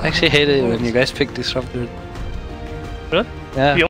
I actually hate it when you guys pick Disruptor. Really? Yeah.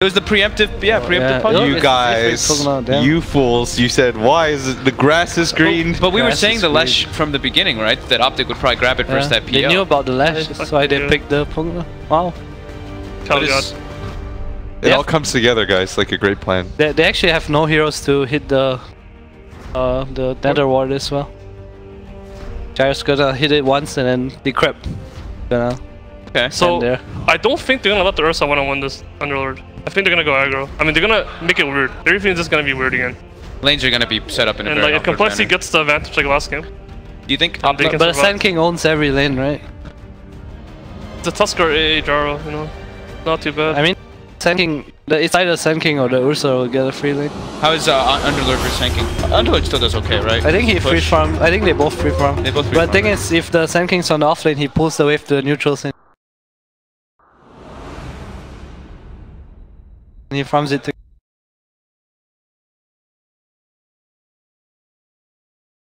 It was the preemptive, preemptive punch. You guys, you fools, you said, why is it, the grass is green? But we were saying the Lash from the beginning, right? That Optic would probably grab it versus that PL. They knew about the Lash, that's why they picked the Pugna. Wow. It all comes together, guys, like a great plan. They actually have no heroes to hit the Nether Ward as well. Gyro's gonna hit it once and then decrypt. Gonna so I don't think they're gonna let the Ursa one-on-one this Underlord. I think they're gonna go aggro. I mean, they're gonna make it weird. Everything's just gonna be weird again. Lanes are gonna be set up in a very like, if Complexity gets the advantage like last game. Do you think? But Sand King owns every lane, right? It's a Tusker AA Jaro, you know. Not too bad. I mean, Sand King, it's either Sand King or the Ursa will get a free lane. How is Underlord versus Sand King? Underlord still does okay, right? I think he free farm. I think they both free farm. They both free farm. But the thing right? is, if the Sand King's on the off lane, he pulls the wave to the neutral lane. And he farms it to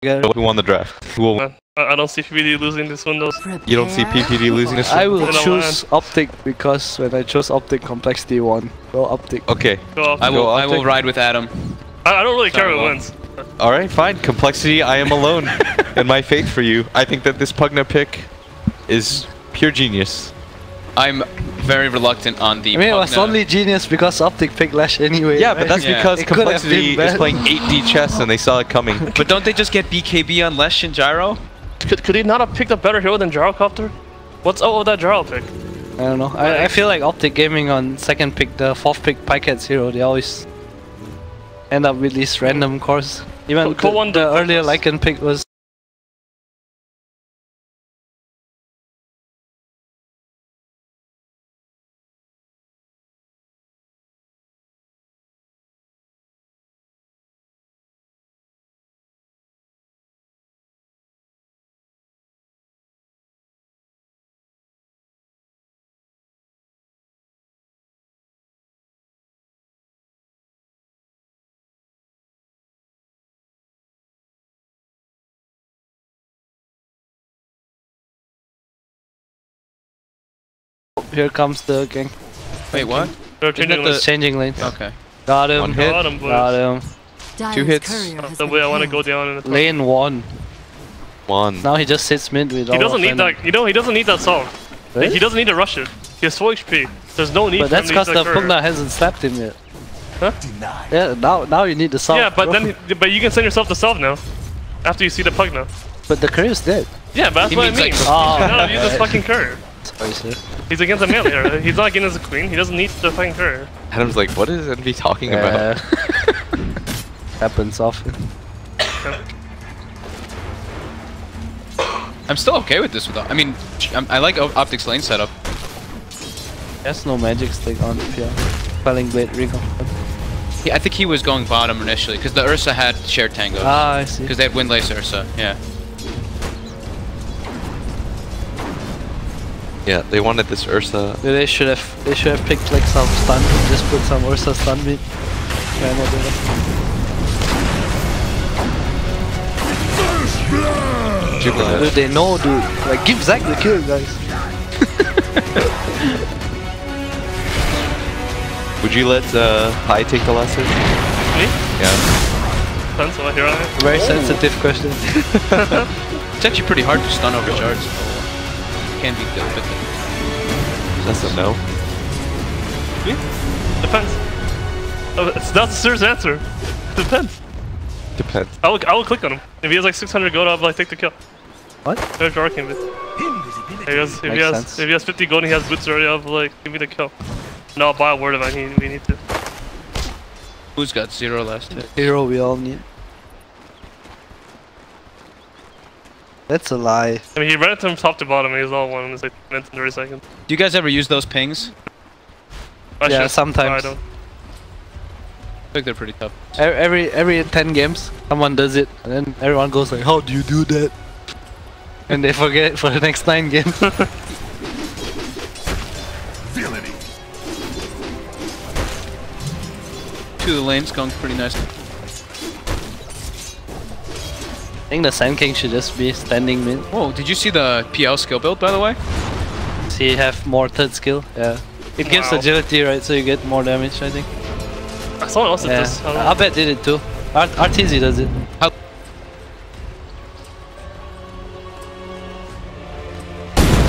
Who won the draft? Who will I don't see PPD losing this one though. You don't see PPD losing this one? I will choose Optic because when I chose Optic, Complexity won. Go Optic. Okay. I will ride with Adam. I don't really care who wins. Alright, fine. Complexity, I am alone in my faith for you. I think that this Pugna pick is pure genius. I'm very reluctant on the I mean, it was only genius because Optic picked Lash anyway. Yeah, but that's because Complexity is playing 8D chess and they saw it coming. But don't they just get BKB on Lash and Gyro? Could he not have picked a better hero than Gyrocopter? What's up with that Gyro pick? I don't know. I feel like Optic Gaming on second pick, the fourth pick Pikehead's hero, they always end up with these random cores. Even the earlier Lycan pick was here comes the gang. Wait, what? They're changing lanes. Okay. Got him. One hit. Got him. 2 hits. The way I want to go down in the Lane 1. Now he just sits mid with He doesn't need that. You know, he doesn't need that song. Really? He doesn't need to rush it. He has full HP. There's no need. But that's because the Pugna hasn't slapped him yet. Huh? Yeah, now you need the sub. Yeah, but but you can send yourself the sub now. After you see the pug now. But the courier's dead. Yeah, but that's what I mean. No, use this fucking courier. Sorry, sir. He's against a melee hero. He's not against a queen. He doesn't need the fucking courier. Adam's like, what is Envy talking about? Happens often. I'm still okay with this without. I mean, I like Optic's lane setup. There's no magic stick on PL. Quelling Blade Recon. Yeah, I think he was going bottom initially because the Ursa had shared tangos. Ah, I see. Because they had Windlace Ursa, yeah. Yeah, they wanted this Ursa. They should have picked like some stun and just put some Ursa stun beat. Dude, they know, dude. Like, give Zac the kill, guys. Would you let Pi take the last hit? Me? Yeah. Depends on what hero I am. Very sensitive question. It's actually pretty hard to stun over charge. Can be good, but That's a no. Me? Depends. That's the serious answer. Depends. Depends. I will click on him. If he has like 600 gold, I'll be like, take the kill. What? There's Arcane bit. If he has 50 gold and he has boots already, I'll be like, give me the kill. No, I'll buy a word of it. We need to. who's got 0 last hit? Hero we all need. That's a lie. I mean, he ran it from top to bottom and he's all one in like minutes and 30 seconds. Do you guys ever use those pings? Yeah, sometimes. No, I don't. I think they're pretty tough. Every 10 games, someone does it, and then everyone goes like, "How do you do that?" And they forget for the next 9 games. Two of the lanes going pretty nice. I think the Sand King should just be standing mid. Whoa, did you see the PL skill build, by the way? So you have more third skill, yeah. It gives agility, right, so you get more damage, I think. Someone else did this. I bet did it too. RTZ does it. How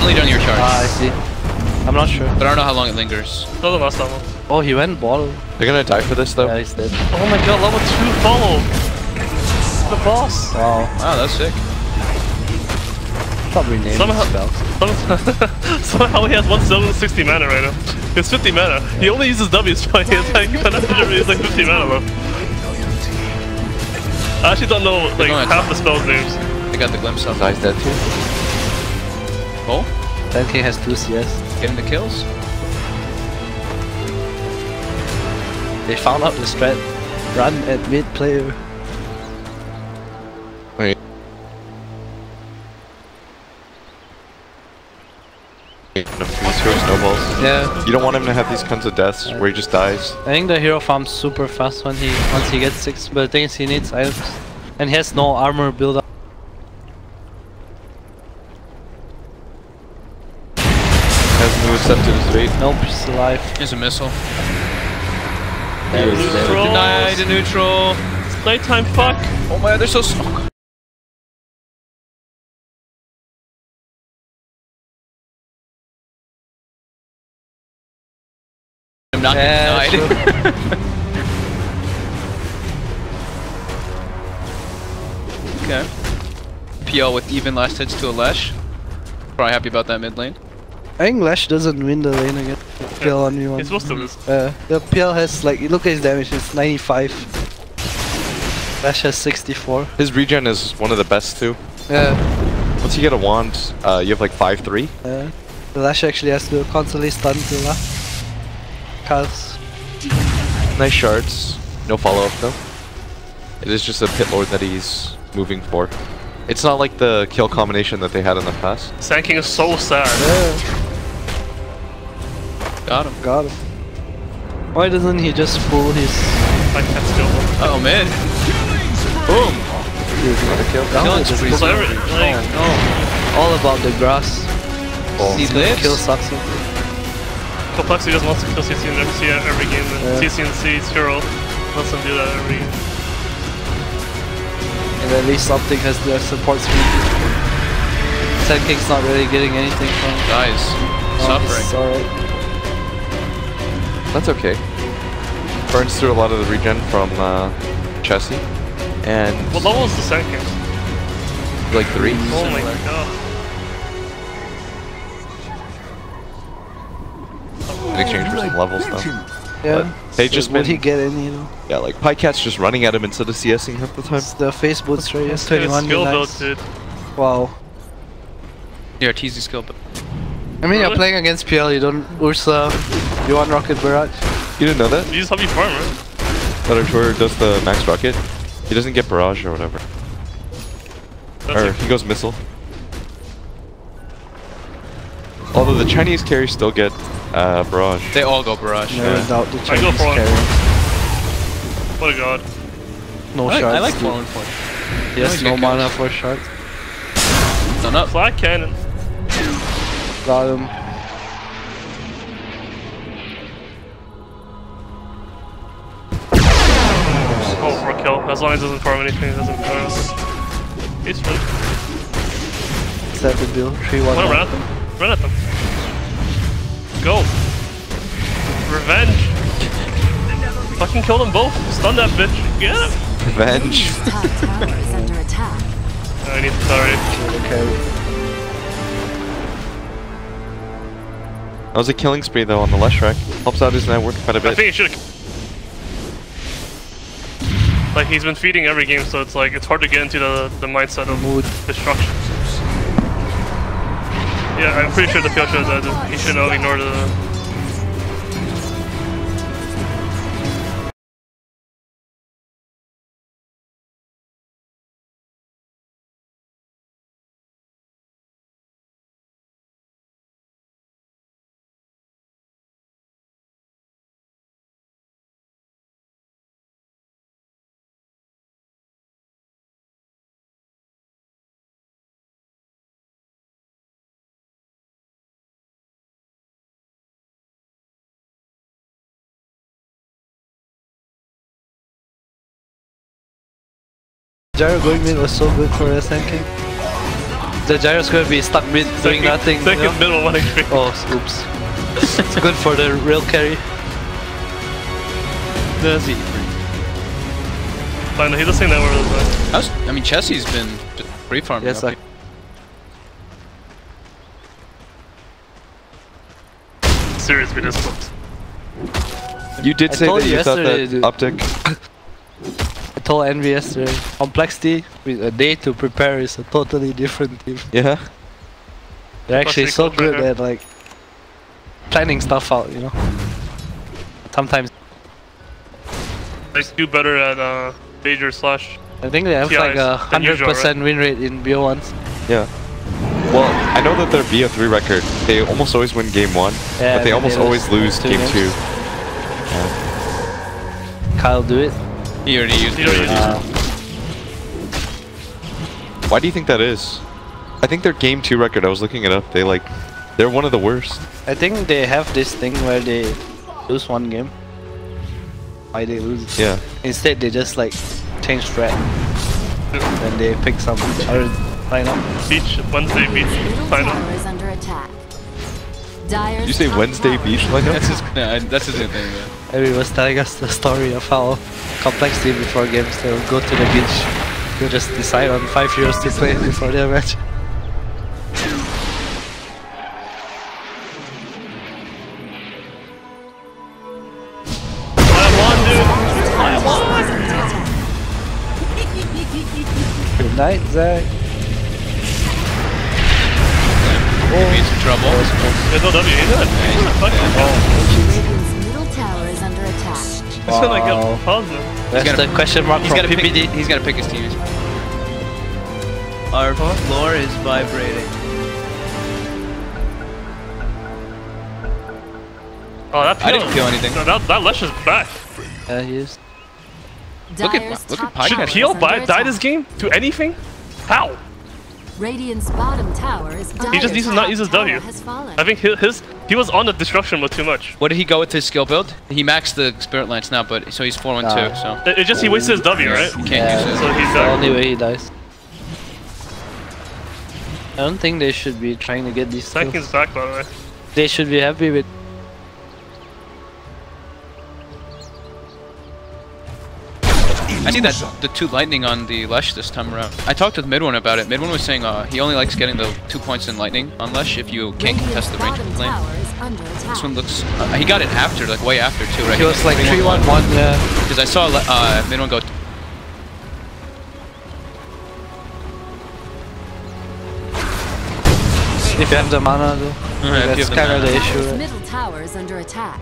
only done your charge. Ah, I see. I'm not sure. But I don't know how long it lingers. Doesn't last that long. Oh, he went bottom. They're gonna die for this though. Yeah, he's dead. Oh my god, level 2 follow! The boss! Wow. Wow, that's sick. Probably name spells. Somehow he has 160 mana right now. He has 50 mana. He only uses W's, but he has like, he's like 50 mana though. I actually don't know like half the spells names. They got the glimpse of Zai's dead too. Oh? Sand King has 2 CS. Getting the kills? They found out the strat. Run at mid player. Wait. These hero snowballs. Yeah. You don't want him to have these kinds of deaths where he just dies. I think the hero farms super fast once he gets 6, but the thing is he needs items. And he has no armor build up. Hasn't moved up to his fate. Nope, he's alive. Here's a missile. There he's dead. Denied the neutral. It's playtime, fuck! Oh my god, they're so small. I'm not getting denied. Okay. PL with even last hits to a Lesh. Probably happy about that mid lane. I think Lash doesn't win the lane again. PL on me one. He's supposed to lose. The PL has like, look at his damage, it's 95. Lash has 64. His regen is one of the best too. Yeah. Once you get a wand, you have like 5-3. The Lash actually has to constantly stun to last. Cause Nice shards. No follow-up though. It is just a pit lord that he's moving for. It's not like the kill combination that they had in the past. Sand King is so sad. yeah, Got him. got him. Why doesn't he just pull his I can't steal him. Oh man. Boom. down? Killing spree. So All about the grass. He He's lives? kill sucks him. Complexity just wants to kill CC in every game, and CC's hero lets him do that every game. And at least something has their support speed. Sand King's not really getting anything from him. Guys. Suffering. Alright. That's okay. burns through a lot of the regen from Chessie. And what level is the Sand King? like 3. Oh my god. In exchange for some levels though. Yeah. But they so just would been, he get any, you know? yeah, like Pycat's just running at him instead of CSing half the time. It's the face boots right? It's 21 skill build, nice. dude. Wow. Yeah, teasy skill, but I mean, you're playing against PL, you don't Ursa, you want Rocket Barrage. You didn't know that? You just help you farm, right? That Artur does the max rocket. He doesn't get barrage or whatever. Or he goes missile. Although the Chinese carries still get barrage. they all go barrage. Never doubt the I Chinese go for one. carry. What a god. No I shards. like dude. falling for it. Yes, no good mana guys. for shards. Done up. Flat cannon. Got him. Oh, for a kill. As long as it doesn't farm anything, it doesn't farm us. He's fine. Set the bill. 3-1. Wanna run at them? Run at them. Go. Revenge. Fucking kill them both. Stun that bitch. Get him. Revenge. Top tower is under attack. I need to already. Okay. That was a killing spree though on the Leshrac. Helps out his network quite a I bit. think he should. Like he's been feeding every game, so it's like it's hard to get into the mindset of Mood. destruction. Yeah, I'm pretty sure the PL should have that. He should have ignored the. Gyro going mid was so good for a Sand King. The Gyro's gonna be stuck mid doing nothing. Second you know? middle 1 HP. Oh, oops. It's good for the real carry. Does he? Fine, he does think that we're the I mean, Chessie's been just free farming. Yes, up. seriously disciplined. You did I say told that you you thought yesterday, that dude. Optic. I told Envy yesterday, Complexity with a day to prepare is a totally different team. Yeah. They're actually so Complexity good at like planning stuff out, you know. Sometimes They do better at Major slash. I think they have TIs like a than usual, 100% win rate in BO1s. Yeah. Well, I know that their BO3 record, they almost always win game 1, Yeah, but they almost always lose two game games. 2. Kyle, do it. He already used He it. already used it. Why do you think that is? I think their game 2 record, I was looking it up, they're one of the worst. I think they have this thing where they lose one game. Why they lose? Yeah. Instead, they just like change strat. Then they pick some other lineup. Beach, Wednesday beach, Middle final. tower is under attack. Did you say Wednesday beach lineup? That's his new thing, man. Every was telling us the story of how Complexity before games they'll go to the beach. They'll just decide on 5 heroes to play before their match. Good night, Zach. He's in trouble. There's no W, ain't it? Radiant's middle tower is under attack. It's been like a positive. That's gotta- the question mark He's from got to PPD. pick. He's got to pick his team. Our floor is vibrating. Oh, that I didn't feel anything. No, that Lesh is back. Yeah, he is. Look at- Dyer's look at top Pike. Should tower PL is under die this attack. game to anything? How? Radiant's bottom tower is He just needs to not use his W. I think he was on the destruction mode too much. What did he go with his skill build? He maxed the Spirit Lance now, but so he's 4-1-2. So It just he wasted his W, right? you can't Yeah. use it. So he's It's the done. only way he dies. I don't think they should be trying to get these Sanking's kills. back, by the way. They should be happy with I need the 2 lightning on the Lesh this time around. I talked with Mid One about it. Mid One was saying he only likes getting the 2 points in lightning on Lesh if you can't contest the range of the lane. This one looks... he got it after, like way after too, right? He was like 3-1-1, yeah. Because I saw Mid One go... If you have the mana though, that's kind of the issue. Right? Middle tower is under attack.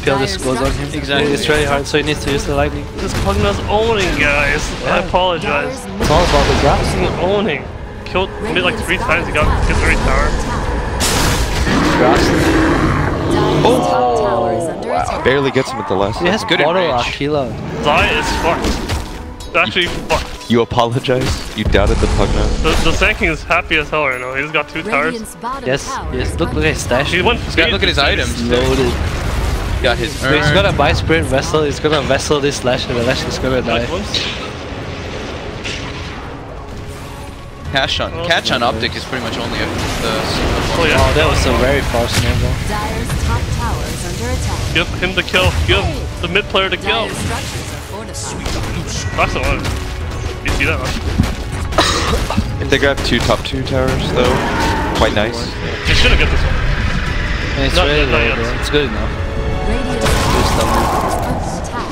Peel just goes on him. Exactly. It's really hard, so he needs to use the lightning. This Pugna's owning, guys. I apologize. It's all about the grass. He's owning. Killed mid like 3 times. He got hit the right tower. Oh! Wow, barely gets him at the last. He has good auto range. Aquila. Zai is fucked. It's actually fucked. You apologize? You doubted the Pugna? The Sand King is happy as hell right now. He just got 2 towers. Yes, yes. Look at his stash. He went Look at his items. Loaded. Got his So he's gonna buy Spirit Vessel, he's gonna Vessel this Lash, and the Lash is gonna die. Catch on Optic is pretty much only the... Oh, yeah. Oh, that was a very fast snowball. Dyer's top tower is under attack. Give him the kill. Give the mid player the kill. Dyer's structures are fortified. That's the one. You see that one? If they grab 2 top 2 towers though, quite nice. They shouldn't get this one. And it's Not really yet, not low, yet. bro. It's good enough. Radiant's top tower is under attack.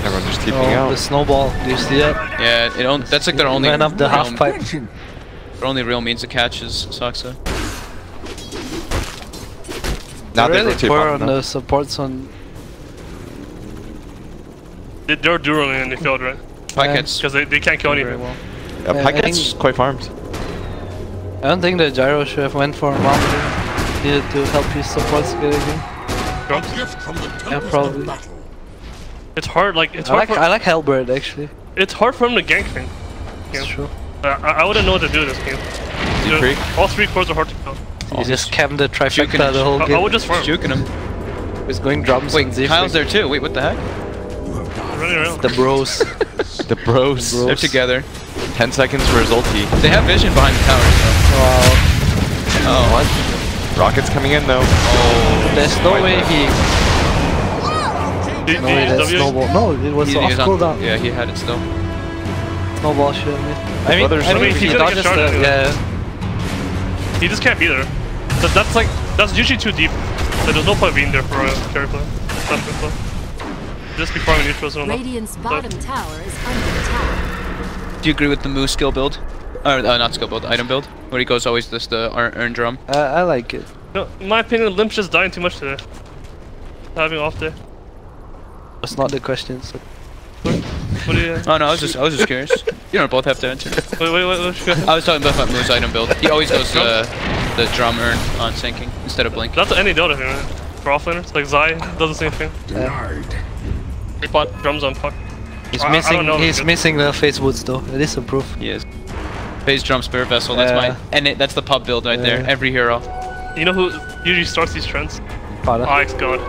Everyone just keeping out. The snowball, do you see that? Yeah, that's like their only... Ran up the half pipe. Their only real means of catch is Saksa. Now they really rotate poor bottom on now. the supports on... They're dueling and they failed, right? Pikeheads. Because they can't kill anything. Well. Yeah, Pikehead's quite farmed. I don't think the Gyro should have went for a mountain. Needed to help his supports get again. Yeah, probably. It's hard, like it's hard. I like Halberd actually. It's hard for him to gank thing. That's true. I wouldn't know what to do this game. All 3 cores are hard to kill. He just camped the trifecta the whole game. I would just farm. Juking him. He's going drums. Wait, and Kyle's there too. Wait, what the heck? Running around. The bros. The bros. They're together. 10 seconds for his ulti. They have vision behind the towers though. Wow. Oh, what? Rocket's coming in though. Oh. There's no way he... No way that W? snowball. No, it was off cooldown. Yeah, he had it still. Snowball should have missed. I mean, if he's he gonna get dodges shot the... at Yeah. He just can't be there. That's usually too deep. So there's no point being there for a carry player. Just be farming neutrals and all that. Radiant's bottom tower is under attack. Do you agree with the Moo skill build? Or not skill build, item build? Where he goes always this the earn drum. I like it. No, in my opinion, Limp's just dying too much today. Having off day. That's not the question. So. What do you... Oh no, I was just curious. You don't both have to answer. Wait, I was talking about Moo's item build. He always goes the drum earn on sinking instead of blink. That's any Dota thing, right? For offlaners, like Zai does the same thing. He bought drums on puck. He's missing the face woods though. It is a proof. He is. Phase drum spirit vessel. That's that's the pub build right there. Every hero. You know who usually starts these trends? Fada. Ix God.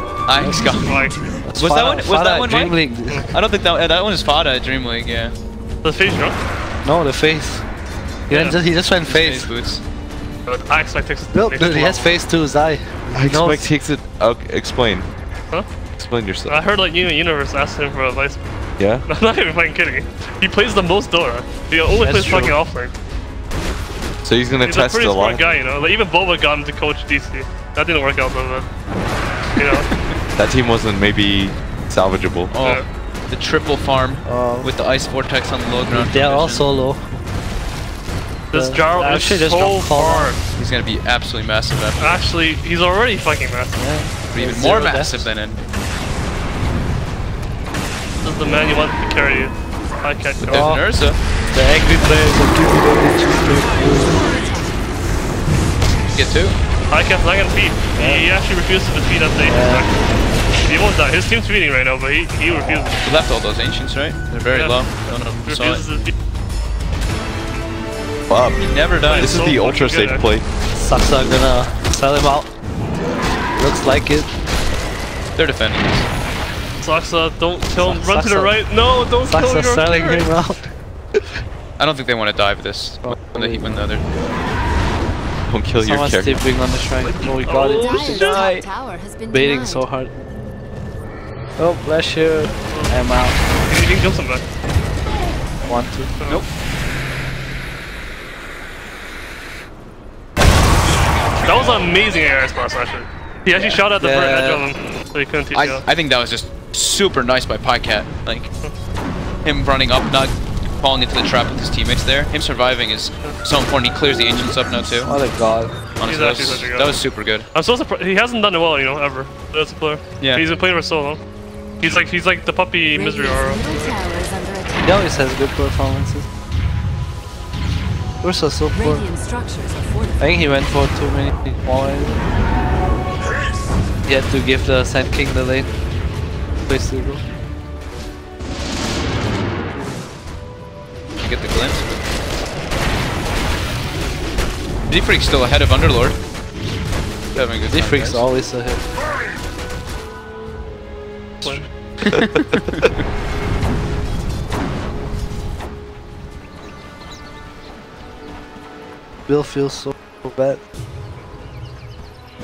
Ix God. Like, Was that one? Dream League. I don't think that one is Fada Dream League. Yeah. The face drum? No, the face. He just went face. Boots. But Ix like takes it. No, he has face too, Zai. Ix takes it. Explain. Huh? Explain yourself. I heard like Universe asked him for advice. Yeah? I'm not even fucking kidding. He plays the most Dota. He only plays fucking offlane. So he's gonna test a pretty a smart lot. guy, you know. Like even Boba got him to coach DC. That didn't work out though, but you know. That team wasn't maybe salvageable. Oh, the triple farm with the ice vortex on the low ground. They're all solo. This Jarl is so far. He's gonna be absolutely massive after. Actually, he's already fucking massive. Yeah. Even more massive than in. This is the man you want to carry you. I can't go. There's Urza. The angry players will keep it Get two. Highcat's not gonna feed. He actually refuses to feed that day. He won't die. His team's feeding right now, but he refuses. He left all those ancients, right? They're very low. Refuses to feed. Wow. He never dies. This is the ultra safe play. Saksa gonna sell him out. Looks like it. They're defending this. Saksa, don't kill him. Run to the right. No, don't kill him. Saksa selling him out. I don't think they want to dive this when the other. Don't kill your character. Someone's tipping on the shrine. Oh, we got it. Dyer's top tower has been Baiting denied. so hard. Oh, Flash here. I'm out. You can kill some back. 1, 2. Nope. That was an amazing air splash actually. He actually shot at the edge of him, so he couldn't teach you. I think that was just super nice by Pycat. Like, him running up, not falling into the trap with his teammates there. Him surviving is so important. He clears the ancients up now too. Oh my god. Honestly, that was super good. I'm so surprised. He hasn't done it well, you know, ever. As a player. Yeah. He's been playing for so long. He's like the puppy misery aura. He always has good performances. Ursa so poor. I think he went for too many more. He had to give the Sand King the lane. Place to go. You get the glimpse. D-Freak's still ahead of Underlord. Having a good time, D-Freak's guys. always ahead. Bill feels so bad.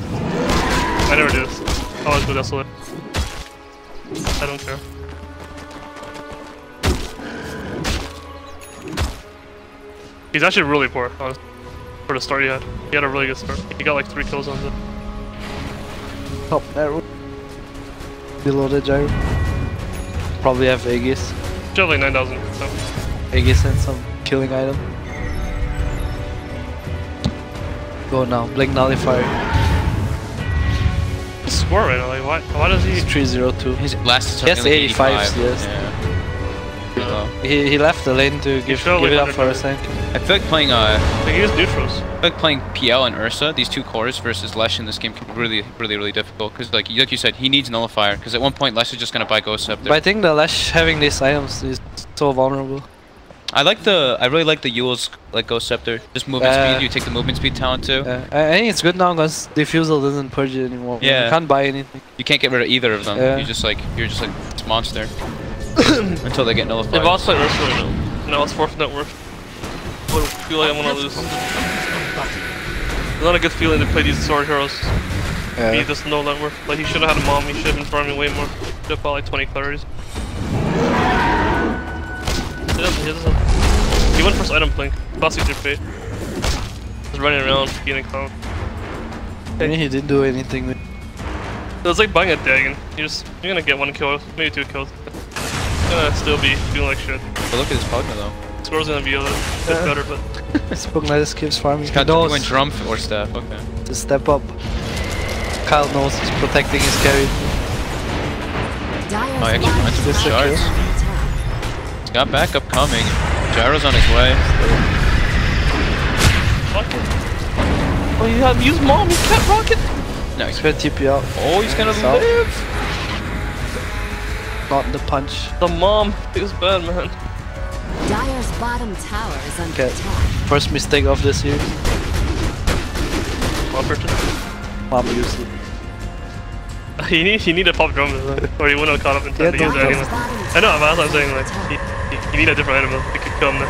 I never do this. I always go desolate. I don't care. He's actually really poor, honestly. For the start he had. He had a really good start. He got like 3 kills on the Top arrow. Below the gyro. Probably have Aegis. should have like 9,000. So. Aegis and some killing item. Go now, Blink Nullifier. Score right now, like why does he? He's 302. His last He has 85s, yes. Yeah. He left the lane to give it up for a second. I feel like playing Like he has neutrals. I feel like playing PL and Ursa, these two cores versus Lesh in this game can be really difficult because like you said, he needs Nullifier because at one point Lesh is just gonna buy Ghost Scepter. But I think the Lash having these items is so vulnerable. I really like the Yule's like Ghost Scepter. Just movement speed, you take the movement speed talent too. I think it's good now because Diffusal doesn't purge it anymore. Yeah. You can't buy anything. You can't get rid of either of them. Yeah. You're just like this monster until they get nullified. The boss played this really well. Now it's 4th net worth. I feel like I'm gonna lose. It's not a good feeling to play these sword heroes. Be just no net worth. Like he should have had a mom. He should have been farming way more. Should have bought like 20 clarities. He went first item blink. Bossy your fate. Just running around, getting calm. I mean, he didn't do anything with So it's like buying a dragon. You're gonna get 1 kill, maybe 2 kills. You're gonna still be doing like shit. But look at this Pugna though. Score's gonna be a little bit better, but Spugnitis keeps farming. He's got He knows 2 drum or staff. Okay. to step up. Kyle knows he's protecting his carry. Oh, he actually went to the Just a shards. He's got backup coming. Gyro's on his way. oh, you have used mom. You can't rocket. No, He's gonna TP out. oh, he's gonna South. live. Not the punch. The mom is bad, man. Dire's bottom tower is under Okay. attack. First mistake of the series. Mom purchase. Mom used it. You need a pop drum, or you wouldn't have caught up in time to use it anyway. I know, but that's what I'm saying. Like, you need a different item that could kill him there.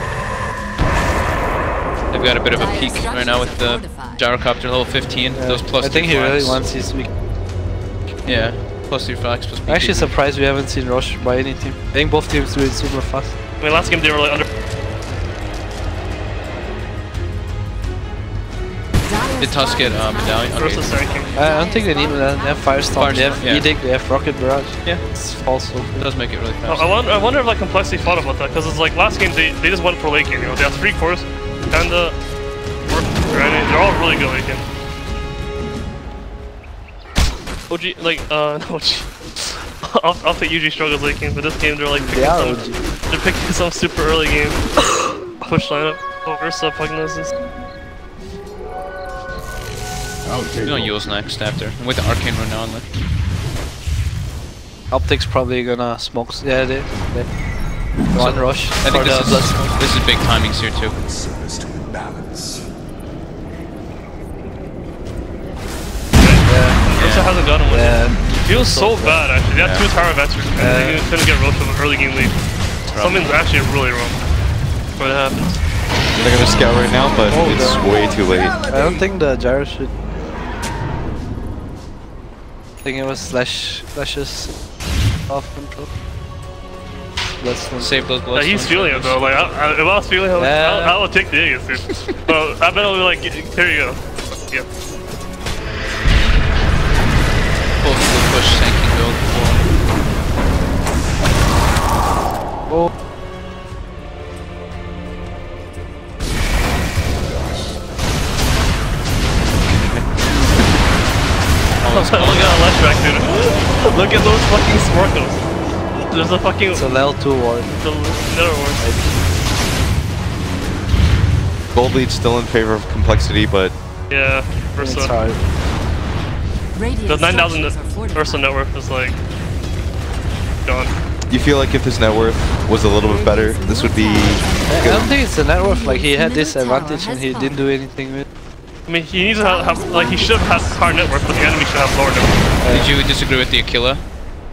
They've got a bit of a peak right now with the gyrocopter level 15. Those plus I think 2 he really flags. wants his weak. Yeah, plus 3 flags, plus I'm actually BT. surprised we haven't seen Roche by any team. I think both teams do it super fast. I mean, last game they were like under. Did Tusk get medallion? First Okay. the ranking. I don't think they need that. They have Firestorm, they have yeah. Edict, they have Rocket Barrage. Yeah. It's also. It does make it really fast. I wonder if like Complexity thought about that, because it's like last game they just went for late game. You know, they have 3 cores, Panda, Granite. They're all really good late game. OG like no OG. I'll think UG struggles late game, but this game they're like picking they're picking some super early game push lineup. Oh, Ursa, Pugnosis. He's gonna Yule's next after. With the Arcane Rune now on left. Optics probably gonna smoke. Yeah, they one rush. I think for the blood smoke. this is big timings here too. Ursa hasn't gotten one yet. Yeah. Feels so bad actually. They had 2 tower advances and they couldn't get Roche from an early game lead. Something's actually really wrong when it happens. They're gonna scout right now, but it's way too late. I don't think the gyro should. I think it was Slash's off control. Save those bloodstones. He's feeling it though. Like, if I was feeling it, I would take the Aegis, dude. But I bet I'll be like, here you go. Yep. Full push sinking build. Oh. Oh, look at a left track, dude. Look at those fucking sparkles. There's a fucking... It's a level 2 ward. The nether ward. Gold lead's still in favor of complexity, but... Yeah, It's hard. The 9,000 Ursa net worth is like... gone. You feel like if his net worth was a little bit better, this would be I good? don't think it's the net worth, like he had this advantage and he didn't do anything with it. I mean, he needs to have like, he should have had higher net worth, but the enemy should have lower net worth. Did you disagree with the Aquila?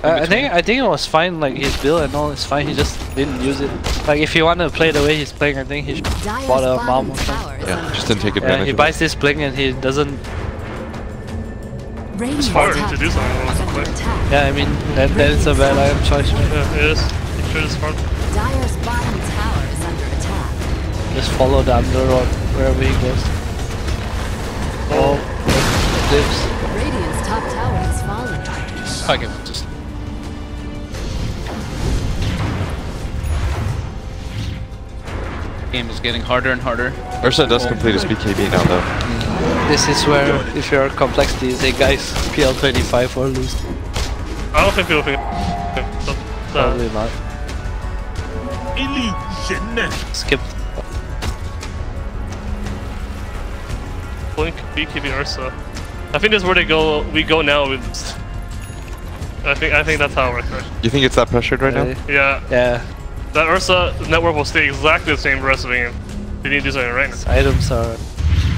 I think it was fine, like his build and all is fine, he just didn't use it. Like if you want to play the way he's playing, I think he should bought a mom or something. Yeah, just didn't take advantage he of buys this bling and he doesn't... It's hard to do something. Yeah, I mean, then it's a bad item choice. Yeah, it is. It sure is hard. Dire's bottom tower is under attack. Just follow the underlord wherever he goes. Oh, dips. Radiant's top tower has fallen. I can just... Game is getting harder and harder. Ursa does complete his BKB now, though. This is where, if your complexity is, hey guys, PL 25 or lose. I don't think people think... Probably not. Skip. Blink, BKB, Ursa. I think this is where we go now with... I think that's how it works, right? You think it's that pressured right now? Yeah. Yeah. That Ursa network will stay exactly the same for the rest of the game. They need to do something right now. His items are...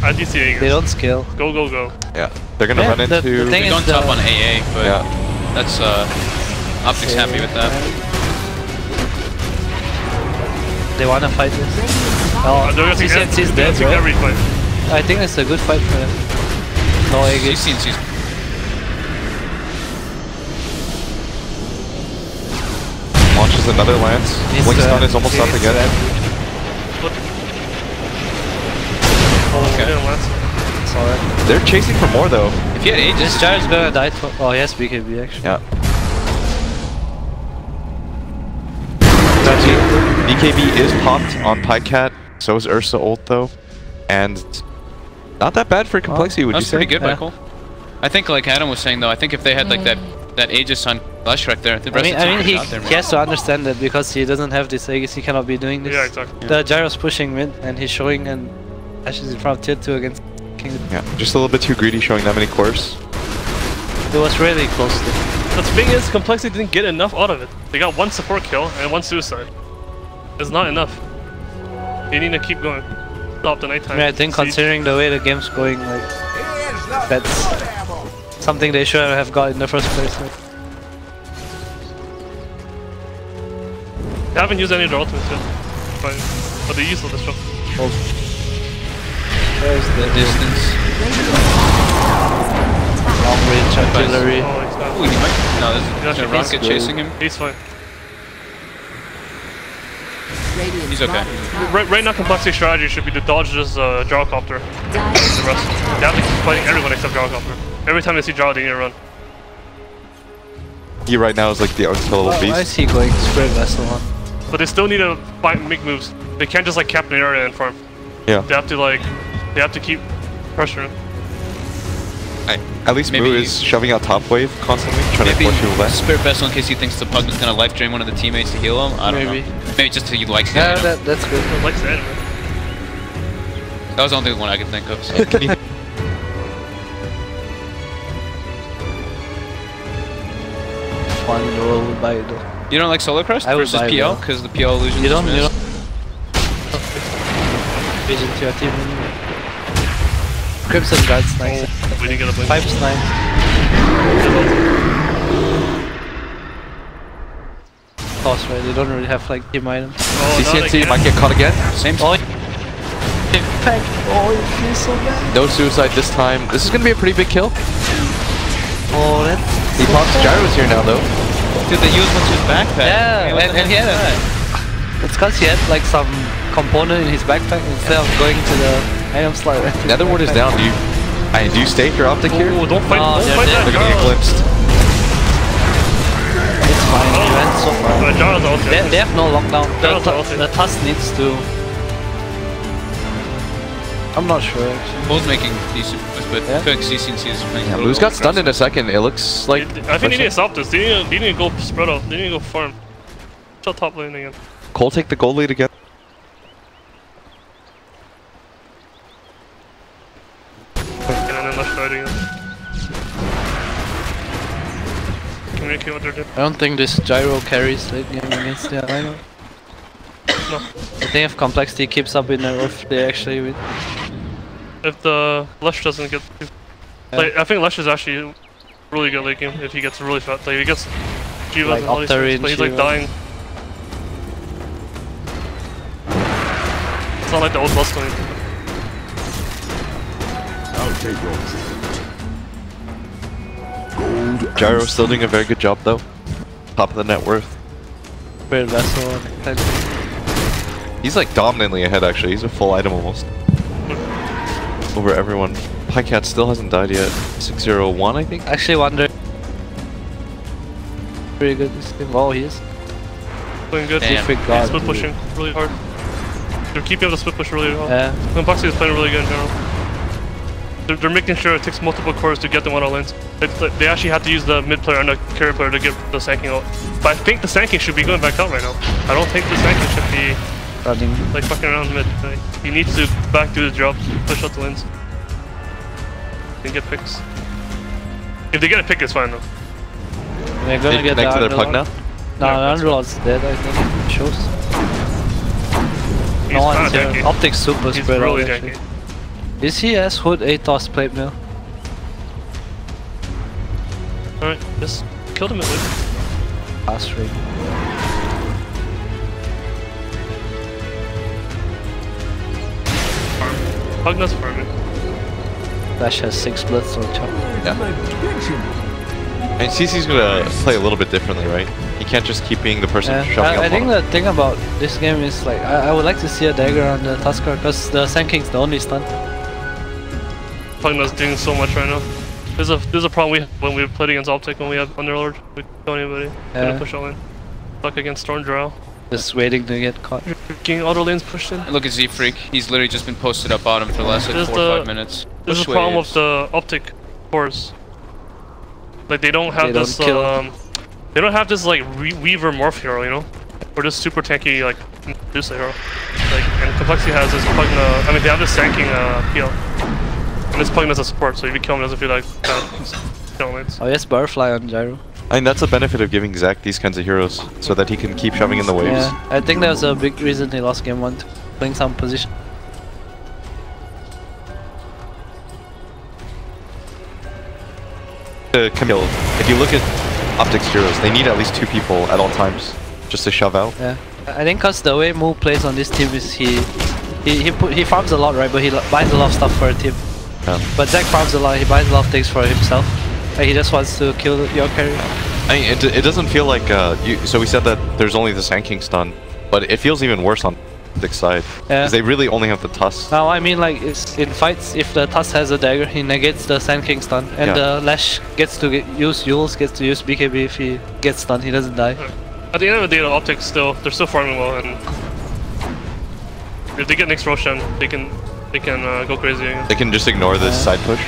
I do see Aegis. They don't scale. Go, go, go. Yeah. They're gonna run into... The thing They're going top on AA, but that's... Optic's happy with that. They wanna fight this. Oh, CCNC's dead, take every fight. I think it's a good fight for them. No Aegis. CCNC's... Launches another lance. Blink stun is almost up again. Okay. Sorry. They're chasing for more though. If you had Aegis... This Jar's gonna die for... Oh, yes, BKB actually. Yeah. BKB is popped on Pycat, so is Ursa ult though. And not that bad for complexity, would you say? That's pretty good, Michael. I think like Adam was saying though, I think if they had like that Aegis on Flash right there, the rest of the team he out there, has to understand that because he doesn't have this Aegis, he cannot be doing this. Yeah, exactly. The Gyro's pushing mid and he's showing and Ashes in front of tier 2 against King. Yeah, just a little bit too greedy showing that many cores. It was really close to. The thing is, complexity didn't get enough out of it. They got one support kill and one suicide. It's not enough. You need to keep going. Stop the nighttime. I think considering the way the game's going, like that's something they should have got in the first place. Like. They haven't used any of their ultimates yet, but they used all this stuff. There's the distance. Long range artillery. Ooh, he might... No, there's a rocket chasing him. He's fine. He's okay. Right now, complexity strategy should be to dodge this gyrocopter. The rest. They have to keep fighting everyone except gyrocopter. Every time they see gyro, they need to run. He right now is like the unkillable beast. I see going Spirit Vessel on. But they still need to make moves. They can't just like cap an area and farm. Yeah. They have to like, they have to keep pressuring. At least Moo is shoving out top wave constantly, trying to force people back. Spirit Vessel in case he thinks the pug is gonna life drain one of the teammates to heal him. I don't know. Maybe just he likes yeah, it. that's good. He likes the enemy. That was the only one I could think of. So. Fun roll by though. You don't like Solar Crest versus PL because the PL illusion. You don't. Vision to your team. Crimson Guards nice. We didn't get a blink. Pipes nice. Toss right, they don't really have like team items. Oh, CCNC might get caught again. Same. Oh, impact. Oh, it feels so bad. No suicide this time. This is gonna be a pretty big kill. Oh, that's. He pops Gyro's here now though. Dude, they used one to his backpack. Yeah, Hey, and he had a... It's cause he had like some component in his backpack instead of going to the item slot. Netherward is down. Do you stay for Optic here? Oh, don't fight, don't fight that They're gonna get Jarl. glimpsed. It's fine, he went so far. Jarl's ulti. They have no lockdown. Jarl's ulti. The Tusk needs to... I'm not sure actually. Both making decent moves, but I feel like CCNC is playing Yeah, Blue's got stunned in a second. It looks like... I think they need to stop this. They need to go spread out. They need to go farm. Shut top lane again. Cole take the gold lead again. And then let's try it again. Communicate what they're doing. I don't think this gyro carries late game against the lineup. No. I think if complexity keeps up in their roof, they actually win. If the Lush doesn't get... Like, I think Lush is actually really good late game if he gets really fat. Like, if he gets Jivas Like and all these things, but he's like dying. It's not like the old Lust lane. I'll take your treatment. Gold. Gyro still doing a very good job though. Top of the net worth. Great vessel. He's like dominantly ahead actually. He's a full item almost. Over everyone. Pycat still hasn't died yet. 601 I think. I actually wonder. Pretty good this game. Oh, he is. Doing good. Damn. Yeah, split pushing really hard. They're keeping up the split push really well. Yeah. Complexity is playing really good in general. They're making sure it takes multiple cores to get them on our lanes. They actually have to use the mid player and the carry player to get the sanking out. But I think the sanking should be going back out right now. I don't think the sanking should be Running. like fucking around mid. Like, he needs to back do his job, push out the lanes, and get picks. If they get a pick, it's fine though. They're gonna They get connect the to their pug now? No, Yeah, the Underlord's dead, I think. It shows. He's No one's kinda here. janky. Optics super He's spread really out actually. janky. Is he as Hood ATOS plate mill? Alright, just killed him at least. Last ring. Pugna's farming. Dash has 6 blitz on chop. Yeah. And CC's gonna play a little bit differently, right? He can't just keep being the person shoving up I on think him. the thing about this game is like I would like to see a dagger on the Tusker because the Sand King's the only stun. Pugna's doing so much right now. There's a problem we when we played against Optic when we had Underlord. We couldn't kill anybody. Couldn't push all in. Stuck against Storm Drow. Just waiting to get caught. Getting auto lanes pushed in. Look at Z-Freak. He's literally just been posted up bottom for the last like 4 or 5 minutes. There's a Push problem waves. with the Optic cores. Like they don't have They don't this kill. they don't have this like Weaver morph hero, you know? Or this super tanky like Medusa hero. Like and Complexity has this Pugna I mean they have this sanking heal. And this Pugna's a support, so if you kill him it doesn't feel like killing lanes. Oh yes, Butterfly on Gyro. I mean, that's the benefit of giving Zach these kinds of heroes, so that he can keep shoving in the waves. Yeah, I think that was a big reason he lost game 1 to playing some position. Camille, if you look at Optic's heroes, they need at least 2 people at all times, just to shove out. Yeah, I think cause the way Moo plays on this team is he farms a lot, right? But he buys a lot of stuff for a team. Yeah. But Zach farms a lot. He buys a lot of things for himself. Like he just wants to kill your carry. I mean, it doesn't feel like so we said that there's only the Sand King stun, but it feels even worse on Optic's side. Yeah. Because they really only have the Tusk. Now I mean like it's in fights, if the Tusk has a dagger, he negates the Sand King stun, and the Lash gets to use Yules, gets to use BKB if he gets stunned, he doesn't die. At the end of the day the Optics they're still farming well and if they get next Roshan they can go crazy again. They can just ignore this side push.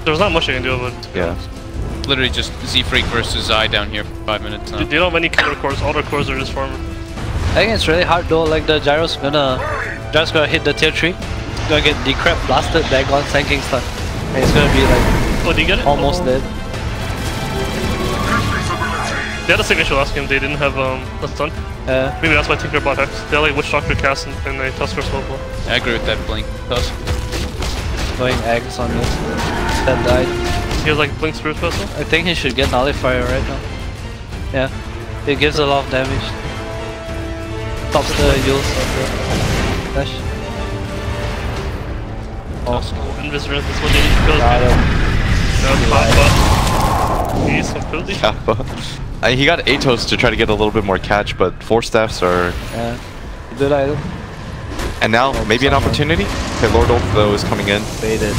There's not much they can do about it. Yeah. Literally just Z-Freak versus I down here for 5 minutes now. They don't have any counter cores, all their cores are just farming. I think it's really hard though, like the Gyro's gonna hit the tier 3, gonna get decrep, blasted, Dagon, Sand King stun. And it's gonna be like Oh, do you get it? almost dead. They had the same issue last game, they didn't have the stun. Maybe that's why Tinker bought Hex. They had like Witch Doctor cast and they Tusker slow blow. I agree with that blink. Does. Going eggs on this. That died. He has like Blink Spirit Vessel. I think he should get Nullifier right now. Yeah. It gives a lot of damage. Stops the Yules of the dash. Oh, Invis Rinse is what they need to kill. Got him. No, pop up. He's completely. Yeah, he got Atos to try to get a little bit more catch, but 4 staffs are... Yeah. Good item. And now, maybe an opportunity? Okay, Lord Ulf though is coming in. Baited.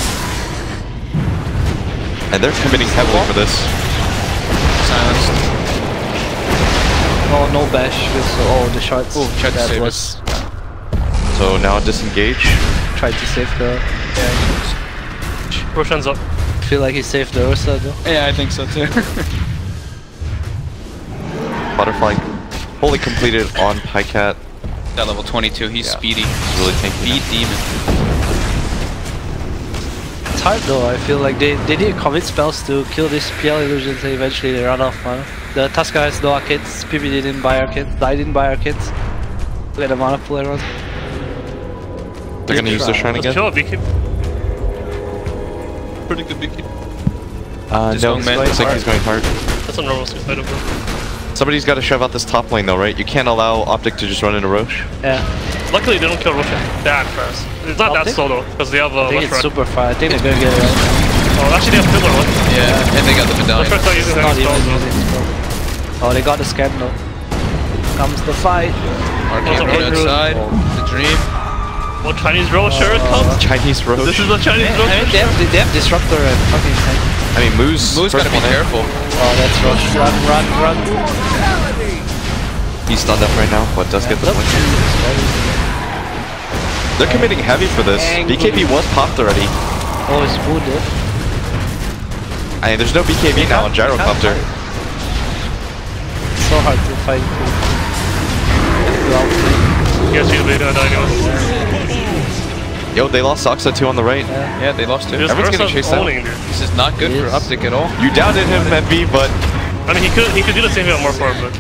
And they're committing heavily for this. Silenced. Oh, no bash. Oh, the shots. Oh, tried to save was. So now disengage. Tried to save the. Yeah. Roshan's up. I feel like he saved the Ursa though. Yeah, I think so too. Butterfly fully completed on Pycat. That level 22, he's speedy. He's really tanky. Beat demon. It's hard though, I feel like they need commit spells to kill these PL illusions and eventually they run off mana. The Tusker has no arcades, PB didn't buy arcades, I didn't buy arcades. Look at the mana pool everyone. They're gonna use their shrine again? Kill a beekeep. Pretty good beekeep. No, looks like he's going hard. That's a normal suicide over. Somebody's got to shove out this top lane though, right? You can't allow Optic to just run into Roche. Yeah. Luckily they don't kill Roshan that fast. It's not that slow though, because they have I think it's Lush super far, I think they're gonna get it right. Oh, actually they have Fiddler one. Yeah, and they got the medallion. Lush not using Not any even spells using spell. Oh, they got the scan though. Comes the fight. Arcane Road outside. The dream. Well, Chinese Road, sure it comes. Chinese Roche. This is the Chinese Road. I mean, they have Disruptor and fucking tank. I mean, Moo's gotta be careful. Oh, that's Rush. Run. He's stunned up right now, but does get the point. They're committing heavy for this. BKB was popped already. Oh, it's wounded. I mean, there's no BKB now on Gyrocopter. So hard to fight. You guys should be doing that anyway. Yo, they lost Saksa too on the right. Yeah, they lost too. Everyone's getting chased out. This is not good for Optic at all. You doubted him, MV, but... I mean, he could do the same thing on more far, but...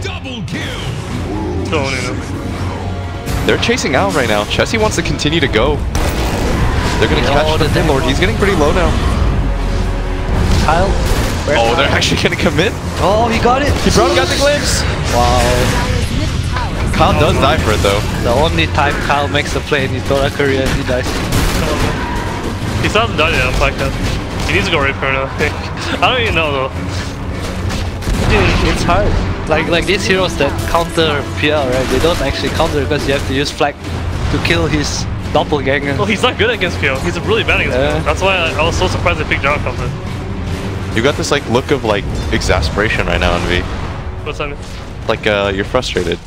Still owning him. They're chasing out right now. Chessie wants to continue to go. They're gonna catch the Lord. He's getting pretty low now. Kyle? Oh, they're actually gonna commit? Oh, he got it! He got the glimpse! Wow. Kyle does die for it though. The only time Kyle makes a play in his DOTA career and he dies. He still hasn't died yet on Pycat. He needs to go Rapier now, I think. I don't even know though. Dude, it's hard. Like these heroes that counter PL, right? They don't actually counter because you have to use flag to kill his doppelganger. Well, he's not good against PL. He's really bad against PL. That's why I was so surprised they picked Gyrocopter. You got this like look of like exasperation right now, MV. What's that mean? Like you're frustrated.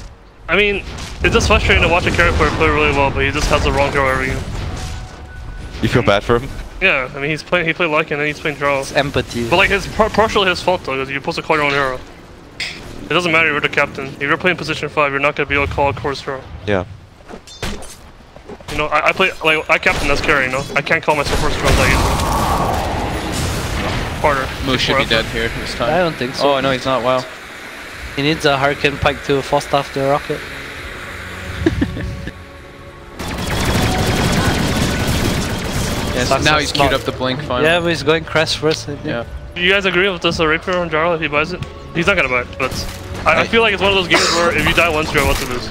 I mean, it's just frustrating to watch a character player play really well, but he just has the wrong hero every game. You feel bad for him? Yeah, I mean he played Lycan and he's playing Draw. It's empathy. But like it's partially his fault though, because you're supposed to call your own hero. It doesn't matter if you're the captain. If you're playing position 5, you're not gonna be able to call a course hero. Yeah. You know, I play like I captain as carry, you know? I can't call myself first round that easily. Harder. Moose should be dead here this time. I don't think so. Oh no, he's not. Wow. He needs a Hurricane Pike to force off the rocket. Yeah, so now he's queued up the blink finally. Yeah, but he's going crash first. I think. Yeah. Do you guys agree with this Rapier on Jarl if he buys it? He's not gonna buy it, but I feel like it's one of those games where if you die once, you're about to lose.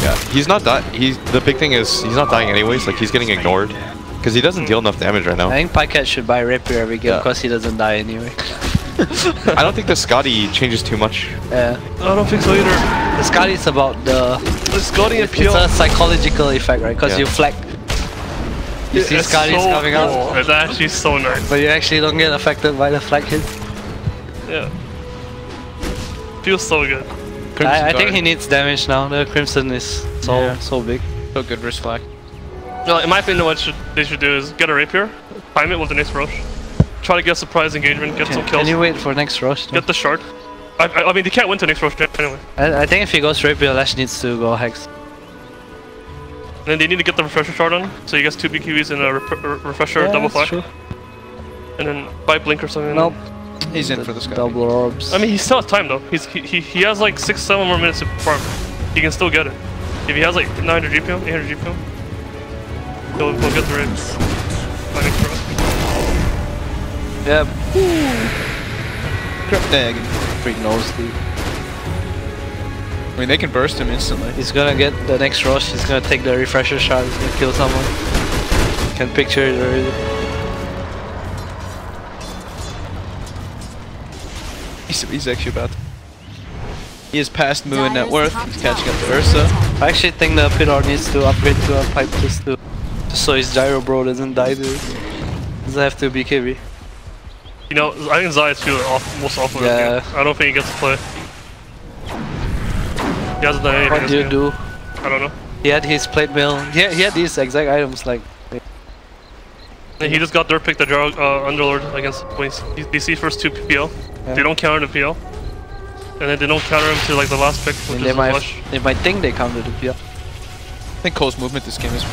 Yeah, he's not dying. The big thing is he's not dying anyways. Like he's getting ignored because he doesn't deal enough damage right now. I think Pycat should buy Rapier every game because he doesn't die anyway. I don't think the Scotty changes too much. Yeah. I don't think so either. The Scotty is about the Scotty and it's a psychological effect, right? Because you flag. You see Scotty's coming out. It's actually so nice. But you actually don't get affected by the flag hit. Yeah. Feels so good. I think he needs damage now. The Crimson is so big. So good wrist flag. No, in my opinion, what they should do is get a Rapier, time it with the next rush, try to get a surprise engagement, get some kills. Can you wait for next rush? Get the shard. I mean, they can't win the next rush anyway. I think if he goes Rapier, Lash needs to go Hex. Then they need to get the refresher shard on, so he gets 2 BQBs and a refresher double flag. True. And then buy blink or something. Nope. He's in for this guy. Double orbs. I mean, he still has time though. He has like 6-7 more minutes to farm. He can still get it. If he has like 900 GPM, 800 GPM, he'll get the ribs. Yep. Cryptag. Freak nosebleed. I mean, they can burst him instantly. He's gonna get the next rush. He's gonna take the refresher shot. He's gonna kill someone. Can picture it already. He's actually about to. He is past Moo in net worth. He's catching up to Ursa. I actually think the Pidor needs to upgrade to a pipe just so his gyro bro doesn't die to it. Doesn't have to be BKB. You know, I think Zai is feeling most awful. Yeah. This game. I don't think he gets to play. He hasn't done anything. What do you do? I don't know. He had his plate mill. He had these exact items like. And he just got dirt picked the Jarl Underlord against DC first 2 PL. Yeah. They don't counter the PL. And then they don't counter him to like the last pick, which is Lush. They might think they counted the PL. I think Cole's movement this game is.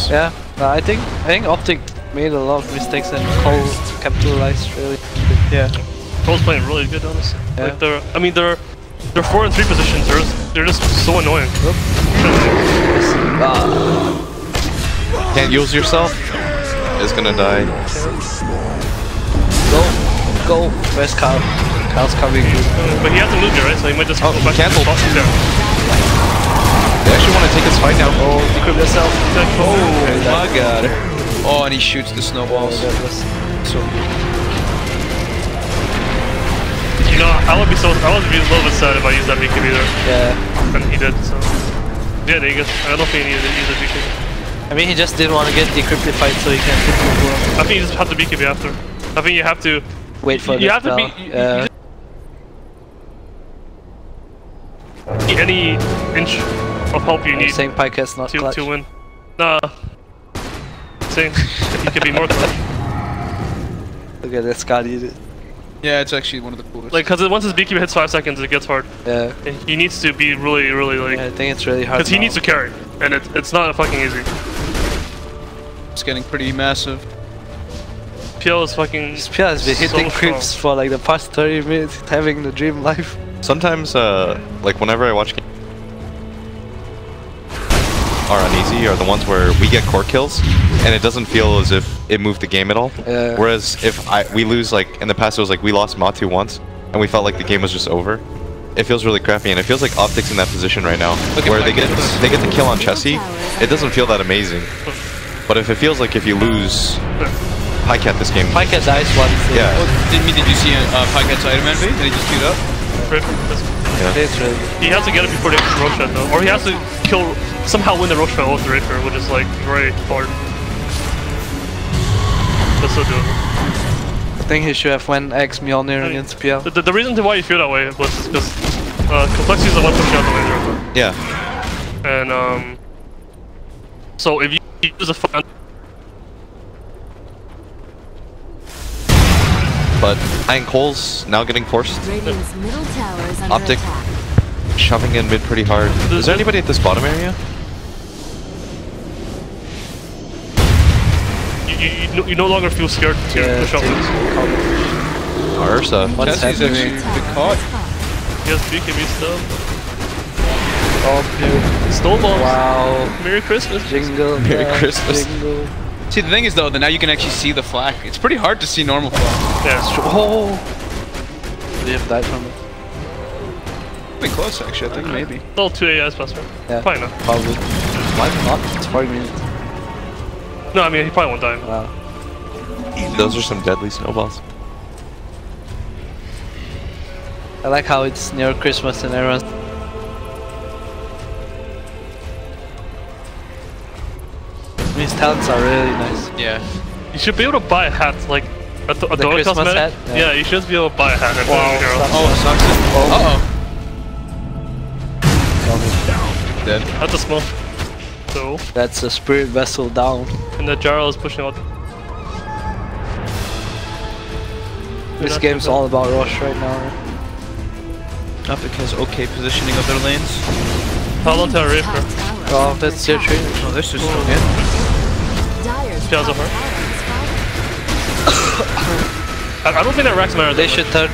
Yeah, I think Optic made a lot of mistakes and Cole capitalized really. Yeah. Cole's playing really good, honestly. Yeah. Like they're 4 and 3 positions. They're just so annoying. Can't use yourself. Is gonna die. Go. Where's Kyle? Kyle's coming. But he has to move here, right? So he might just go back cancel. to the spot. They actually want to take his fight now. Oh, decrypt yourself. Oh my god. Oh, and he shoots the snowballs. So You know, I would be a little bit sad if I used that BKB there. yeah. And he did, so. Yeah, there you go. I don't think he needed to use the BKB. I mean, he just didn't want to get decrypted fight so he can hit people. I think you just have to BKB after. I think you have to Wait for you the have to be any inch of help you need saying Pike's not clutch. to win. Nah. Saying you can be more clutch. Look at that Scott eat it. Yeah, it's actually one of the coolest. Like, cause once his BKB hits 5 seconds, it gets hard. Yeah. He needs to be really like. Yeah, I think it's really hard. Cause he needs to carry, and it's not fucking easy. It's getting pretty massive. PL is fucking. PL has been hitting creeps for like the past 30 minutes, having the dream life. Sometimes, like whenever I watch games are uneasy are the ones where we get core kills and it doesn't feel as if it moved the game at all. Yeah. Whereas if we lose, like in the past it was like we lost Matu once and we felt like the game was just over. It feels really crappy, and it feels like Optic's in that position right now, where they get the kill on Chessie. It doesn't feel that amazing, but if it feels like if you lose Pycat this game, Pycat dies once. Yeah. Oh, did you see Pykat's item envy? Did he just queued up? Yeah. It's really He has to get it before they kill Roche though, or he has to somehow win the Roche fight off the Raker, which is like very hard. That's so doable. I think he should have went X Mjolnir against PL. The reason why you feel that way was because Complexity is the one pushing out the laser. Yeah. And so if you use a fight. But Iron Cole's now getting forced. Radiant's middle tower is under Optic attack. shoving in mid pretty hard. Is there anybody at this bottom area? You no longer feel scared to push up this. Ursa. Chessie's actually been caught. He has BKB still. Oh, dude. Snowballs. Wow. Merry Christmas. Jingle. Merry bells, Christmas. Jingle. See, the thing is though, that now you can actually see the flag. It's pretty hard to see normal flag. Yeah, it's true. Oh. Would you have died from it? Pretty close actually, I think maybe. Still 2 AIs plus, right? Yeah. Probably not. Probably. Why not? It's 40 minutes. No, I mean, he probably won't die. Wow. Those are some deadly snowballs. I like how it's near Christmas and everyone's... These talents are really nice. Yeah. You should be able to buy a hat, like a The DOTA Christmas cosmetic. hat? Yeah, you should be able to buy a hat. And Wow, put it in your sucks. Uh-oh. Dead. That's a smoke. So, That's a spirit vessel down. and the Jarl is pushing out. This game's all about Rush right now. Optic has okay positioning of their lanes. How long to a Raker? Top tower Oh, is that's under your tree. attack. Oh, this is so good. Dire's Kills top over. tower is falling. I don't think that Rax matters. They should turn.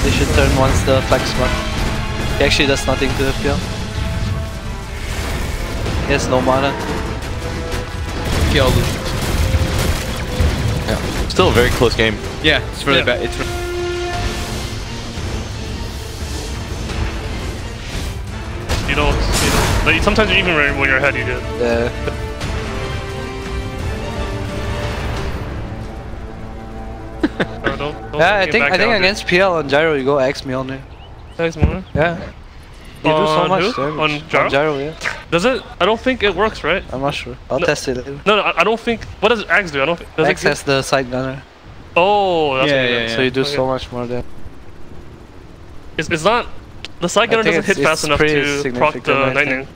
They should turn once the flex one. He actually does nothing to the PL. He has no mana. Kill. Yeah. Still a very close game. Yeah, it's really Yeah. bad. It's You know, like, sometimes even when you're ahead, you do. Don't Yeah, I get think back down, dude. against PL on Gyro you go X Mjolnir. Thanks, man. Yeah. They do so On much who? damage. On Gyro? Gyro, yeah. Does it? I don't think it works, right? I'm not sure. I'll test it later. No, I don't think. What does Axe do? I don't think. Does X it has the side gunner, Oh, that's Yeah, what it yeah, is. so you do Okay. so much more damage. It's not. The side I gunner think doesn't hit it's fast enough pretty to proc significant, the I think. lightning.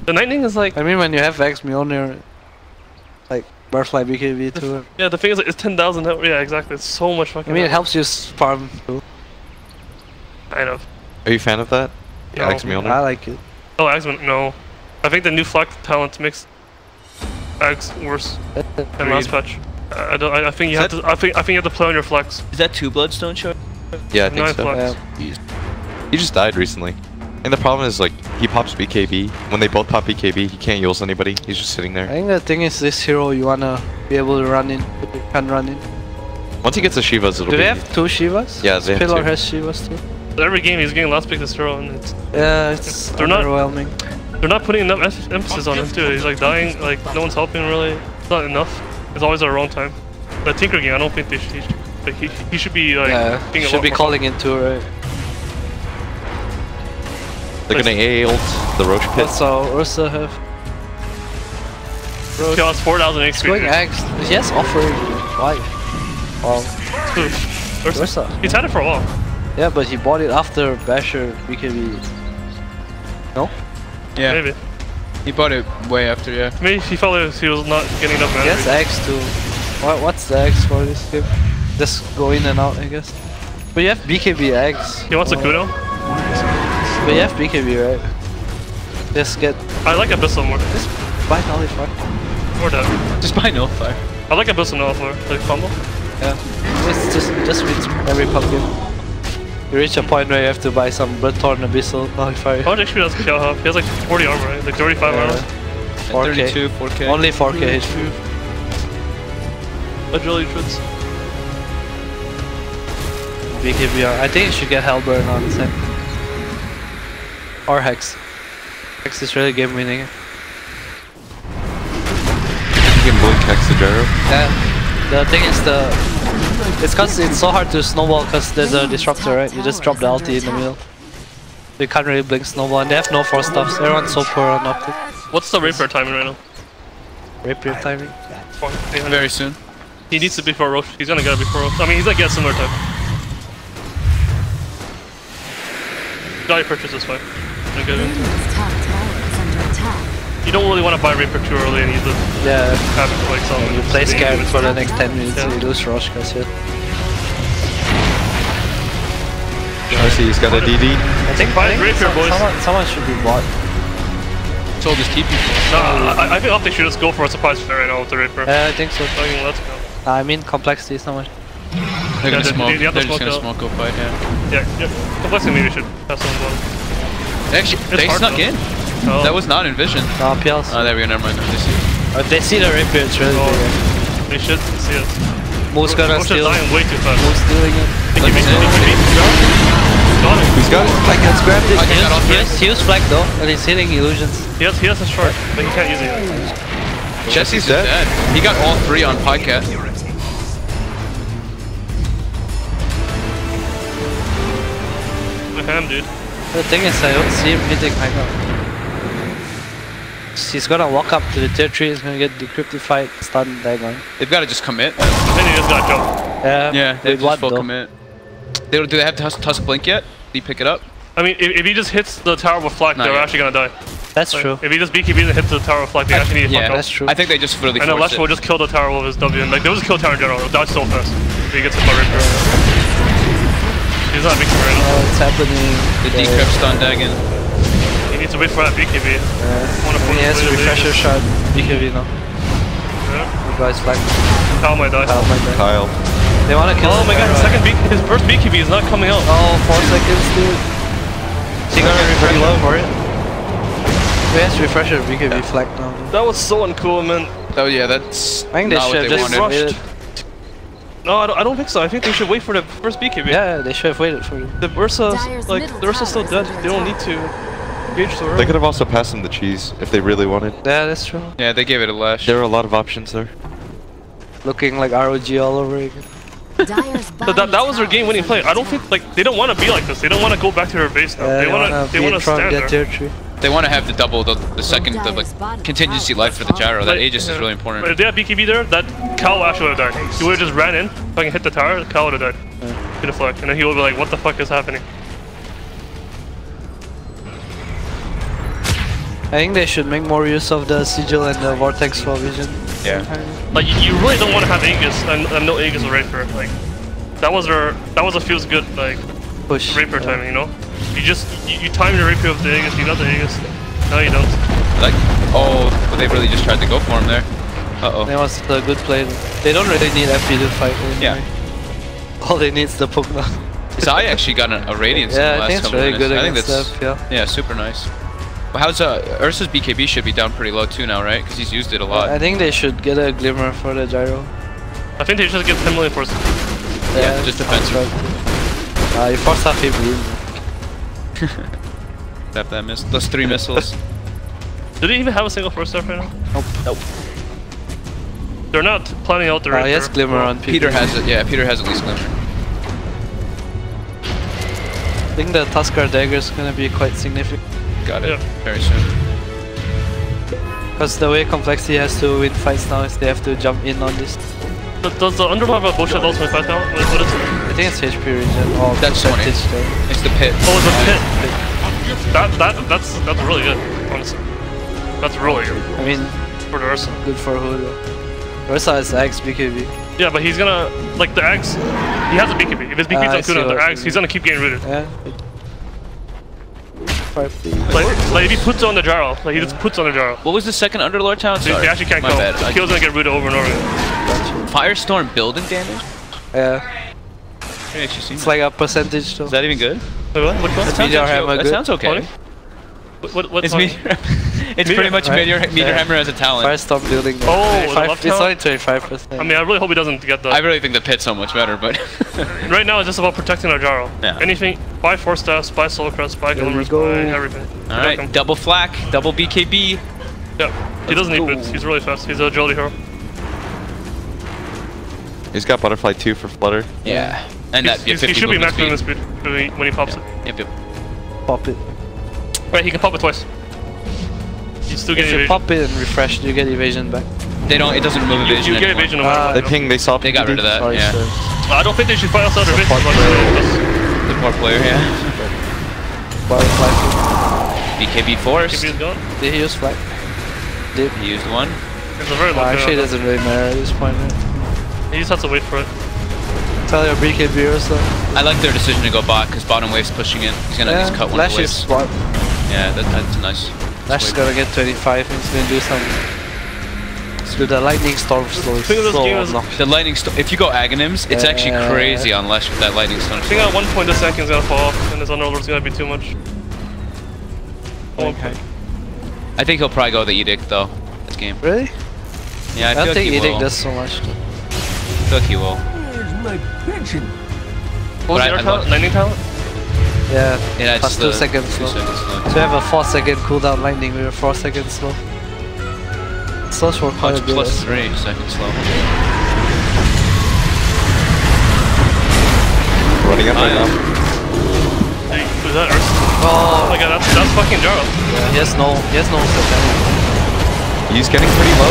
The lightning is like. I mean, when you have X Mjolnir, like Butterfly BKB too. Yeah, the thing is, it's 10,000. Yeah, exactly. It's so much fucking. I mean, it helps you farm too. Kind of. Are you a fan of that? No. Axe Mjolnir? I like it. Oh, Axeman, no. I think the new Flex talent makes Axe worse than last patch. I don't. I think you have to. I think you have to play on your Flex. Is that 2 Bloodstone shot? Yeah, I think 9 so. Flex. He just died recently. And the problem is, like, he pops BKB. When they both pop BKB, he can't use anybody. He's just sitting I there. think the thing is, this hero you wanna be able to run in. You can run in. Once he gets the Shivas, it'll Do be... they have 2 Shivas? Yeah, they have Pillar 2. has Shivas too. Every game he's getting last pick this hero, and It's They're not- overwhelming. they're not putting enough emphasis on him too. He's like dying, like no one's helping really. It's not enough. It's always at the wrong time. The Tinker game, I don't think they should. Like, he should be like. Yeah, being a should lot be more calling it too, right? They're gonna AA ult the Roche pit. What's Ursa have? He has 4,000 He's HP. going X. Yes, offering. Why? Wow. Ursa. He's had it for a while. Yeah, but he bought it after Basher BKB. No? Yeah, Maybe. he bought it way after, yeah. Maybe he felt like he was not getting enough He mana. has X too. What's the X for this game? Just go in and out, I guess. But you have BKB X. He wants a Kuno. But you have BKB, right? Just get. I like Abyssal more. Just buy Nullify. Or that. Just buy no fire. I like Abyssal now more. Like combo. Yeah. It's just reach every pub game. You reach a point where you have to buy some Bloodthorn Abyssal Nullify. How much HP does Kiel have? He has like 40 armor, right? Like 35 armor. 4K. 32, 4K. Only 4K HP. Agility troops. BKB. I think you should get Hellburn on set. Or Hex. Hex is really game winning. You can blink Hex to Gyro. Yeah. The thing is it's cause it's so hard to snowball cause there's a disruptor, right? You just drop the ulti in the middle. You can't really blink snowball and they have no force stuffs. Everyone's so poor on optic. What's the Rapier timing right now? Rapier timing. Very soon. He needs to be before Roche. He's gonna get it before Roche. I mean, he's gonna get similar time. Die purchase is fine. Radiant's top tower is under attack. You don't really want to buy Rapier too early and use it. Yeah. Have it for like some. You play scared for the next 10 minutes Yeah. and you lose Rosh cause yeah. I see he's got a DD. I think Rapier, boys. someone should be bought. Sold his TP. No, I think Optic should just go for a surprise fit right now with the Rapier. Yeah, I think so. I mean, let's go. I mean complexity so much. They're gonna they- smoke. they have to They're just smoke gonna out. smoke go fight, yeah. Yeah. Complexity maybe should pass on one. Actually, It's they hard snuck though. in. Oh. That was not envisioned. No, PLs. Oh, there we go, never mind. They see it. If they see the Rapier, it's really Oh. big. We should see it. Moose gonna Roche is steal. dying way too fast. Moose stealing it. Think he makes it. Got it. He's got it. Like, let's grab this. Okay, got all three. He used flag though, and he's hitting illusions. He has a short, but he can't use it. Jesse's dead. dead. He got all 3 on Pycat. Ham, dude. The thing is, I don't see him hitting high ground. He's gonna walk up to the tier 3, he's gonna get decryptified, stun, Dagon. They've got to just commit. Then he just got jumped. Yeah, they with just what full though? commit. Do they have Tusk Blink yet? Did he pick it up? I mean, if he just hits the tower with flak, Not they're yet. actually gonna die. That's Like, true. If he just BKBs and hits the tower with flak, they actually need to Yeah, fuck up. That's true. I think they just really And then forced Lesh it. will just kill the tower with his W, and like they'll just kill tower in general. He'll die so fast if he gets hit by Rapier. He's not making right now. Oh, it's happening. The decrypt stun Dagon. He needs to wait for that BKB. Wanna He has force refresher shot, BKB now. Yeah. The guy's flag. Kyle might die. Oh my god. Kyle. They wanna kill Oh him. my god, his first BKB is not coming out. Oh, 4 seconds, dude. Is he gonna refresh for it? He has refresher BKB flag now. That was so uncool, man. Oh yeah, that's I think they not should what have they just wanted. waited. No, I don't think so. I think they should wait for the first BKB. Yeah, they should have waited for it. The Ursa's Dyer's like middle the Ursa's still tower dead. is under They don't need attack. to engage so They early. could have also passed him the cheese if they really wanted. Yeah, that's true. Yeah, they gave it a lash. There were a lot of options there. Looking like ROG all over again. That was their game-winning play. I don't think like they don't want to be like this. They don't want to go back to their base now. They want to stand get there. tier 3. They want to have the double, the second, the like, contingency life for the gyro. That Aegis is really important. But if they had BKB there, that Cal actually would have died. He would have just ran in, fucking hit the tower, Cal would have died. To deflect, and then he would be like, what the fuck is happening? I think they should make more use of the sigil and the vortex for vision. Yeah. Like you really don't want to have Aegis and no Aegis or Rapier. Like that was a feels good like Push. Rapier timing, you know? You time your Rapier with the Aegis, you got the Aegis. No you don't. Like, oh, but they really just tried to go for him there. That was a good play. They don't really need FP to fight. Anyway. Yeah. All they need is the poke now. So I actually got a Radiance in the I last think it's couple really minutes. good I think against that's yeah. super nice. But how's Ursa's BKB should be down pretty low too now, right? Because he's used it a lot. I think they should get a glimmer for the gyro. I think they should get 10 million for it. Yeah, just defensive. You force half him. Tap that miss. Those 3 missiles. Do they even have a single first step right now? Nope. They're not planning out the Rapier. Yes, glimmer on Peter has it. Yeah, Peter has at least glimmer. I think the Tuskar dagger is gonna be quite significant. Got it. Yeah. Very soon. Because the way Complexity has to win fights now is they have to jump in on this. Does the Underlord have a bullshit level 25 now? What is it? I think it's HP region or That's 20. percentage. It's the pit. Oh, it's a pit. That's really good, honestly. That's really good. I mean, For the Ursa. good for who though? Ursa is Axe BKB. Yeah, but he's gonna, like the Axe, he has a BKB. If his BKB's I on see Kuna, the what Axe, you he's gonna keep getting rooted. Yeah. Like if he puts on the gyro, like he just puts on the gyro. What was the second Underlord talent? They Sorry. actually can't My kill. bad. Kill's gonna get rooted over and over again. Firestorm building damage? Yeah. I actually seen It's that. like a percentage though. Is that even good? Wait, what? Which one? That sounds, Meteor actually, Hammer that good? sounds okay. What It's one? Meteor. It's pretty much right? Meteor Yeah. Hammer as a talent. Firestorm building. Oh, the left it's only talent? 25%. I mean, I really hope he doesn't get that. I really think the pit's so much better, but Right now, it's just about protecting our gyro. Yeah. Anything, buy 4 staffs, buy soul crest, buy There we glimmers, go. buy everything. all right, double flak, double BKB. Yeah, he doesn't need boots. He's really fast. He's a agility hero. He's got butterfly 2 for flutter. Yeah, and that He should be max movement speed when he pops it. Yep. Pop it. Right, he can pop it twice. He's still If getting you evasion. pop it and refresh, you get evasion back. They don't. It doesn't remove evasion You get anymore. evasion no matter They what. ping, they saw They got rid of that. Sorry, Yeah. sir. I don't think they should fight outside their base. The poor player. Yeah. Butterfly. BKB forced. KP is gone. Did he use flag? Did. He used one. It's a very low Actually, it kill. doesn't really matter at this point. Right? He just has to wait for it. Tell your BKB or so. I like their decision to go bot because bottom wave's pushing in. He's gonna at least cut one of Lash the is waves. spot. Yeah, that's nice. Lash is gonna get 25 and he's gonna do some. With the lightning storm slow. Think of this game as- The lightning storm. If you go Aghanims, it's actually crazy on Lesh with that lightning storm. I think at 1 point the second's gonna fall off and his Underlord's gonna be too much. Okay. I think he'll probably go the Edict though. This game. Really? Yeah, I I feel don't like think he Edict will. does so much. I feel like he will. Here's my pension. What was But your I talent? love- Lightning talent? Yeah. Yeah, it's Plus the 2 seconds 2 slow. seconds slow. So we have a 4-second cooldown lightning with a 4-second slow. Slows for Oh, quite it's a bit. plus 3 seconds slow. Running up right now. Hey, who's that? Oh my god, that's fucking Jaro. Yeah, he has no second. He's getting pretty low.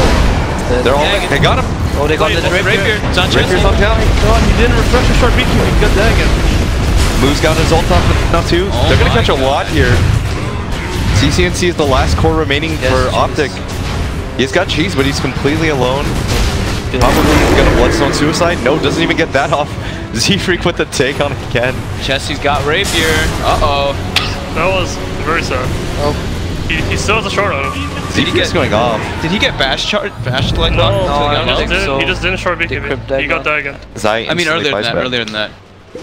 They're all, Yeah, they got him. Oh, they got Wait, the what's rapier. It's on Rapier's Chelsea. on down. God, he didn't refresh the short beat queue. He got that again. Moose got his ult off now too. Oh They're gonna my catch a lot here. CCNC is the last core remaining Yes, for Cheese. Optic. He's got Cheese, but he's completely alone. Probably gonna Bloodstone Suicide. No, doesn't even get that off. Z-Freak with the take on again. Chelsea's got Rapier. Uh-oh. That was very sad. Oh, He still has a short on him. Z-Freak's going off. Did he get bashed like No, I he don't just think didn't. so. He just didn't short Crypt BKB. He got that again. Zai I mean instantly earlier than buys that, back. earlier than that.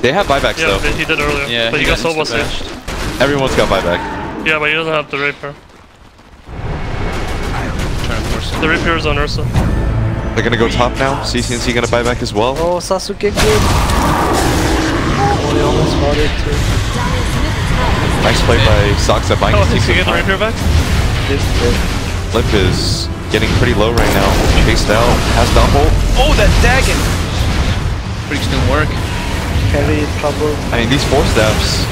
They have buybacks Yeah, though. he did earlier. Yeah, but he got soul instantly busted. bashed. Everyone's got buyback. Yeah, but he doesn't have the Rapier. Trying to force it. The Rapier is on Ursa. They're gonna go top now. CCNC gonna buy back as well. oh, Sasuke good. Oh, they almost got it too. Nice play by Soxa buying Oh, his thinks he team get the some Rapier time. back? This good. Flip is getting pretty low right now. Chased out. Has the ult. Oh, that Dagon! freaks didn't work. Carry in trouble. I mean, these 4 steps.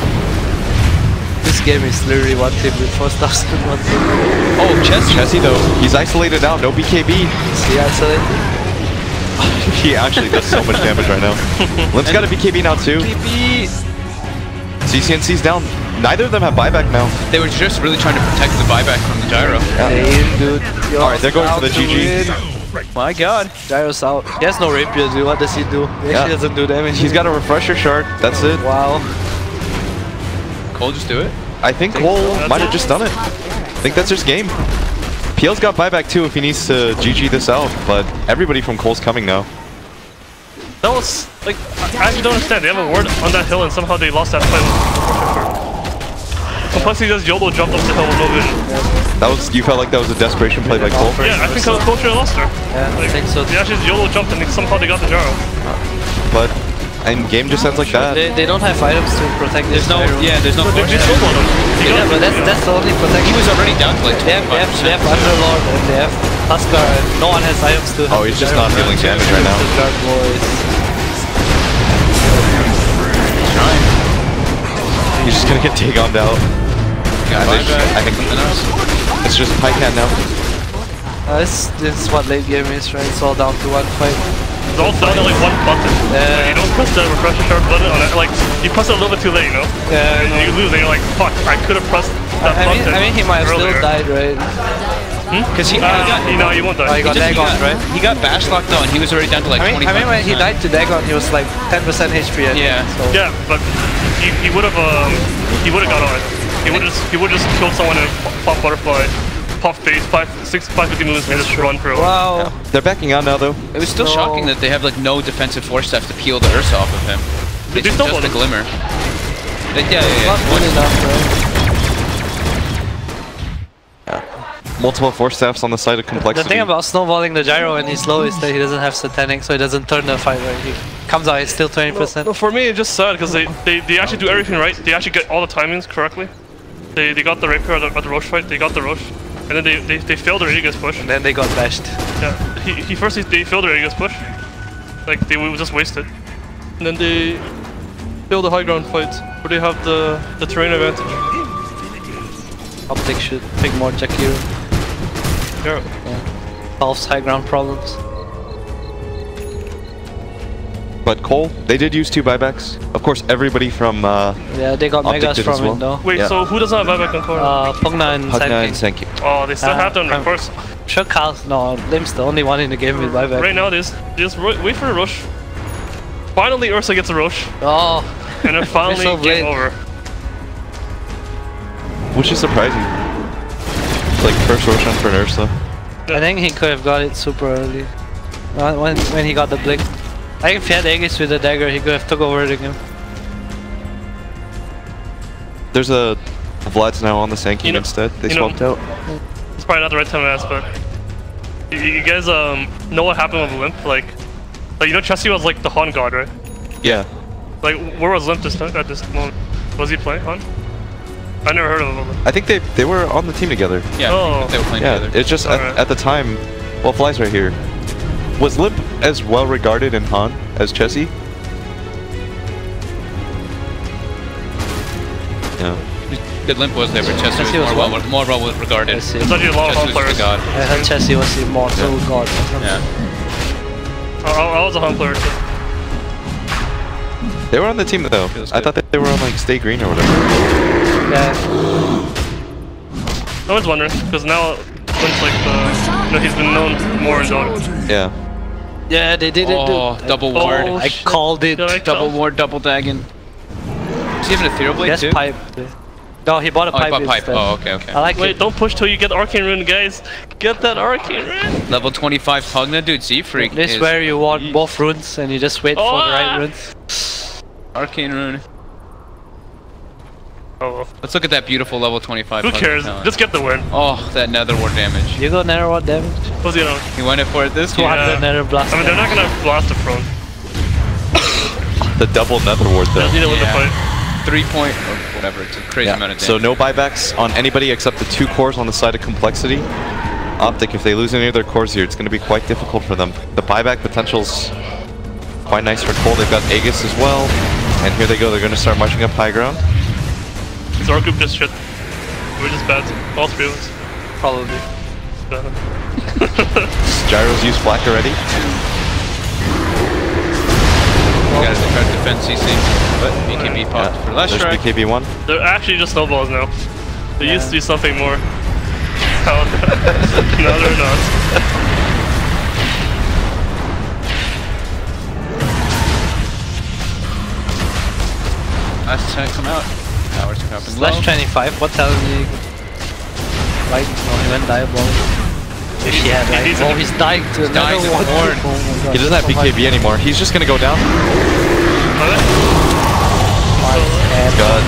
This game is literally one team with 4 stars and 1 team. Oh, Chessy though, he's isolated out, no BKB. See, isolated. He actually does so much damage right now. Limp's got a BKB now too. CCNC's down. Neither of them have buyback now. They were just really trying to protect the buyback from the gyro. Dude. Alright, they're going for the GG. My god. Gyro's out. He has no rapier, dude. What does he do? He actually doesn't do damage. He's got a refresher shard, that's it. Wow. Cole just do it? I think Cole might have just done it. I think that's his game. PL's got buyback too if he needs to GG this out, but everybody from Cole's coming now. That was, like, I actually don't understand. They have a ward on that hill and somehow they lost that fight. Complexity just YOLO jumped up the hill with no vision. That was, you felt like that was a desperation play by Cole? Yeah, I think Culture lost her. Yeah, I think so. They actually YOLO jumped and somehow they got the gyro. But, and game just ends like that. They don't have items to protect this. There's no They just snowballed him. Yeah, but that's the only protection. He was already down to like 25%. They have Underlord and they have Tuskar and no one has items to Oh, he's just not dealing damage right now. The Dark Boys. He's just gonna get Dagon'd out. I think it's just Pycan now. This is what late game is, right? It's all down to one fight. It's all down to like one button. Like, you don't press the refresher sharp button on it. Like, you press it a little bit too late, you know? Yeah, and you lose and you're like, fuck, I could have pressed that button. I mean, he might have earlier. still died, right? Because he won't die. Oh, he got Dagon, right? He got bash locked though, and he was already down to like 25%. I mean, when he died to Dagon, he was like 10% HP. Yeah. So. Yeah, but he would have got on. He would just killed someone and pop butterfly, pop face, 550 moves and just run for a while. Wow. Yeah. They're backing out now though. It was still shocking that they have like no defensive force staff to peel the Ursa off of him. They It's still just won. a glimmer. Yeah. Not good enough, right? Multiple force staffs on the side of complexity. The thing about snowballing the gyro when he's low is that he doesn't have satanic, so he doesn't turn the fight right. He comes out, he's still 20%. No, for me, it's just sad because they actually do everything right. They actually get all the timings correctly. They got the rapier at the Roche fight. They got the Roche, and then they failed their Aegis push. And then they got bashed. Yeah, they failed their Aegis push. Like they were just wasted. And then they failed the high ground fight where they have the terrain advantage. Optic should pick more Jakiro. Yeah. Solves high ground problems. But Cole, they did use 2 buybacks. Of course, everybody from Yeah, they got Optic Megas did from as well. it though. Wait, Yeah. so who doesn't have buyback on core? Pugna and Pugna and Senki. Senki. Oh, they still have them, of course. Sure, Carl's no, Lim's the only one in the game with buyback. Right now, they just wait for a rush. Finally, Ursa gets a rush, Oh, and then finally so game late. over. Which is surprising. It's like first Roshan for Ursa. I think he could have got it super early. When he got the blink. I think if he had Aegis with the dagger, he could have took over the game. There's a Vlad's now on the Sankey instead. They swapped out. It's probably not the right time to ask, but you guys know what happened with Limp? Like you know, Chessy was like the Han god, right? Yeah. Like, where was Limp at this moment? Was he playing Han? I never heard of him. I think they were on the team together. Yeah, Oh. they were playing Yeah, together. it's just Alright. at the time, well, Fly's right here. Was Limp as well regarded in Han as Chessy? Yeah. Good Limp was there, but Chessy Chessy was was more well regarded. I see. There's actually a lot of Han Chessy was players. the god. I heard Chessy was immortal god. Yeah. I was a Han player too. They were on the team though. Feels I good. thought that they were on like Stay Green or whatever. Yeah. No one's wondering, because now Limp's like he's been known more in Dota. Yeah. Yeah, they did it. Oh, dude. double ward. I called it. Did I Double tell? ward, double dagging. Is he having a Ethereal Blade Yes, too? pipe. No, he bought a Oh, he pipe bought pipe. instead. Oh, okay. I like Wait, it. don't push till you get Arcane Rune, guys. Get that Arcane Rune. Level 25 Pugna, dude. Z-Freak This is is where you want both runes and you just wait for the right runes. Arcane Rune. Oh well. Let's look at that beautiful level 25 Who Pugna cares? talent. Just get the win. Oh, that nether ward damage. You go nether what damage? Because you know, He went in for it this 200 time. nether blast. I mean, they're not gonna blast a prone. The double nether ward though. They'll need it with the Yeah. fight. 3 point or whatever. It's a crazy amount of damage. So no buybacks on anybody except the 2 cores on the side of complexity. Optic, if they lose any of their cores here, it's going to be quite difficult for them. The buyback potential's Quite nice for Cole. They've got Aegis as well. And here they go. They're going to start marching up high ground. Is our group just shit? We're just bad. All three of us. Probably. Bad. Gyro's used Black already. You gotta try to defend CC, but BKB popped for last There's strike. BKB1. They're actually just snowballs now. They used to do something more. Now they're not. Last attack come out. Towers come up and Slash 25, what talent did he... Like, no, he went Diabolic. If he had like, oh, he's dying to another dying to one. the horn. Oh my God, He doesn't have so BKB anymore. He's just going to go down. God.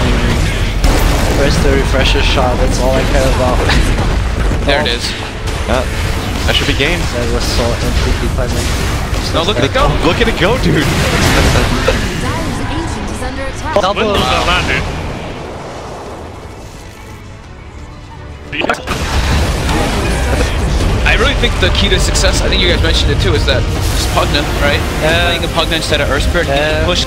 Where's the refresher shot? That's all I care about. There it is. That should be game. That was so anticlimactic. No, look at it go. Look at it go, dude. Dyer's ancient is under attack. Double. Windows on that, dude. I really think the key to success, I think you guys mentioned it too, is that it's Pugna, right? Playing a Pugna instead of Earth Spirit, you can push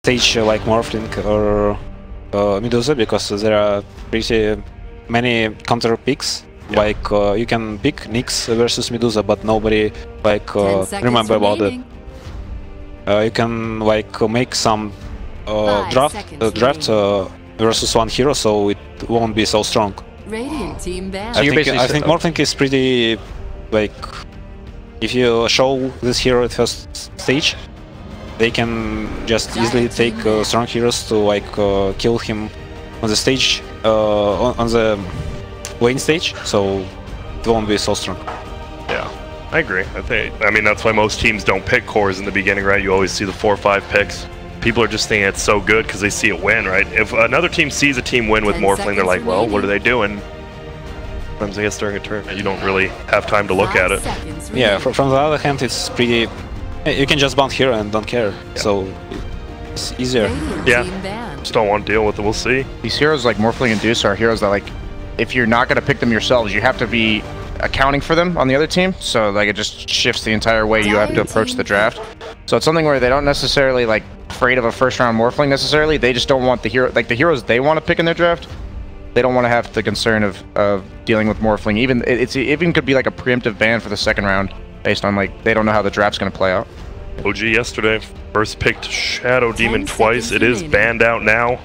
stage like Morphling or Medusa, because there are pretty many counter picks. Like you can pick Nyx versus Medusa, but nobody like remember about it. You can like make some draft versus one hero, so it won't be so strong. Radiant team banned. I think Morphling is pretty like, if you show this hero at first stage, they can just easily take strong heroes to like kill him on the stage, on the lane stage, so it won't be so strong. Yeah, I agree. I mean, that's why most teams don't pick cores in the beginning, right? You always see the 4 or 5 picks. People are just thinking it's so good because they see it win, right? If another team sees a team win with Morphling, they're like, well, what are they doing? Sometimes I guess during a turn, you don't really have time to look at it. Yeah, from the other hand, it's pretty... You can just bounce hero and don't care, so it's easier. Yeah, just don't want to deal with it, we'll see. These heroes like Morphling and Deuce are heroes that, like, if you're not going to pick them yourselves, you have to be accounting for them on the other team, so like it just shifts the entire way you have to approach the draft. So it's something where they don't necessarily like afraid of a first round Morphling necessarily, they just don't want the hero, like the heroes they want to pick in their draft, they don't want to have the concern of dealing with Morphling. Even it even could be like a preemptive ban for the second round based on like they don't know how the draft's going to play out. OG yesterday first picked Shadow Demon twice, it is banned out now.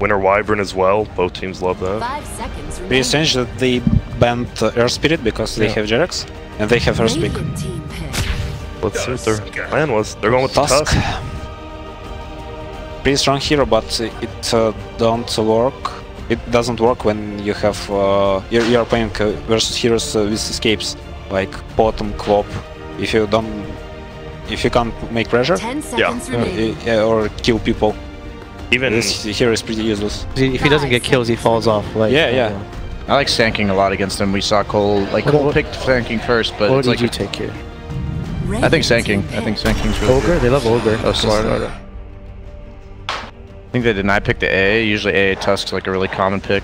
Winter Wyvern as well, both teams love that. 5 seconds remaining. They changed that they banned Earth Spirit because they have Jerax and they have Earth Speak. Let's see what their plan was. They're going with the Tusk. Pretty strong hero, but it don't work. It doesn't work when you have you're playing versus heroes with escapes like Bottom, Clop. If you can't make pressure, or kill people. Even this hero is pretty useless. If he doesn't get kills, he falls off. Like, yeah. I like Sanking a lot against him. We saw Cole picked Sanking first, but what did you take here? I think Sanking. I think Sanking's really Ogre? They love Ogre. Oh, smart. I think they did not pick the AA. Usually AA Tusk's like a really common pick.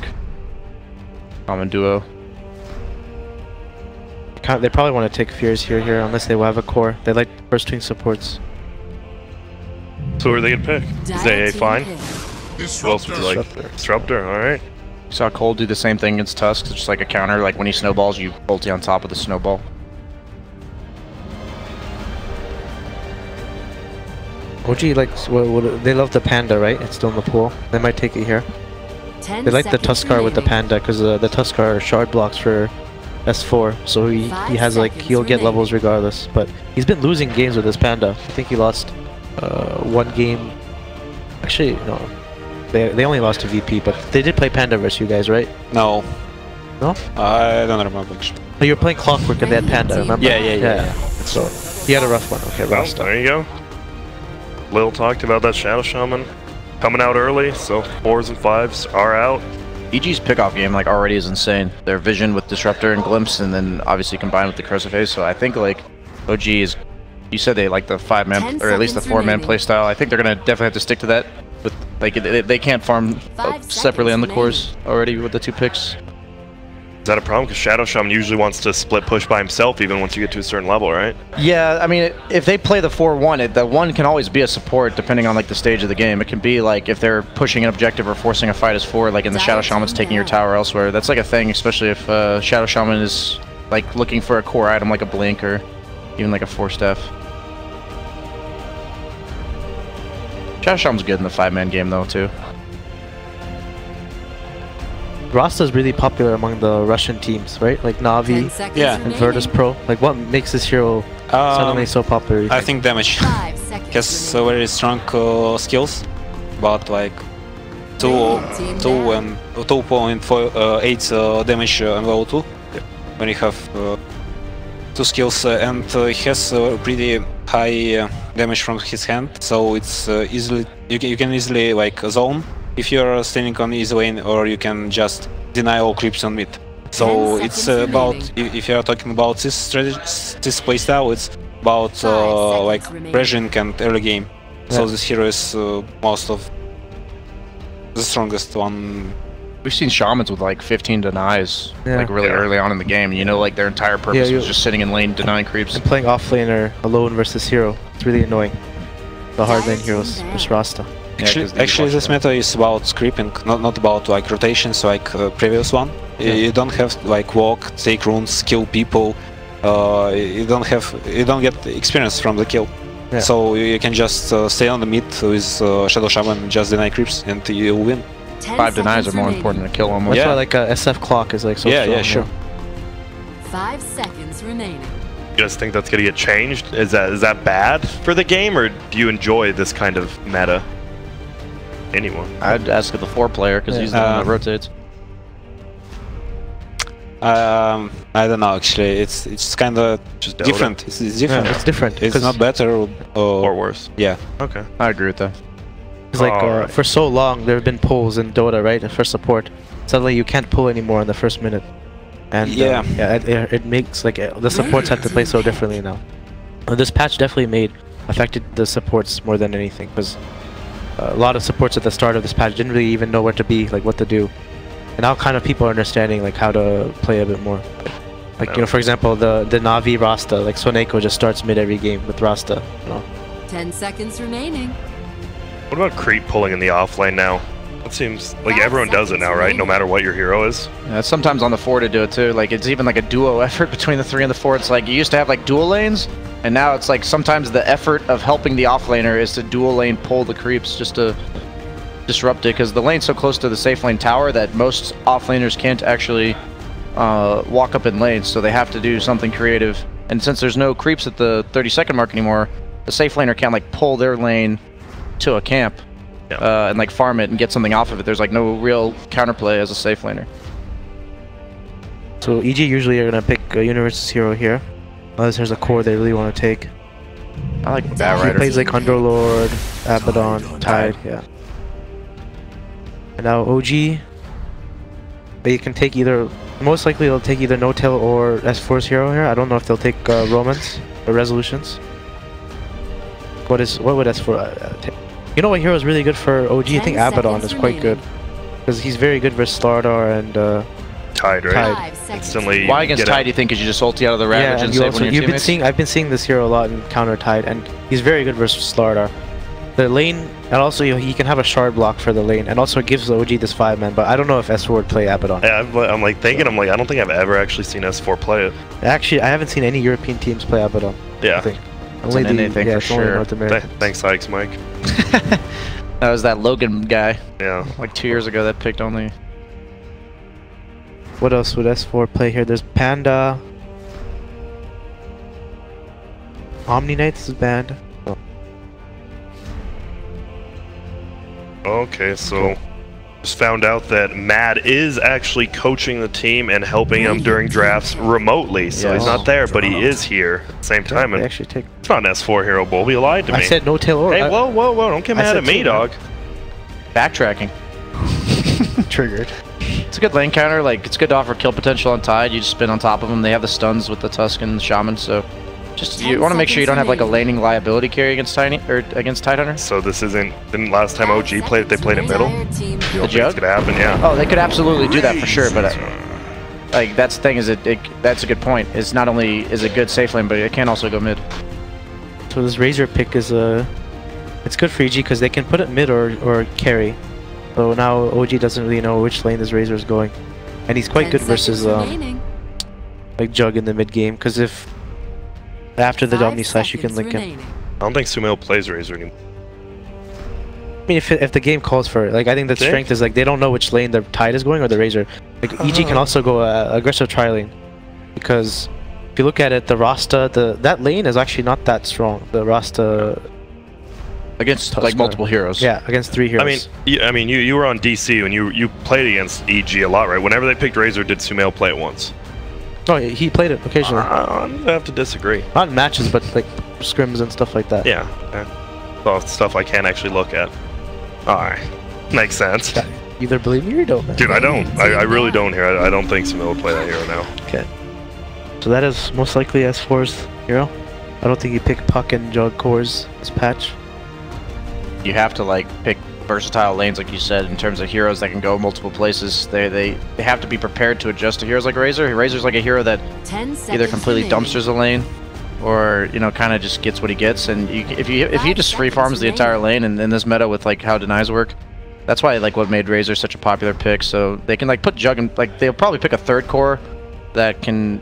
Common duo. They probably want to take Fears here unless they will have a core. They like first twin supports. So who are they gonna pick? Is AA fine? Who else would you like? Disruptor, alright. You saw Cole do the same thing against Tusk. It's just like a counter, like when he snowballs, you ulti on top of the snowball. OG likes, they love the Panda, right? It's still in the pool. They might take it here. They like the Tuskar with the Panda because the Tuskar shard blocks for S4, so he has like, he'll get levels regardless. But he's been losing games with his Panda. I think he lost one game. Actually, no. They only lost to VP, but they did play Panda versus you guys, right? No. No? I don't remember actually. Oh, you were playing Clockwork and they had Panda, remember? Yeah. So, he had a rough one. Okay, well, there you go. Lil talked about that Shadow Shaman coming out early, so 4s and 5s are out. EG's pickoff game like already is insane. Their vision with Disruptor and Glimpse, and then obviously combined with the Corrosive Haze, so I think like OG is, you said they like the 5-man, or at least the 4-man playstyle. I think they're gonna definitely have to stick to that. With like they can't farm separately on the cores already with the 2 picks. Is that a problem? Because Shadow Shaman usually wants to split push by himself even once you get to a certain level, right? Yeah, I mean, if they play the 4-1, the 1 can always be a support depending on like the stage of the game. It can be like if they're pushing an objective or forcing a fight as 4, like in the Shadow Shaman's taking your tower elsewhere. That's like a thing, especially if Shadow Shaman is like looking for a core item like a Blink or even like a 4-staff. Shadow Shaman's good in the 5-man game though too. Rasta's really popular among the Russian teams, right? Like Na'Vi and Virtus Pro. Like, what makes this hero suddenly so popular? I think damage. He has very strong skills, but like 2.8 damage on level 2 when you have 2 skills, and he has pretty high damage from his hand, so it's easily you can easily like zone if you're standing on easy lane, or you can just deny all creeps on mid. So it's about, if you're talking about this strategy, this playstyle, it's about like pressuring and early game. So this hero is most of the strongest one. We've seen shamans with like 15 denies like really early on in the game. You know, like their entire purpose was just sitting in lane denying creeps. And playing off laner alone versus hero. It's really annoying. the hard lane heroes, just Rasta. Actually, this meta is about creeping, not about like rotations like previous one. Yeah. You don't have like walk, take runes, kill people. You don't get experience from the kill. Yeah. So you can just stay on the mid with Shadow Shaman and just deny creeps and you'll win. 5 denies are more important than kill almost. That's why like a SF clock is like so strong. Yeah, sure. 5 seconds remaining. You guys think that's gonna get changed? Is that bad for the game, or do you enjoy this kind of meta? Anyone? I'd ask the 4-player because he's the one that rotates. I don't know. Actually, it's kind of Just Dota? different. It's different. Yeah, it's different. It's not better Or worse? Yeah. Okay. I agree with that. It's like Alright. for so long there have been pulls in Dota, right? For support, suddenly you can't pull anymore in the first minute, and Yeah. it makes like the supports have to play so differently now. This patch definitely affected the supports more than anything, because a lot of supports at the start of this patch didn't really even know where to be, like what to do, and now kind of people are understanding like how to play a bit more. Like you know, for example, the Navi Rasta, like Soneko just starts mid every game with Rasta. You know. 10 seconds remaining. What about creep pulling in the off lane now? It seems like everyone does it now, right? No matter what your hero is. Yeah, sometimes on the 4 to do it too. Like it's even like a duo effort between the 3 and the 4. It's like you used to have like dual lanes, and now it's like sometimes the effort of helping the offlaner is to dual lane pull the creeps just to disrupt it, because the lane's so close to the safe lane tower that most offlaners can't actually walk up in lanes, so they have to do something creative. And since there's no creeps at the 30-second mark anymore, the safe laner can't like pull their lane to a camp and like farm it and get something off of it. There's like no real counterplay as a safe laner. So EG usually are gonna pick a Universe's hero here, unless there's a core they really want to take. I like He Batrider. plays like Underlord, Abaddon, Tide, yeah. And now OG, they can take either. Most likely they'll take either No-Tail or S4's hero here. I don't know if they'll take Romans or Resolutions. What would S4 take? You know what hero is really good for OG? I think Abaddon is quite good, because he's very good versus Slardar and Tide, right? Tide. Instantly. Why against Tide do you think? Because you just ulti out of the Ravage and save one of your teammates? I've been seeing this hero a lot in counter Tide, and he's very good versus Slardar. The lane, and also he can have a shard block for the lane, and also it gives OG this 5-man, but I don't know if S4 would play Abaddon. Yeah, I'm like thinking, I don't think I've ever actually seen S4 play it. Actually, I haven't seen any European teams play Abaddon. Yeah. I think. It's an NA thing for it's only sure. North America. Thanks, Hikes, Mike. That was that Logan guy. Yeah. Like 2 years ago that picked only. What else would S4 play here? There's Panda. Omni Knights is banned. Oh. Okay, so just found out that Mad is actually coaching the team and helping them during drafts remotely. So he's not there, but he is here at the same time. And Actually take. it's not an S4 hero, Bull. You lied to me. I said No-Tail or. Hey, whoa, don't get mad at me, dog. Backtracking. Triggered. It's a good lane counter. Like it's good to offer kill potential on Tide. You just spin on top of them. They have the stuns with the Tusk and the Shaman, so just you want to make sure you don't have like a laning liability carry against against Tidehunter. So this didn't last time OG played it, they played it middle? You don't think it's Jug? gonna happen? Yeah. Oh, they could absolutely do that for sure, but like that's the thing is that's a good point. It's not only is it good safe lane, but it can also go mid. So this Razor pick is it's good for EG because they can put it mid or carry. So now OG doesn't really know which lane this Razor is going, and he's quite good versus like Jug in the mid game, because if after the Omni Slash you can link him. I don't think Sumail plays Razor anymore. I mean, if the game calls for it, like I think the strength is like they don't know which lane the Tide is going or the Razor. Like EG can also go aggressive tri lane, because if you look at it, the Rasta that lane is actually not that strong. The Rasta against like multiple heroes. Yeah, against 3 heroes. I mean, you were on DC and you played against EG a lot, right? Whenever they picked Razor, did Sumail play it once? Oh, he played it occasionally. I'm gonna have to disagree. Not in matches, but like scrims and stuff like that. Yeah. Well, stuff I can't actually look at. Alright. Makes sense. Either believe me or don't. Man. Dude, I don't. I really don't here. I don't think Sumail will play that hero now. Okay. So that is most likely S4's hero. I don't think you pick Puck and Jug cores this patch. You have to like pick versatile lanes, like you said, in terms of heroes that can go multiple places. They have to be prepared to adjust to heroes like Razor. Razor's like a hero that either completely dumpsters a lane, or you know, kind of just gets what he gets. And if he just free farms the entire lane in this meta with like how denies work, that's why like what made Razor such a popular pick. So they can like put Jug in, like they'll probably pick a third core that can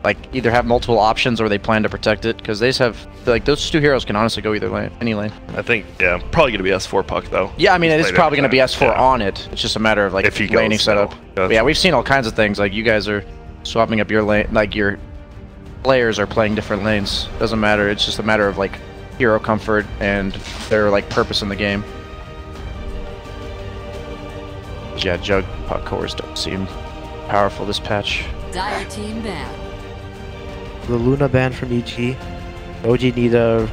like either have multiple options or they plan to protect it, because they just have like those two heroes can honestly go either lane, any lane. I think probably gonna be S4 Puck though. Yeah, I mean it is probably gonna be S4 on it. It's just a matter of like if he laning goes, setup. But yeah, we've seen all kinds of things. Like you guys are swapping up your lane, like your players are playing different lanes. Doesn't matter. It's just a matter of like hero comfort and their like purpose in the game. Yeah, Jug Puck cores don't seem powerful this patch. Dire team ban. The Luna ban from EG. OG need a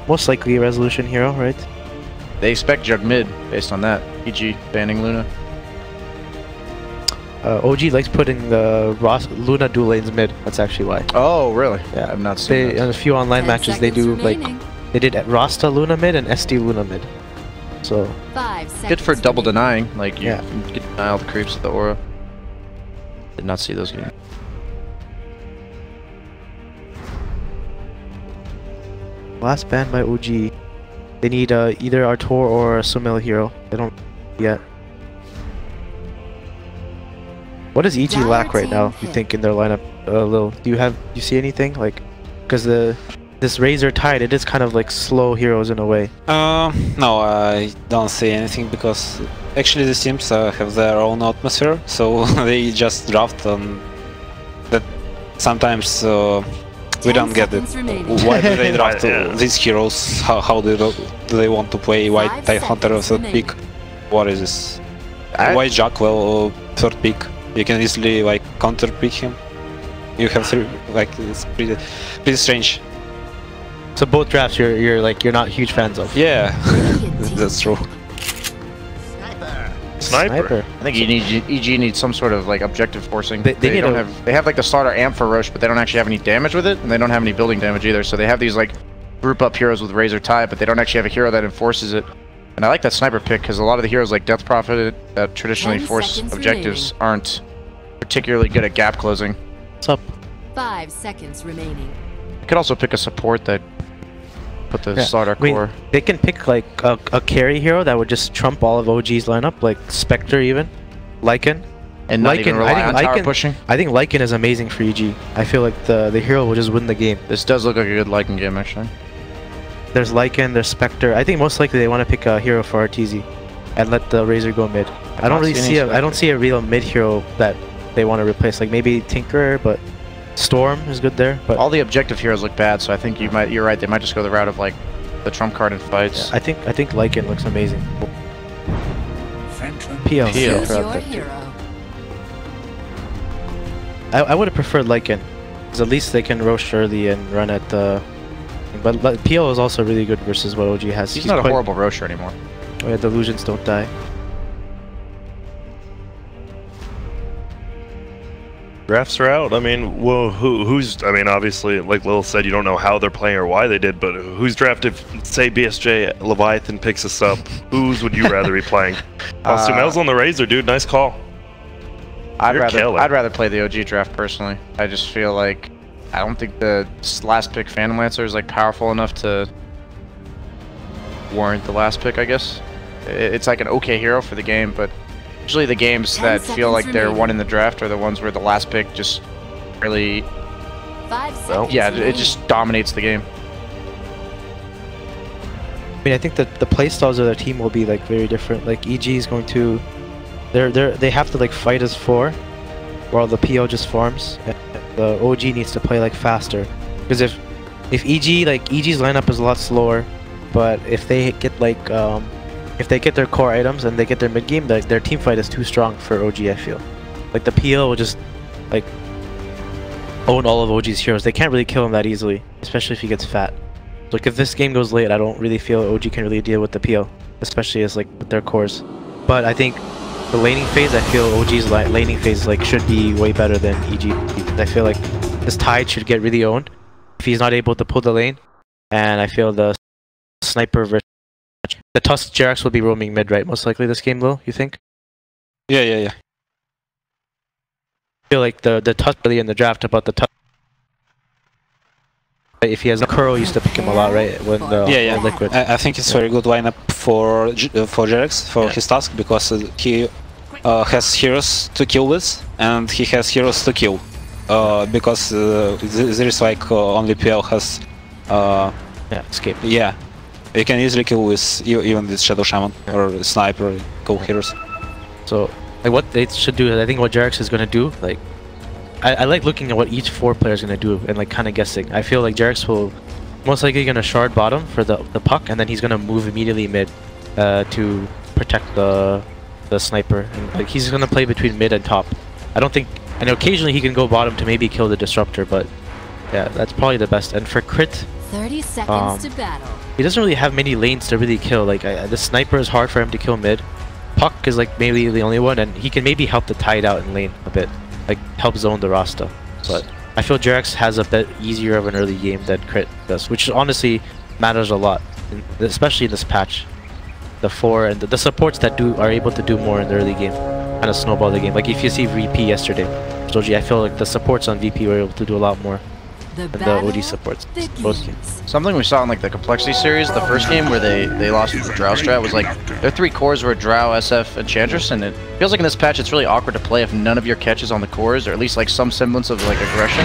most likely a resolution hero, right? They expect Jug mid based on that. EG banning Luna. OG likes putting the Luna dual lanes mid. That's actually why. Oh, really? Yeah, I've not seen that. In a few online 10 matches, they do remaining. like they did Rasta Luna mid and SD Luna mid. So 5 seconds. Good for double remaining. denying. Like you Yeah. can deny all the creeps with the aura. Did not see those getting. last ban by OG. They need either Artor or a Summil hero. They don't yet. What does EG lack right now? You think in their lineup? Lil, do you see anything like? Because this Razor Tide, it is kind of like slow heroes in a way. No, I don't see anything because actually the teams have their own atmosphere, so they just draft on that. Sometimes we don't get it. Why do they draft these heroes? How do they want to play White Tide Hunter as a pick? What is this? White Jackwell third pick. You can easily like counter pick him. You have three, like it's pretty strange. So both drafts you're not huge fans of. Yeah, that's true. Sniper. I think EG needs some sort of like objective forcing. They have like the starter amp for Roche, but they don't actually have any damage with it, and they don't have any building damage either. So they have these like group up heroes with Razor Tide, but they don't actually have a hero that enforces it. And I like that sniper pick because a lot of the heroes like Death Prophet that traditionally force objectives aren't particularly good at gap closing. What's up? 5 seconds remaining. You could also pick a support that put the starter core. They can pick like a carry hero that would just trump all of OG's lineup, like Spectre even, Lycan. And not even rely on tower pushing. I think Lycan is amazing for EG. I feel like the hero will just win the game. This does look like a good Lycan game actually. There's Lycan, there's Spectre. I think most likely they want to pick a hero for RTZ and let the Razor go mid. I don't really see I don't see a real mid hero that they want to replace. Like maybe Tinkerer, but Storm is good there. But all the objective heroes look bad, so I think you're right. They might just go the route of like the trump card in fights. Yeah, I think Lycan looks amazing. Choose your hero. I would have preferred Lycan, because at least they can roast early and run at the. But PL is also really good versus what OG has. He's not a horrible roaster anymore. Oh yeah, delusions don't die. Drafts are out. I mean, well, who's? I mean, obviously, like Lil said, you don't know how they're playing or why they did, but who's drafted? Say BSJ Leviathan picks us up. Whose would you rather be playing? Sumel's on the Razor, dude. Nice call. I'd rather play the OG draft personally. I just feel like I don't think the last pick Phantom Lancer is like powerful enough to warrant the last pick. I guess it's like an okay hero for the game, but usually the games that feel like they're won in the draft are the ones where the last pick just really, it just dominates the game. I mean, I think that the playstyles of their team will be like very different. Like EG is going to, they have to like fight as 4, while the PO just farms. And the OG needs to play like faster, because if EG's lineup is a lot slower, but if they get like if they get their core items and they get their mid game, their team fight is too strong for OG. I feel like the PO will just like own all of OG's heroes. They can't really kill him that easily, especially if he gets fat. Like if this game goes late, I don't really feel OG can really deal with the PO, especially as like with their cores. But I think the laning phase, I feel OG's laning phase like should be way better than EG. I feel like this Tide should get really owned if he's not able to pull the lane, and I feel the sniper versus the Tusk Jerax will be roaming mid, right? Most likely this game, Lil, you think? Yeah. I feel like the Tusk really in the draft about the Tusk. If he has a curl, used to pick him a lot, right? When the liquid. I think it's very good lineup for Jarex for his task because he has heroes to kill with and he has heroes to kill. Because there is like only PL has escape. Yeah, you can easily kill with even with Shadow Shaman or Sniper, cool heroes. So like what they should do, I think what Jarex is gonna do, like I like looking at what each 4 player is gonna do and like kind of guessing. I feel like Jarex will most likely gonna shard bottom for the puck, and then he's gonna move immediately mid to protect the sniper. And like he's gonna play between mid and top. I don't think. And occasionally he can go bottom to maybe kill the disruptor, but yeah, that's probably the best. And for crit, 30 seconds to battle. He doesn't really have many lanes to really kill. Like the sniper is hard for him to kill mid. Puck is like maybe the only one, and he can maybe help the tide out in lane a bit, like help zone the Rasta. But I feel Jarex has a bit easier of an early game than crit does, which honestly matters a lot, especially in this patch. The 4 and the supports that are able to do more in the early game kind of snowball the game. Like if you see VP yesterday, I feel like the supports on VP were able to do a lot more than the OG supports. Both games. Something we saw in like the Complexity series, the first game where they lost the Drow strat was like their 3 cores were Drow, SF, and Enchantress, and it feels like in this patch it's really awkward to play if none of your catches on the cores, or at least like some semblance of like aggression.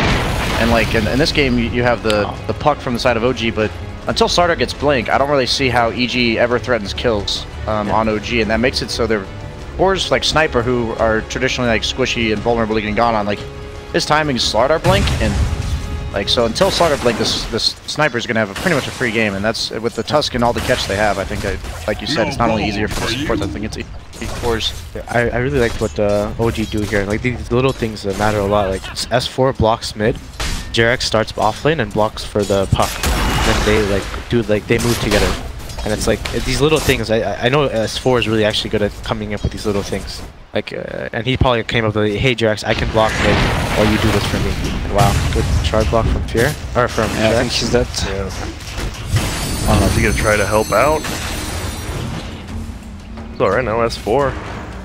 And like in this game you have the puck from the side of OG, but until Sardar gets Blink, I don't really see how EG ever threatens kills on OG, and that makes it so they're cores like Sniper, who are traditionally like squishy and vulnerable getting gone on, like his timing is Slardar Blink, and like so until Slardar Blink, this Sniper is gonna have pretty much a free game, and that's with the Tusk and all the catch they have. I think like you said, it's not only easier for the support, I think it's cores. I really liked what OG do here. Like these little things that matter a lot. Like S4 blocks mid, Jarex starts off lane and blocks for the puck. Then they move together. And it's like these little things. I know S4 is really actually good at coming up with these little things. Like, and he probably came up with, hey Jarex, I can block mid while you do this for me. And wow, good shard block from Fear, or from I think he's dead. Yeah. Is he gonna try to help out? It's alright now, S4.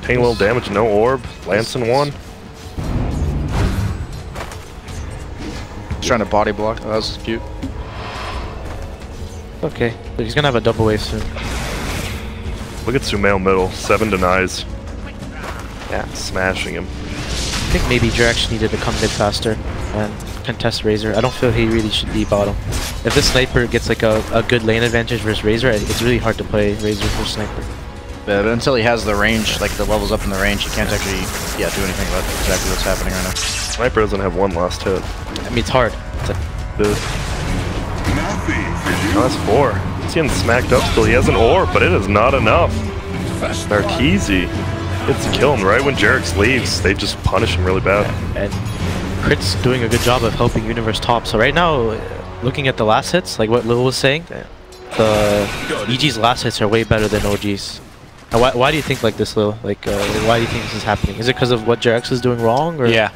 Taking a little damage, no orb. Lancing 1. He's trying to body block. Oh, that was cute. Okay, but he's gonna have a double wave soon. Look at Sumail middle, 7 denies. Yeah, smashing him. I think maybe Jarex needed to come mid faster and contest Razor. I don't feel he really should be bottom. If this sniper gets like a good lane advantage versus Razor, it's really hard to play Razor versus sniper. But until he has the range, like the levels up in the range, he can't actually do anything about exactly what's happening right now. Sniper doesn't have 1 last hit. I mean, it's hard. It's like, oh, that's 4. He's getting smacked up still. He has an orb, but it is not enough. Narteezy gets to kill him right when Jarex leaves. They just punish him really bad. And Crit's doing a good job of helping Universe top. So right now, looking at the last hits, like what Lil was saying, the EG's last hits are way better than OG's. Now, why do you think like this, Lil? Like, why do you think this is happening? Is it because of what Jarex is doing wrong, or? Yeah.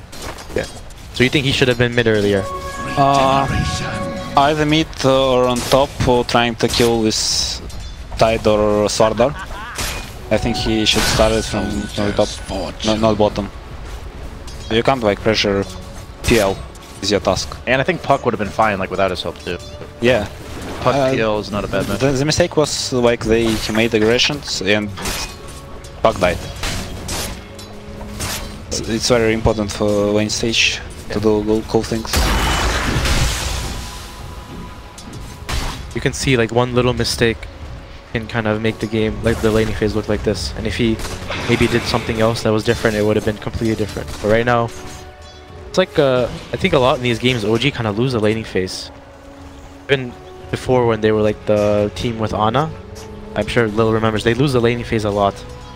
So you think he should have been mid earlier? Either mid or on top, trying to kill with Tide or Sardar. I think he should start it from the top, not bottom. You can't like pressure PL is your task. And I think Puck would have been fine like without his help too. Yeah. Puck PL is not a bad match. The mistake was like they made aggressions and Puck died. It's very important for lane stage to do cool things. You can see like one little mistake can kind of make the game, like the laning phase, look like this. And if he maybe did something else that was different, it would have been completely different. But right now, it's like I think a lot in these games, OG kind of lose the laning phase. Even before when they were like the team with Ana, I'm sure Lil remembers, they lose the laning phase a lot,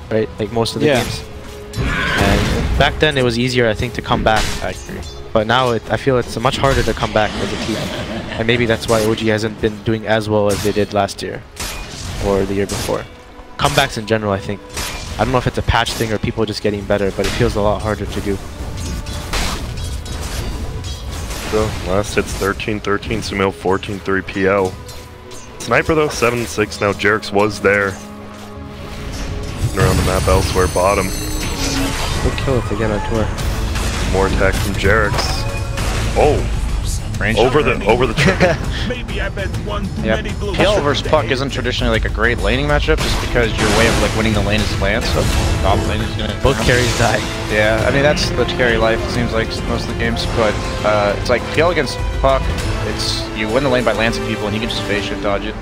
right? Like most of the games. And back then it was easier, I think, to come back. I agree. But now I feel it's much harder to come back as a team. And maybe that's why OG hasn't been doing as well as they did last year or the year before. Comebacks in general, I think. I don't know if it's a patch thing or people just getting better, but it feels a lot harder to do. So, last hit's 13-13, Sumail 14-3 PL. Sniper though, 7-6 now. Jarex was there. Around the map elsewhere, bottom. Good kill if they get on tour. More attack from Jarex. Oh! range. Over the trigger. Yeah, PL versus Puck isn't traditionally like a great laning matchup, just because your way of like winning the lane is Lance, so top lane is gonna... Both carries die. Yeah, I mean that's the carry life, it seems like most of the games, but it's like PL against Puck, it's you win the lane by lancing people and you can just phase shift dodge it.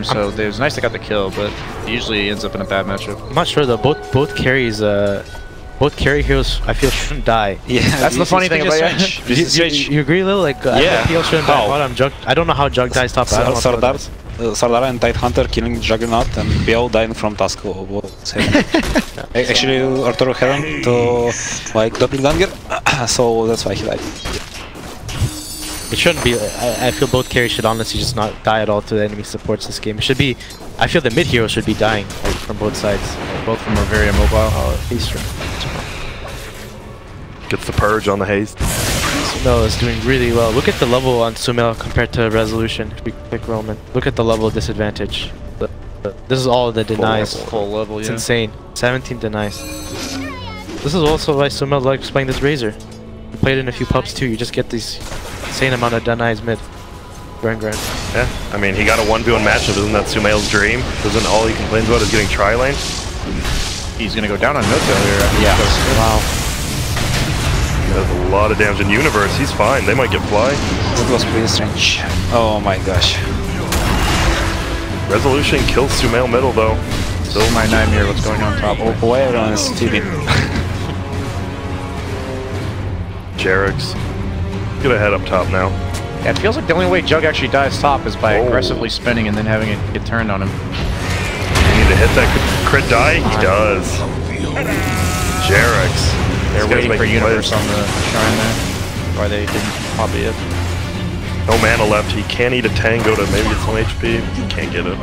So it was nice they got the kill, but it usually ends up in a bad matchup. I'm not sure though. Both carries, both carry heroes, I feel shouldn't die. Yeah, that's the funny thing about it. You agree, Lil? Like, yeah. PL shouldn't die bottom. Jug, I don't know how Jug dies top. I don't know Sardar and Tidehunter killing Juggernaut and PL dying from Tusk. Actually, Arturo had him to like doppelganger, so that's why he died. It shouldn't be. I feel both carries should honestly just not die at all to the enemy supports this game. It should be. I feel the mid hero should be dying like, from both sides. Both of them are very immobile. He's true. Gets the purge on the haste. Sumail is doing really well. Look at the level on Sumail compared to Resolution. If we pick Roman, look at the level disadvantage. This is all the denies. Full level, yeah. It's insane. 17 denies. This is also why Sumail likes playing this Razor. You played in a few pubs too. You just get these insane amount of denies mid. Grand. Yeah, I mean he got a 1v1 matchup. Isn't that Sumail's dream? Isn't all he complains about is getting tri-lane? He's gonna go down on no-tail here. Yeah. Wow. He does a lot of damage in Universe. He's fine. They might get fly. It was pretty strange. Oh my gosh. Resolution kills Sumail middle though. Still my nightmare. What's going on top? Why everyone is stealing? Jarix. Get a head up top now. Yeah, it feels like the only way Jug actually dies top is by aggressively spinning and then having it get turned on him. You need to hit that crit die? He does. Jarix. They're waiting for Universe on the shrine there. Why they didn't pop it yet. No mana left. He can't eat a tango to maybe get some HP. He can't get it.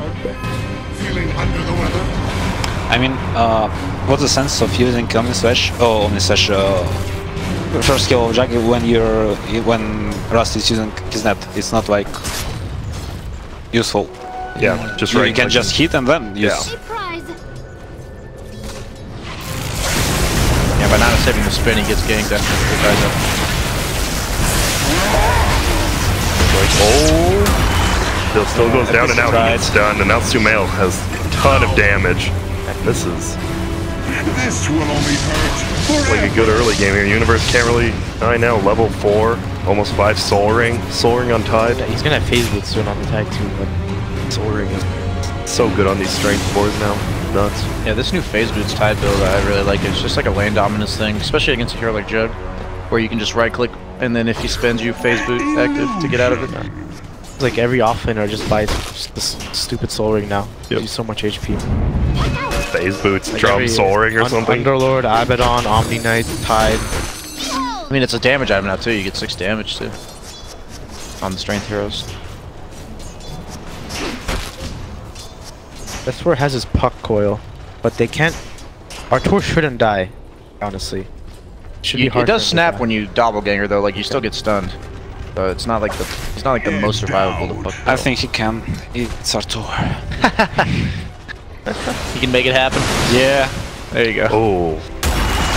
I mean, what's the sense of using Omnislash? Oh, Omnislash. First skill of Jug when Rust is using his net. It's not like useful. Yeah, just you right. can just hit and then use. Yeah, by not saving the spin, he gets ganked after the guys up. Oh, still goes down and out. He gets stunned, and now Sumail has a ton of damage. And misses. This will only hurt. Like a good early game here. Universe can't really die now. Level 4, almost 5 Soul Ring. Soul Ring on Tide. Yeah, he's gonna have phase boots soon on the tag too. But Soul Ring is so good on these strength boards now. Nuts. Yeah, this new phase boots Tide build, I really like it. It's just like a lane dominance thing, especially against a hero like Jug, where you can just right click and then if he spins you phase boot active to get out of it. It's like every offlaner just buys this stupid Soul Ring now. Gives you so much HP. Phase boots, like drum Soul Ring or something. Underlord, Abaddon, Omni Knight, Tide. I mean, it's a damage item now too. You get 6 damage too on the strength heroes. That's where it has his Puck coil, but they can't. Artur shouldn't die, honestly. It does snap when you doppelganger though. Like you still get stunned. So it's not like it's not like the most survivable to Puck. I think he can. It's Artur. He can make it happen. Yeah. There you go. Oh,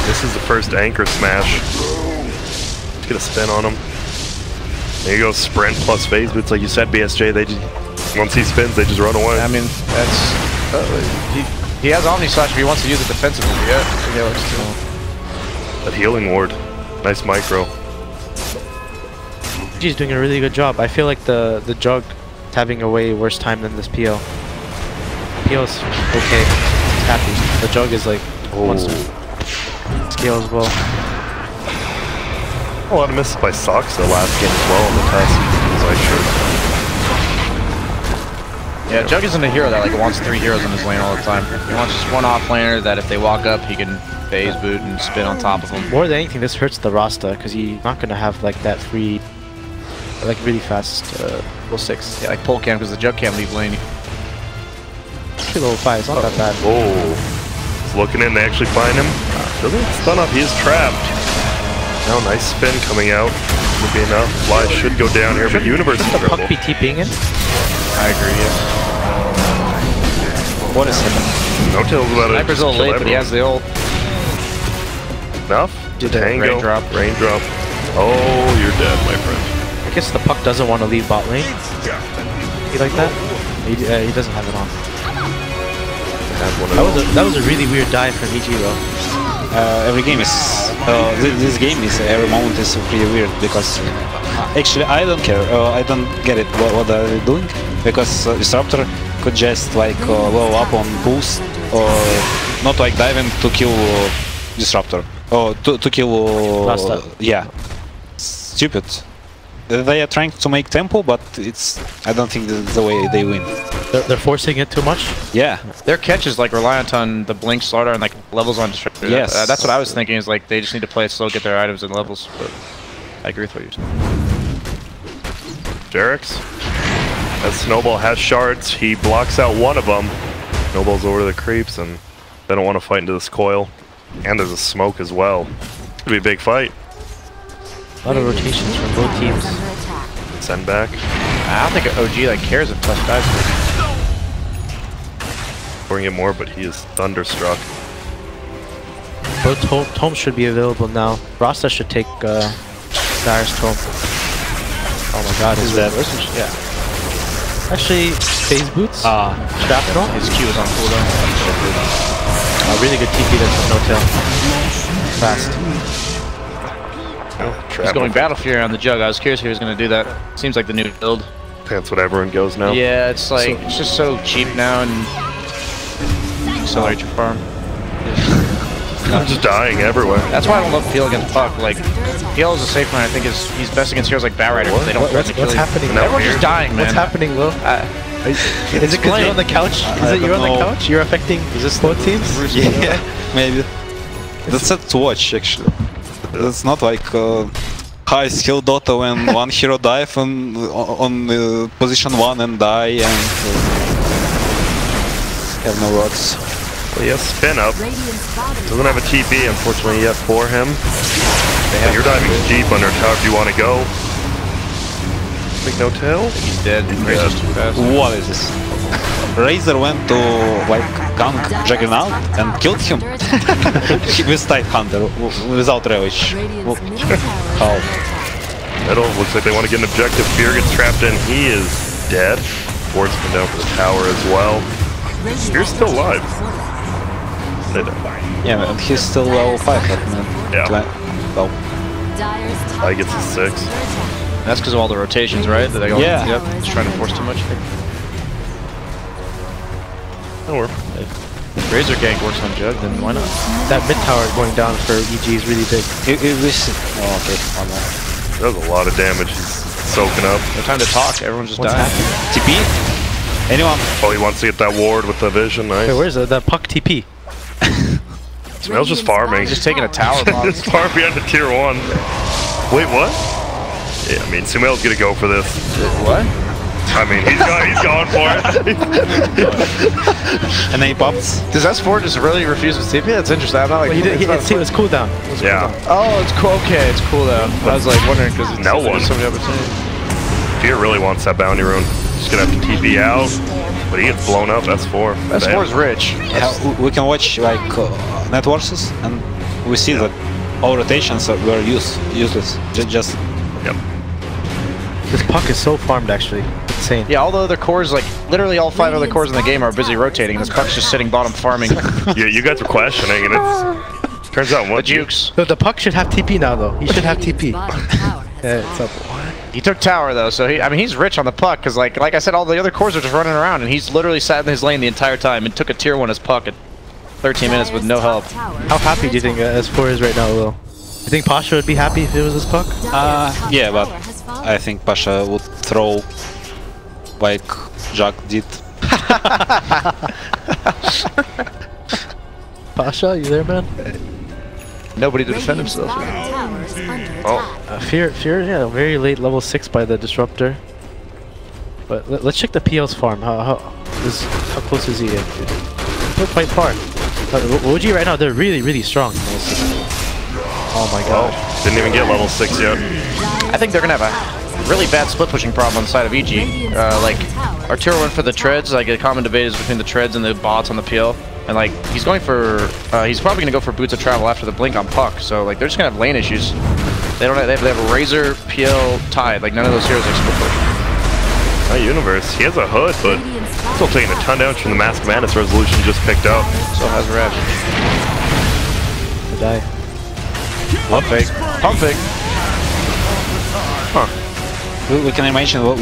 this is the first anchor smash. Let's get a spin on him. There you go, sprint plus phase boots, like you said, BSJ. They just once he spins, they just run away. I mean, that's he has Omni Slash if he wants to use it defensively. Yeah, that healing ward, nice micro. He's doing a really good job. I feel like the Jug is having a way worse time than this PL. PL's okay. He's happy. The Jug is like wants to scale as well. A lot of misses by Soxa last game as well on the test. Yeah, Jug isn't a hero that like wants 3 heroes in his lane all the time. He wants just one offlaner that if they walk up, he can phase boot and spin on top of them. More than anything, this hurts the Rasta because he's not gonna have like that free, like really fast level 6. Yeah, like pole cam because the Jug can't leave lane. Actually, level 5. It's not that bad. Oh, he's looking in. They actually find him. Doesn't stun up. He is trapped. Now, nice spin coming out. Would be enough. Fly should go down here, but Universe is the Puck trouble. be TPing in? I agree, yeah. What is happening? No tales about it. Sniper's a little late, but he has the ult. Enough? Did the Tango. raindrop. Raindrop. Oh, you're dead, my friend. guess the puck doesn't want to leave bot lane. You like that? He doesn't have it on. That was a really weird dive from EG though. Every game is this game is every moment is pretty weird because actually I don't care. I don't get it what they're doing because Disruptor could just like low up on boost or not like diving to kill Disruptor or to kill yeah, stupid. They are trying to make tempo, but I don't think that's the way they win. They're forcing it too much? Yeah. Their catch is like reliant on the blink slaughter and like levels on Disruptor. Yes. That's what I was thinking, is like they just need to play it slow, get their items and levels, but I agree with what you're saying. Jerix, as Snowball has shards, he blocks out one of them. Snowball's over to the creeps and they don't want to fight into this coil. And there's a smoke as well. It's gonna be a big fight. A lot of rotations from both teams. Send back. I don't think OG like cares if Tusk dies. Bring it more, but he is thunderstruck. Both tomes should be available now. Rasta should take Dire's tome. Oh my god, is that? Yeah. Actually, phase boots. Shrapnel. His Q is on cooldown. Really good TP there from No-Tail. Fast. He's going Battle Fury on the Jug. I was curious if he was going to do that. Seems like the new build. That's what everyone goes now. Yeah, it's like it's just so cheap now and accelerate your farm. I'm just dying everywhere. That's why I don't love Peel against Puck. Like Peel is a safe line. I think he's best against heroes like Batrider. They don't. What's happening? Everyone's just dying, man. What's happening, Will? Is it because you're on the couch? Is it you're on the couch? You're affecting both teams? Yeah, maybe. That's sad to watch actually. It's not like high skill Dota when one hero dive on position 1 and die and have no words. Well, he has spin up. Doesn't have a TP, unfortunately, yet for him. You're diving deep under tower if you want to go. Big No-Tail? He's dead. Razor's too fast. What is this? Razor went to like gank Juggernaut and killed him with Tidehunter without relish. How? Middle looks like they want to get an objective. Fear gets trapped in. He is dead. Ward's come down for the tower as well. Fear's still alive. Yeah, and he's still level 5, man. Yeah. Well. I gets a 6. That's because of all the rotations, right? That they go, yeah. Yep. Just trying to force too much. That'll work. If Razor gank works on Jug, then why not? That mid tower going down for EG is really big. Oh, okay. That was a lot of damage. He's soaking up. No time to talk. Everyone's just dying. TP? Anyone? Oh, he wants to get that ward with the vision. Nice. Wait, where's the puck TP? Smells just farming. He's just taking a tower bomb. Just farm behind the tier 1. Wait, what? Yeah, I mean, Sumail's gonna go for this. What? I mean, he's going for it. And then he pops. Does S4 just really refuse his TP? That's interesting. I'm not like. It was cooldown. Yeah. Oh, it's cool. Okay, it's cooldown. I was like wondering because it's no one. So many opportunities. Fear really wants that bounty rune. He's gonna have to TP out, but he gets blown up. S4. S4 is rich. Yeah, we can watch like networks and we see that all rotations were useless. Just. Yep. This puck is so farmed actually. Insane. Yeah, all the other cores, like literally all 5 other cores in the game are busy rotating. This puck's just sitting bottom farming. Yeah, you guys were questioning, and it turns out what the jukes. No, the puck should have TP now though. He should have TP. Yeah, it's up. He took tower though, so he's rich on the puck because like I said, all the other cores are just running around, and he's literally sat in his lane the entire time and took a tier 1 as puck at 13 minutes with no help. How happy do you think S4 is right now, Will? You think Pasha would be happy if it was his puck? Yeah, but I think Pasha would throw like Jack did. Pasha, you there, man? Nobody to defend himself. Oh. Fear, yeah, very late level 6 by the Disruptor. But let's check the PL's farm. How close is he? We're quite far. OG right now, they're really strong. Oh my god. Oh, didn't even get level 6 yet. I think they're gonna have a really bad split pushing problem on the side of EG. Like, Arturo went for the treads, like a common debate is between the treads and the bots on the PL. And like, he's going for, he's probably gonna go for boots of travel after the blink on puck. So like, they're just gonna have lane issues. They have a Razor PL tied. Like none of those heroes are split push. My Universe, he has a hood, but still taking a ton damage from the Mask Madness resolution just picked up. So has Ravage. To die. Pump fake. Pump fake. Huh. We can imagine what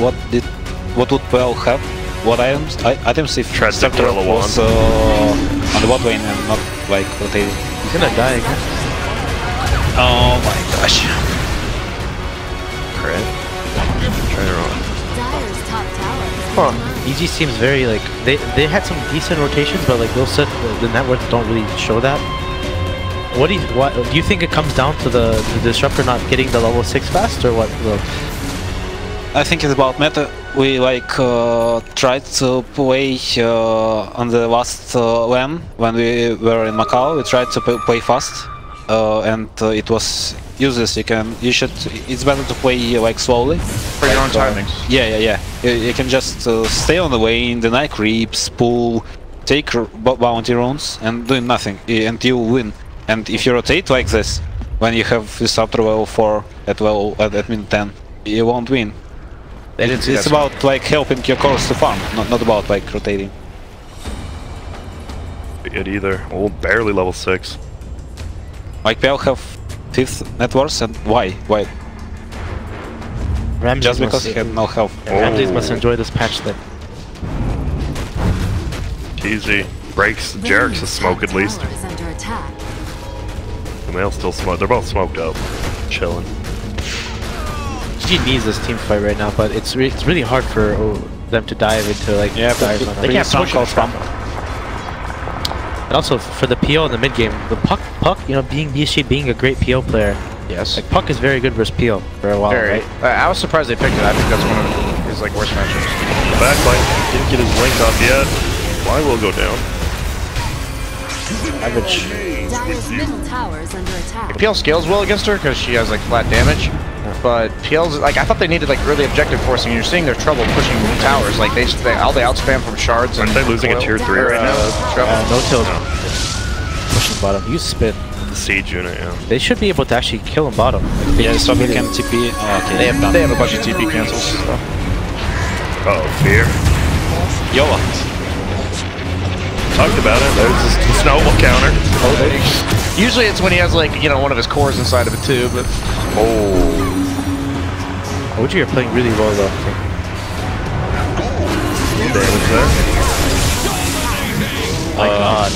would PL have? What items if Treads the Disruptor Gorilla was on the bot lane and not like rotating? He's gonna die again. Oh my gosh. Crit. Try to run. Dyer's top tower is Huh. EG seems very like they had some decent rotations, but like Will said, the networks don't really show that. What do you think it comes down to the Disruptor not getting the level 6 fast, or what? Will? I think it's about meta. We like tried to play on the last LAN when we were in Macau. We tried to play fast, and it was useless. It's better to play like slowly. For your own timings. Yeah. You can just stay on the lane, deny creeps, pull, take bounty runes, and do nothing, and you win. And if you rotate like this, when you have Disruptor level 4 at min 10, you won't win. It's about like helping your cores to farm, not about like rotating. It either. Well, barely level 6. Like PL have 5th net worth, and why? Why? Ramses Just because he had no health. Ramses must enjoy this patch then. Easy. Breaks Jerks a smoke at least. Tower is under attack. The male still smoked. They're both smoked up. Chilling. GG needs this team fight right now, but it's really hard for them to dive into like But they can't push it. And also for the PO in the mid game, the Puck, you know, being a great PO player. Yes. Like Puck is very good versus PO for a while, right? I was surprised they picked it. I think that's one of his like worst matchups. The backline didn't get his link off yet. Why will go down? Average. Dyer's middle tower is under attack. PL scales well against her because she has like flat damage, but PL's like I thought they needed like really objective forcing. You're seeing their trouble pushing towers. Like they outspam from shards. Aren't they losing a tier 3 right now? No tilt. Pushing bottom. Use spin. The siege unit, yeah. They should be able to actually kill him bottom. Like, Yeah, so we can TP. Okay. They have a bunch of TP cancels. So. Uh oh, fear. YOLO. Talked about it. There's this snowball counter. Usually it's when he has like one of his cores inside of it too. But OG are playing really well though. Damage there. My God.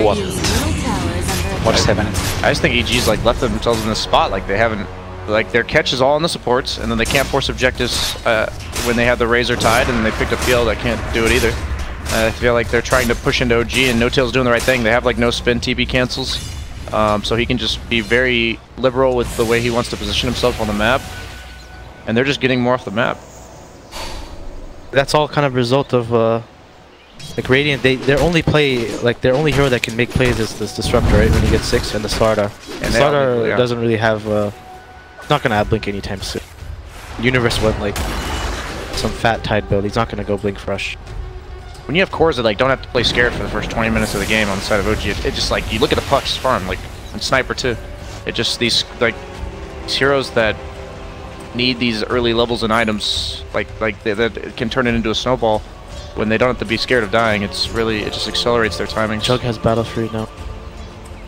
What? Radiant's middle tower is under attack. What's happening? I just think EG's like left themselves in this spot. Like they haven't. Like their catch is all on the supports, and then they can't force objectives when they have the Razor tied, and then they picked a PL that can't do it either. I feel like they're trying to push into OG, and No Tail's doing the right thing. They have like no spin TP cancels, so he can just be very liberal with the way he wants to position himself on the map, and they're just getting more off the map. That's all kind of result of like Radiant. Their only hero that can make plays is this Disruptor, right? When he gets 6, and the Slardar. And Slardar doesn't really have. Not gonna have Blink anytime soon. Universe went like some fat tide build. He's not gonna go Blink Rush. When you have cores that like don't have to play scared for the first 20 minutes of the game on the side of OG, it just like you look at the Puck's farm, like and Sniper too. It just these heroes that need these early levels and items, that can turn it into a snowball when they don't have to be scared of dying. It just accelerates their timing. Chug has Battle Fury now.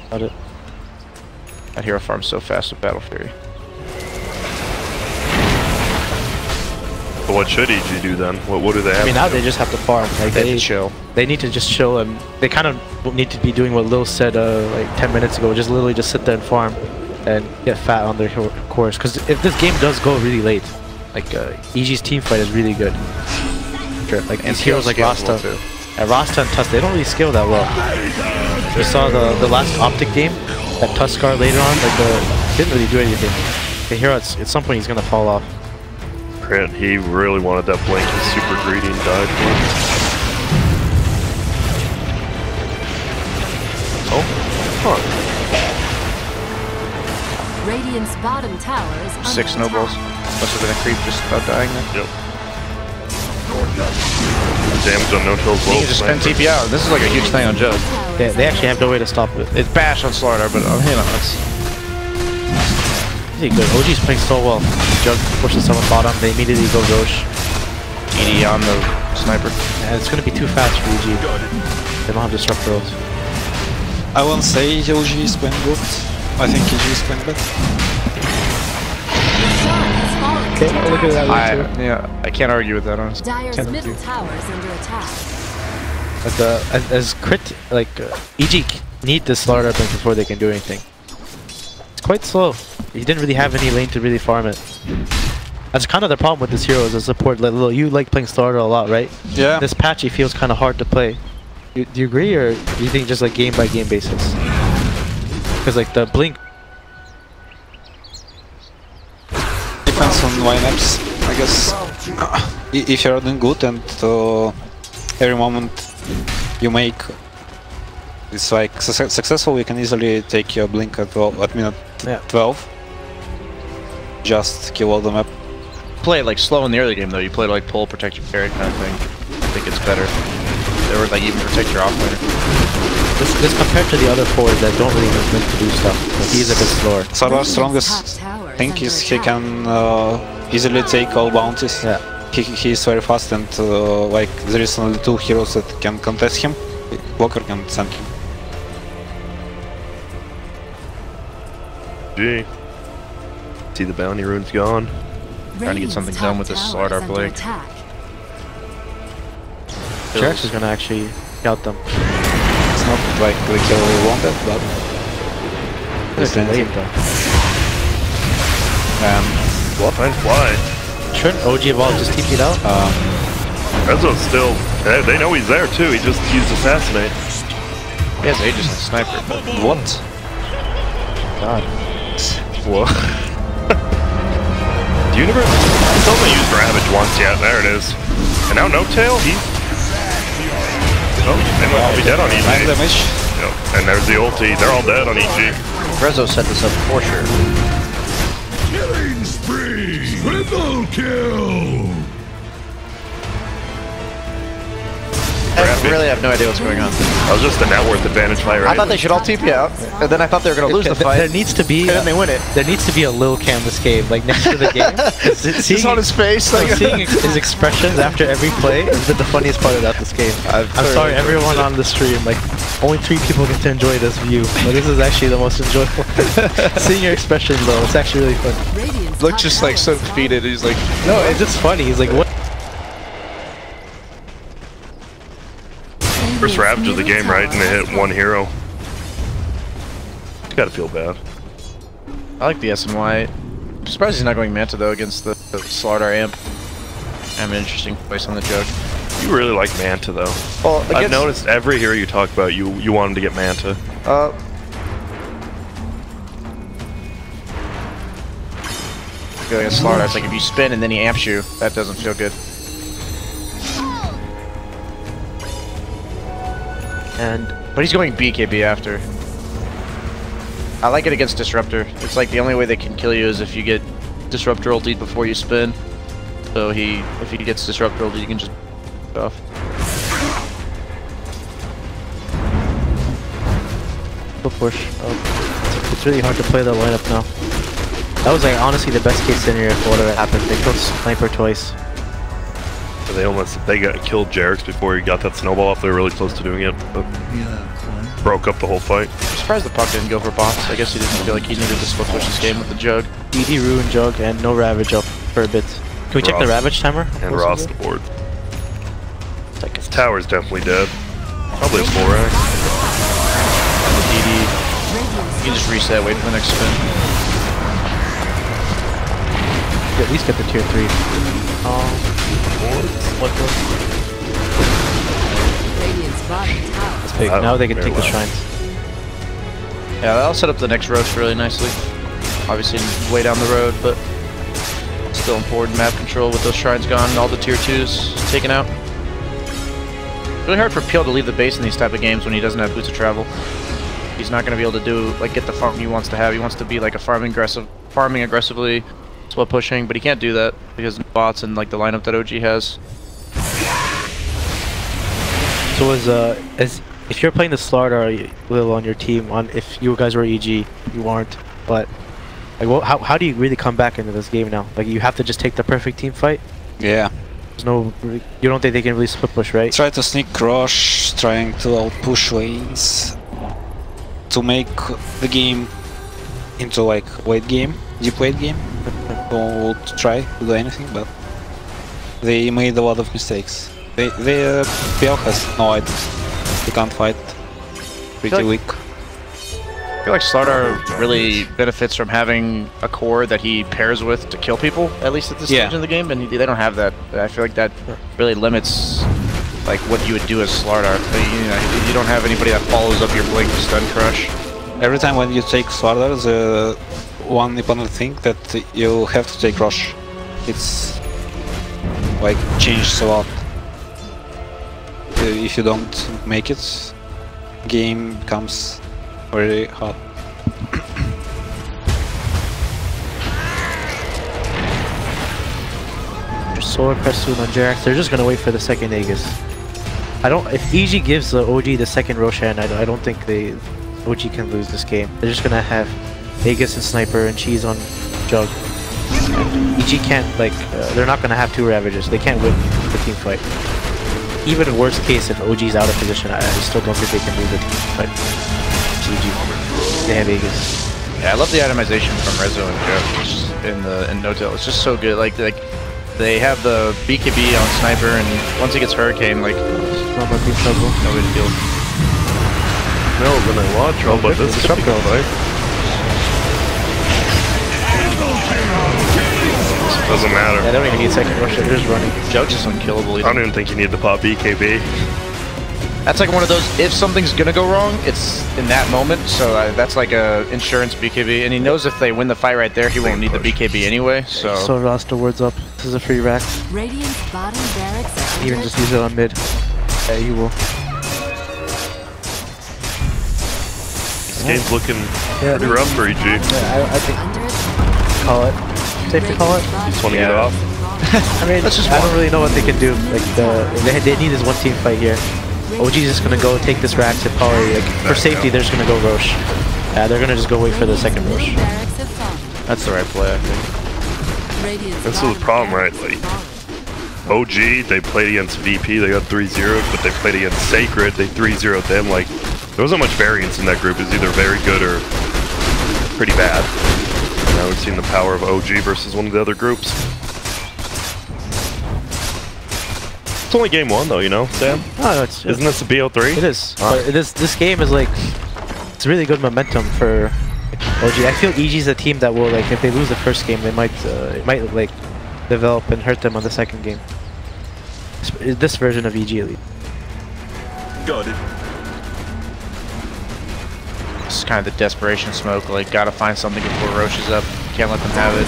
Got it. That hero farms so fast with Battle Fury. But what should EG do then? What do they have? I mean, now they just have to farm. Like They chill. They need to just chill, and they kind of need to be doing what Lil said like 10 minutes ago. Just literally just sit there and farm, and get fat on their course. Because if this game does go really late, like EG's team fight is really good. Sure. Like these heroes like Rasta, and Rasta and Tusk, they don't really scale that well. We saw the last Optic game that Tuskar later on, like didn't really do anything. The hero at some point he's gonna fall off. Crit, he really wanted that blink. He's super greedy and died for it. Oh, huh. Radiant's bottom tower is under 6 snowballs. attack. Must have been a creep just about dying there. Yep. damage on no kills. You can just spend TP out. This is like a huge thing on Jug. Yeah, they actually have no way to stop it. It's bash on Slardar, but you know, it's... Pretty good. OG's playing so well. Jug pushes someone bottom, they immediately go Roche. ED on the sniper. Yeah, it's gonna be too fast for EG. They don't have disrupt rolls. I won't say OG is playing good. I think EG is playing bad. Okay, I'll look at that. Yeah, I can't argue with that, honestly. Dire's middle tower is under attack. As crit, like EG need this Slardar blink before they can do anything. It's quite slow. He didn't really have any lane to really farm it. That's kind of the problem with this hero as a support. You like playing Slardar a lot, right? Yeah. This patch he feels kind of hard to play. Do you agree, or do you think just like game by game basis? Because like the blink. Depends on lineups, I guess. If you're doing good and every moment you make it's like successful, you can easily take your blink at minute 12. Just kill all the map. Play it like slow in the early game though. You play like pull, protect your carry kind of thing. I think it's better. Or like even protect your offlaner. This compared to the other fours that don't really have blink to do stuff. Like he's a bit slower. Sardar's strongest thing is he can easily take all bounties. Yeah. He's very fast and like there is only 2 heroes that can contest him. Walker can send him. Gee. See the bounty rune's gone. Trying to get something done with this Slardar Blake. Jax is gonna actually scout them. It's not like the kill we wanted, but it's late though. What? Fine fly. Shouldn't OG Evolve just TP'd out? Rezo's still. They know he's there too. He just used assassinate. He has Aegis and Sniper. What? God. Whoa. Universe? He's only used Ravage once yet. There it is. And now No Tail. Oh, they might all be dead on EG. Yep. And there's the ulti. They're all dead on EG. Rezo set this up for sure. Killing spree! Triple kill! I really have no idea what's going on. That was just a net worth advantage fight, right? I thought they should all TP out, and then I thought they were going to lose the fight. There needs to be, and then they win it. There needs to be a Lil Cam this game, like next to the game. Just on his face. Like seeing his expressions after every play has been the funniest part about this game. I'm sorry, everyone on the stream. Like, only 3 people get to enjoy this view. But this is actually the most enjoyable. Seeing your expression though, it's actually really fun. Looks just like so defeated. He's like, no, it's just funny. He's like, what? First Ravage of the game, right? And they hit 1 hero. You gotta feel bad. I like the SNY. I'm surprised he's not going Manta though against the Slardar amp. I'm an interesting place on the Jug. You really like Manta though. Well, I've noticed every hero you talk about, you want him to get Manta. Going against Slardar, it's like if you spin and then he amps you, that doesn't feel good. But he's going BKB after. I like it against Disruptor. It's like the only way they can kill you is if you get Disruptor ultied before you spin. So if he gets Disruptor ultied, you can just off. Go push. It's really hard to play that lineup now. That was like honestly the best case scenario for whatever happened. They killed Sniper twice. They got killed Jarex before he got that snowball off. They were really close to doing it, but broke up the whole fight. I'm surprised the puck didn't go for bots. I guess he didn't feel like he needed to split push this game with the Jug. ED ruined Jug and no Ravage up for a bit. Can we check the Ravage timer? And Ross the board. His tower's definitely dead. Probably a 4-act. DD. You can just reset, wait for the next spin. At least get the tier 3. That's big. Now they can take the shrines. Yeah, that'll set up the next Roche really nicely. Obviously way down the road, but still important map control with those shrines gone and all the tier 2s taken out. Really hard for Peel to leave the base in these type of games when he doesn't have boots of travel. He's not going to be able to do get the farm he wants to have. He wants to be like a farming aggressively, split pushing, but he can't do that because of bots and like the lineup that OG has. So if you're playing the Slardar Lil on your team, if you guys were EG, you weren't, but like, how do you really come back into this game now? Like, you have to just take the perfect team fight. Yeah. There's no, you don't think they can really split push, right? Try to sneak rush, trying to outpush lanes to make the game into like late game, deep late game. Don't try to do anything, but they made a lot of mistakes. PL has no items. They can't fight. Pretty weak. I feel like Slardar really benefits from having a core that he pairs with to kill people, at least at this stage in the game, and they don't have that. I feel like that really limits like what you would do as Slardar. You don't have anybody that follows up your blink to stun crush. Every time when you take Slardar, the one opponent think that you have to take rush. It's like changed a lot. If you don't make it, game becomes very hard. Solar press soon on Jerax. They're just gonna wait for the second Aegis. If EG gives the OG the second Roshan, I don't think OG can lose this game. They're just gonna have Aegis and Sniper and Cheese on Jug. And EG can't, like, they're not gonna have two Ravages. They can't win the team fight. Even in worst case, if OG's out of position, I still don't think they can lose the team fight. GG. They have Aegis. Yeah, I love the itemization from Rezo and Joe in No-Tail. It's just so good. Like they have the BKB on Sniper, and once he gets Hurricane, like no big trouble. No way to deal. No, when I watch, but this is something right? Doesn't matter. Yeah, I don't even need second rush, they're just running. Joke's just unkillable. I don't even think you need to pop BKB. That's like one of those, if something's gonna go wrong, it's in that moment, so that's like a insurance BKB, and he knows if they win the fight right there, he won't need the BKB anyway, so... So Ross, the words up. This is a free rack. Radiant's bottom barracks. Even just use it on mid. Yeah, you will. This game's looking pretty rough for EG. Yeah, I think... Call it. Safe to call it? Just want to get it off? I mean, I don't really know what they can do. Like, they need this one team fight here. OG's just gonna go take this rack and probably, like, for safety, they're just gonna go Roche. Yeah, they're gonna just go wait for the second Roche. That's the right play, I think. This is the problem, right? Like, OG, they played against VP, they got 3-0'd, but they played against Sacred, they 3-0'd them. Like, there wasn't much variance in that group. It was either very good or pretty bad. Now we've seen the power of OG versus one of the other groups. It's only game one, though, you know, Sam? No, isn't this a BO3? It is. But this game is like, it's really good momentum for OG. I feel EG's a team that will, like, if they lose the first game, they might, it might like develop and hurt them on the second game. This version of EG Elite. Got it. It's kind of the desperation smoke, like, gotta find something before Roche is up. Can't let them have it.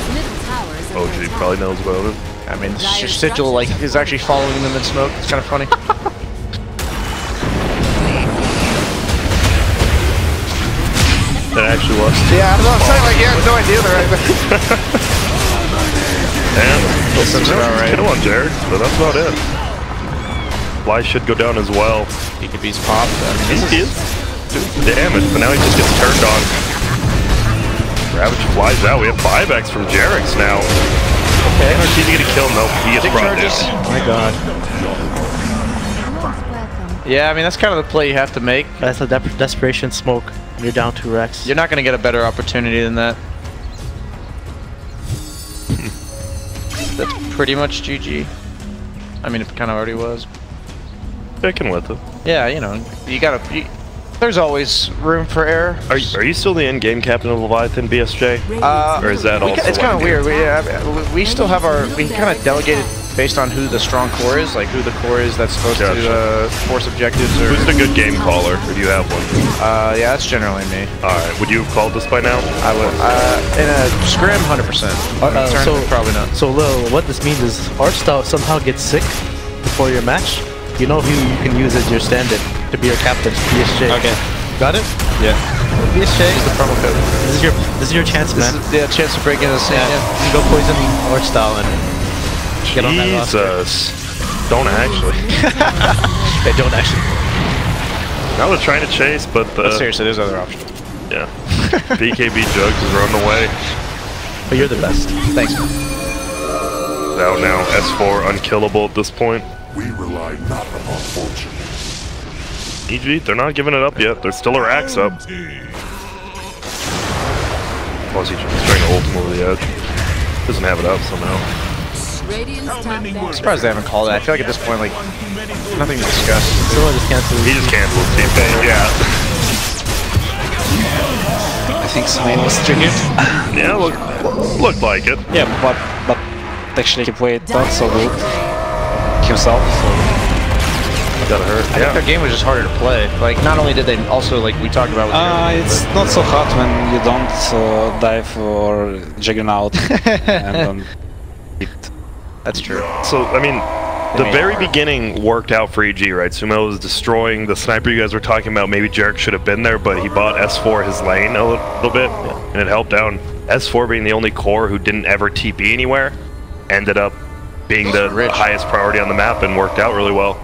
OG probably knows about it. I mean, Sigil, like, is actually following them in smoke. It's kind of funny. That actually was. Yeah, I don't know. I'm saying, like, yeah, no idea they're right there. And that's about right. Kill on Jared, but that's about it. Fly should go down as well. BKB's popped. He is doing damage, but now he just gets turned on. Ravage flies out. We have 5x from Jarex now. Okay. Is he gonna kill him? Nope, he gets brought down. Oh my god. Yeah, I mean, that's kind of the play you have to make. That's a desperation smoke when you're down 2 Rex. You're not going to get a better opportunity than that. That's pretty much GG. I mean, it kind of already was. Sticking with it. Yeah, you know, you gotta... there's always room for error. Are you still the in-game captain of Leviathan, BSJ? Or is that also... It's kind of weird. We still have our... We kind of delegated based on who the strong core is, like who the core is that's supposed to force objectives. Or who's the good game caller? Or do you have one? Yeah, that's generally me. Alright, would you have called this by now? I would. In a scrim, 100%. So probably not. So Lil, what this means is Artstyle somehow gets sick before your match. You know who you can use as your stand-in to be your captain, BSJ. Okay. Got it? Yeah. BSJ. Use the promo code. This is your chance, man. This is the chance to break into the scene. Yeah. You can go poison Artstyle and get on that roster. Jesus. Don't actually. They don't actually. Now they're trying to chase, but seriously, there's other options. Yeah. BKB Jugs is running away. But you're the best. Thanks, man. Out now, S4 unkillable at this point. We rely not upon fortune. EG, they're not giving it up yet. There's still a racks up. Plus, he's trying to ult him over the edge. Doesn't have it up somehow. I'm surprised they haven't called it. I feel like at this point, like, nothing to discuss. Someone just canceled. He just canceled team thing, yeah. I think Swain was triggered. Yeah, looked like it. Yeah, but actually he played not so good himself, so Gotta hurt. I think their game was just harder to play. Like, not only did they also, like we talked about with it's not so hard when you don't dive or Juggernaut and that's true. So, I mean, the very beginning worked out for EG, right? Sumo was destroying the sniper you guys were talking about. Maybe Jarek should have been there, but he bought S4 his lane a little bit, and it helped down. S4 being the only core who didn't ever TP anywhere, ended up being the highest priority on the map and worked out really well.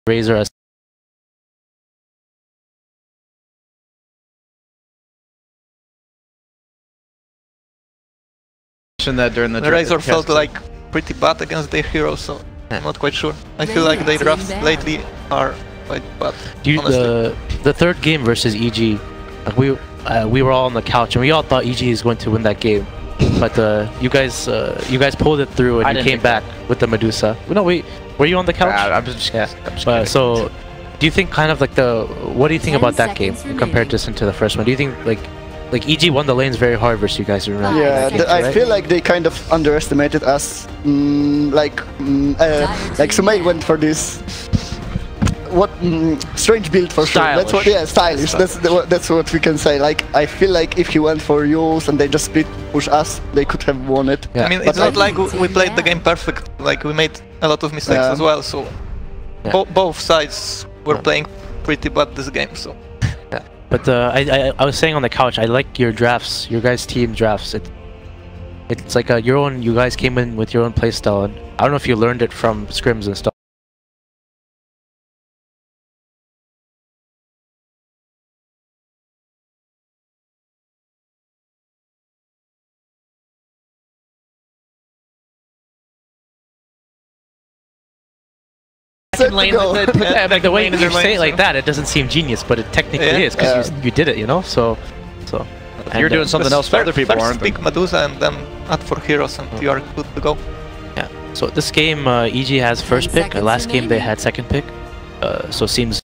Razor as that during the Razor felt like pretty bad against their heroes, so I'm not quite sure. I feel like their drafts lately are quite bad. The third game versus EG, like we were all on the couch and we all thought EG is going to win that game, but you guys pulled it through and you came back with the Medusa. No, wait, were you on the couch? I'm just so, do you think kind of like what do you think about that game compared to the first one? Do you think like EG won the lanes very hard versus you guys? Remember? Yeah, I feel like they kind of underestimated us. Like Sumail went for this strange build for sure. Stylish. That's what, stylish. That's what we can say. Like I feel like if he went for Yules and they just split push us, they could have won it. Yeah. I mean, it's not like we played the game perfect. Like we made a lot of mistakes as well. So both sides were playing pretty bad this game. So. But I was saying on the couch, I like your drafts, your guys' team drafts. It's like your own. You guys came in with your own playstyle, and I don't know if you learned it from scrims and stuff. Lane with it. Like the way you say it like that, it doesn't seem genius, but it technically is because you did it, you know. So. You're doing something else that other people aren't. First pick Medusa and then add for heroes, and you are good to go. Yeah. So this game, EG has first pick. Last game they had second pick. So seems.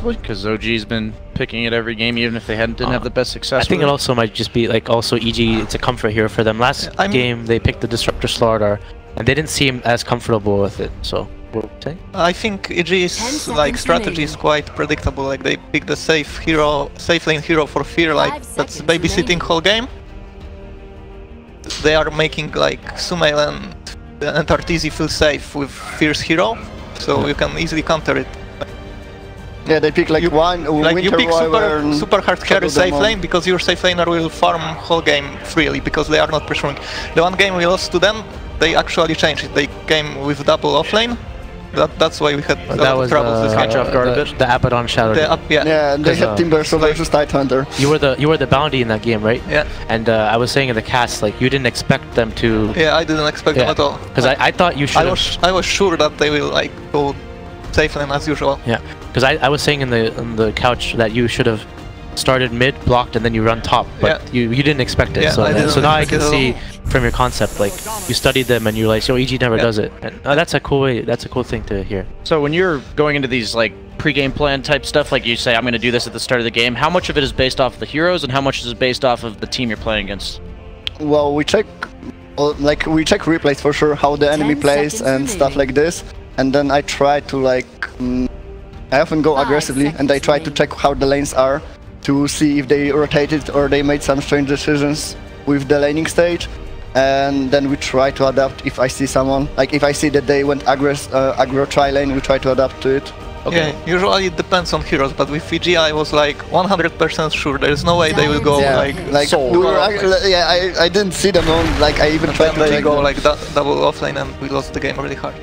Because OG's been picking it every game, even if they didn't have the best success. I think it also might just be like also EG. It's a comfort hero for them. Last game they picked the Disruptor Slardar, and they didn't seem as comfortable with it. So what would you say? I think EG's like strategy is quite predictable. Like they pick the safe lane hero for fear. Like that's babysitting whole game. They are making like Sumail and Arteezy feel safe with fierce hero, so you can easily counter it. Yeah, they pick like you pick super hard carry safe lane because your safe laner will farm whole game freely because they are not pressuring. The one game we lost to them, they actually changed it. They came with double offlane. That's why we had a lot of troubles this game. Off guard a bit. The Abaddon Shadow. Yeah, and they had Timber versus Tidehunter. You were the bounty in that game, right? Yeah. And I was saying in the cast, like you didn't expect them to. Yeah, I didn't expect them at all. Because I thought you should. I was sure that they will like go safe lane as usual. Yeah. Because I was saying in the couch that you should have started mid, blocked, and then you run top, but you didn't expect it. Yeah, so now I can see from your concept, like you studied them and you're like, yo, EG never does it, and that's a cool way. That's a cool thing to hear. So when you're going into these like pre-game plan type stuff, like you say, I'm going to do this at the start of the game. How much of it is based off of the heroes, and how much is it based off of the team you're playing against? Well, we check replays for sure how the enemy plays and stuff like this, and then I try to I often go aggressively and I try to check how the lanes are to see if they rotated or they made some strange decisions with the laning stage, and then we try to adapt if I see someone. Like if I see that they went aggro tri-lane, we try to adapt to it. Okay. Yeah, usually it depends on heroes, but with VG I was like 100% sure there is no way they will go I didn't see them on, I even tried to they go double offlane and we lost the game really hard.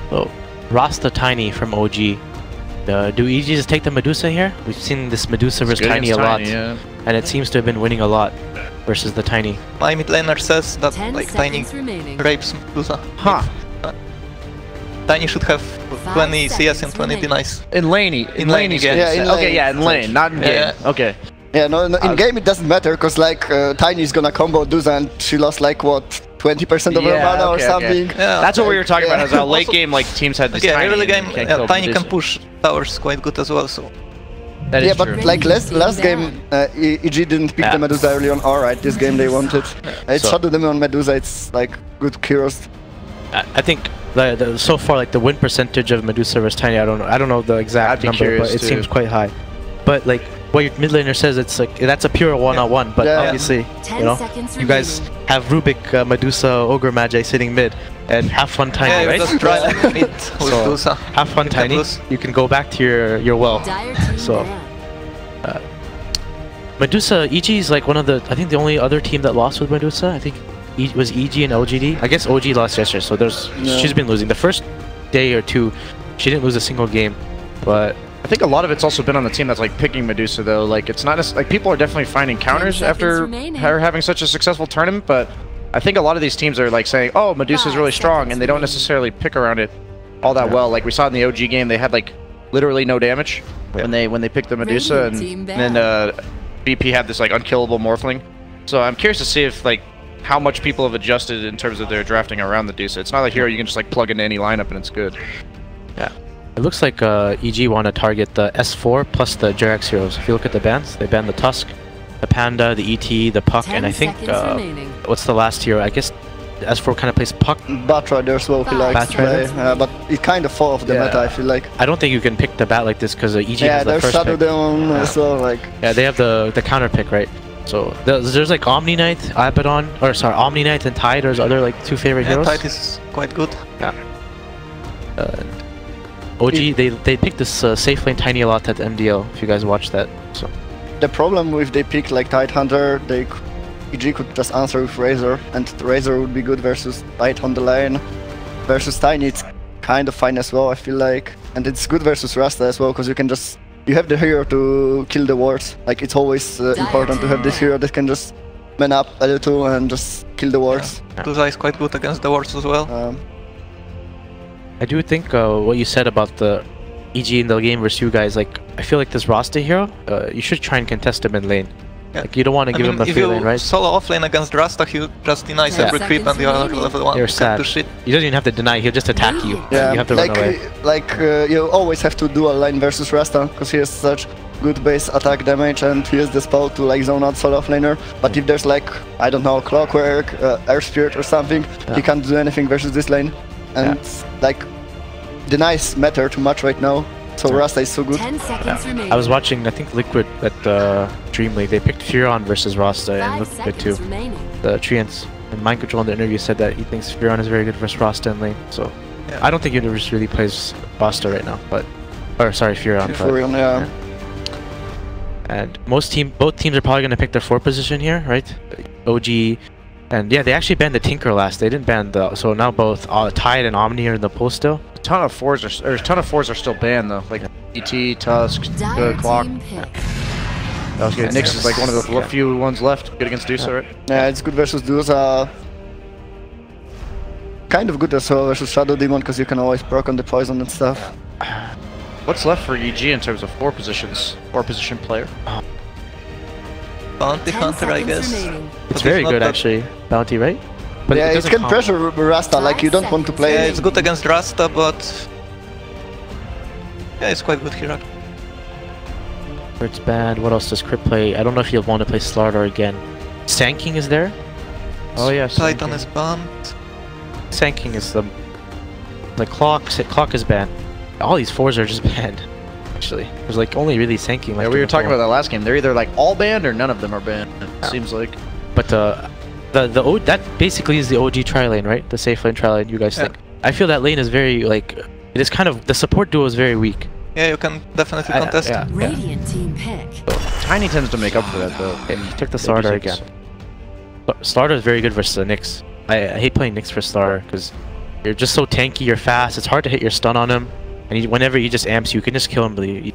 So, Rasta Tiny from OG. Do EG just take the Medusa here? We've seen this Medusa versus Tiny a lot, and it seems to have been winning a lot versus the Tiny. My mid laner says that Tiny rapes Medusa. Huh. Tiny should have 20 CS and 20 denies. In lane again. In lane, not in game. Okay. Yeah, no, in game it doesn't matter, because Tiny is gonna combo Dusa and she lost what, 20% of her mana or something. Yeah, that's what we were talking about, is how late game teams had this Tiny. Early game, Tiny can push towers quite good as well, so. That is but true. last game, EG didn't pick the Medusa early on. Alright, this game they wanted. It shot them on Medusa, it's good heroes. I think so far the win percentage of Medusa versus Tiny, I don't know the exact number, but it seems quite high. But what your mid laner says, it's like that's a pure one-on-one. But obviously, you know, you guys have Rubik, Medusa, Ogre Magi sitting mid, and have fun Tiny, right? Just try mid with Medusa. Have fun Tiny. You can go back to your well. So. Medusa, EG is like one of the, I think the only other team that lost with Medusa, I think was EG and OGD. I guess OG lost yesterday, so she's been losing. The first day or two, she didn't lose a single game, but... I think a lot of it's also been on the team that's like picking Medusa though. Like it's not as, like people are definitely finding counters after her having such a successful tournament, but I think a lot of these teams are like saying, oh, Medusa's really strong, and they don't necessarily pick around it all that well. Like we saw in the OG game, they had like literally no damage when they picked the Medusa, and then BP had this like unkillable Morphling. So I'm curious to see if like how much people have adjusted in terms of their drafting around the Medusa. It's not like hero you can just like plug into any lineup and it's good. Yeah. It looks like EG want to target the S4 plus the Jerax heroes. If you look at the bans, they banned the Tusk, the Panda, the ET, the Puck, and I think what's the last hero? I guess the S4 kind of plays Puck. Batrider as well, he likes to play, but it kind of fall off the meta, I feel like. I don't think you can pick the bat like this because EG has the there's first Shadow pick. Demon as well, like. Yeah, they have the counter pick, right? So there's like Omni Knight, Abaddon, or sorry, Omni Knight and Tide. There's other like two favorite heroes. Tide is quite good. Yeah. OG, they picked this safe lane Tiny a lot at MDL, if you guys watched that. So the problem with they pick like Tidehunter, EG could just answer with Razor, and Razor would be good versus Tide on the lane. Versus Tiny, it's kind of fine as well, I feel like. And it's good versus Rasta as well, because you have the hero to kill the wards. Like it's always important to have this hero that can just man up a little and just kill the wards. Medusa is quite good against the wards as well. I do think what you said about the EG in the game versus you guys, like I feel like this Rasta hero, you should try and contest him in lane. Like you don't want to give him the free lane, right? If you solo offlane against Rasta, he just denies every creep and you are level 1. You're sad. Do shit. He doesn't even have to deny, he'll just attack you. Yeah, you have to run away. You always have to do a lane versus Rasta, because he has such good base attack damage and he has the spell to like zone out solo offlaner. But if there's like, I don't know, Clockwork, Air Spirit or something, he can't do anything versus this lane. And like, denies matter too much right now. So Rasta is so good. 10 seconds remaining. I was watching, I think Liquid at Dream League. They picked Furon versus Rasta and looked good too. The Treants and Mind Control in the interview said that he thinks Furon is very good versus Rasta in lane. So I don't think Universe really plays Rasta right now, but Furon. Furon, yeah. And both teams are probably going to pick their 4 position here, right? OG. And yeah, they actually banned the Tinker last. They didn't ban the, so now both Tide and Omni are in the pool still. A ton of fours are still banned though, like ET, Tusk, Clock. That was good. Nyx is like one of the few ones left. Good against Dusa, right? Yeah, it's good versus Dusa. Kind of good as well versus Shadow Demon, because you can always proc on the poison and stuff. What's left for EG in terms of 4 positions? 4-position player? Bounty Hunter, I guess. It's very good actually, Bounty, right? But yeah, it can pressure Rasta, like you don't want to play. Yeah, it's good against Rasta, but yeah, it's quite good here. It's bad. What else does Crypt play? I don't know if you'll want to play Slardar again. Sanking is there? Oh yeah, Titan is banned. Sanking is the Clock is banned. All these 4s are just banned. Actually, there's like only really Sanking. Yeah, we were talking about that last game. They're either like all banned or none of them are banned. It seems like. But that basically is the OG tri lane, right? The safe lane tri lane. You guys think? I feel that lane is very like it is kind of the support duo is very weak. Yeah, you can definitely contest. Radiant team pick. Tiny tends to make up for that though. Okay, he took the Slardar again. Slardar is very good versus the Nyx. I hate playing Nyx for Slardar because you're just so tanky. You're fast. It's hard to hit your stun on him. And whenever he just amps, you can just kill him in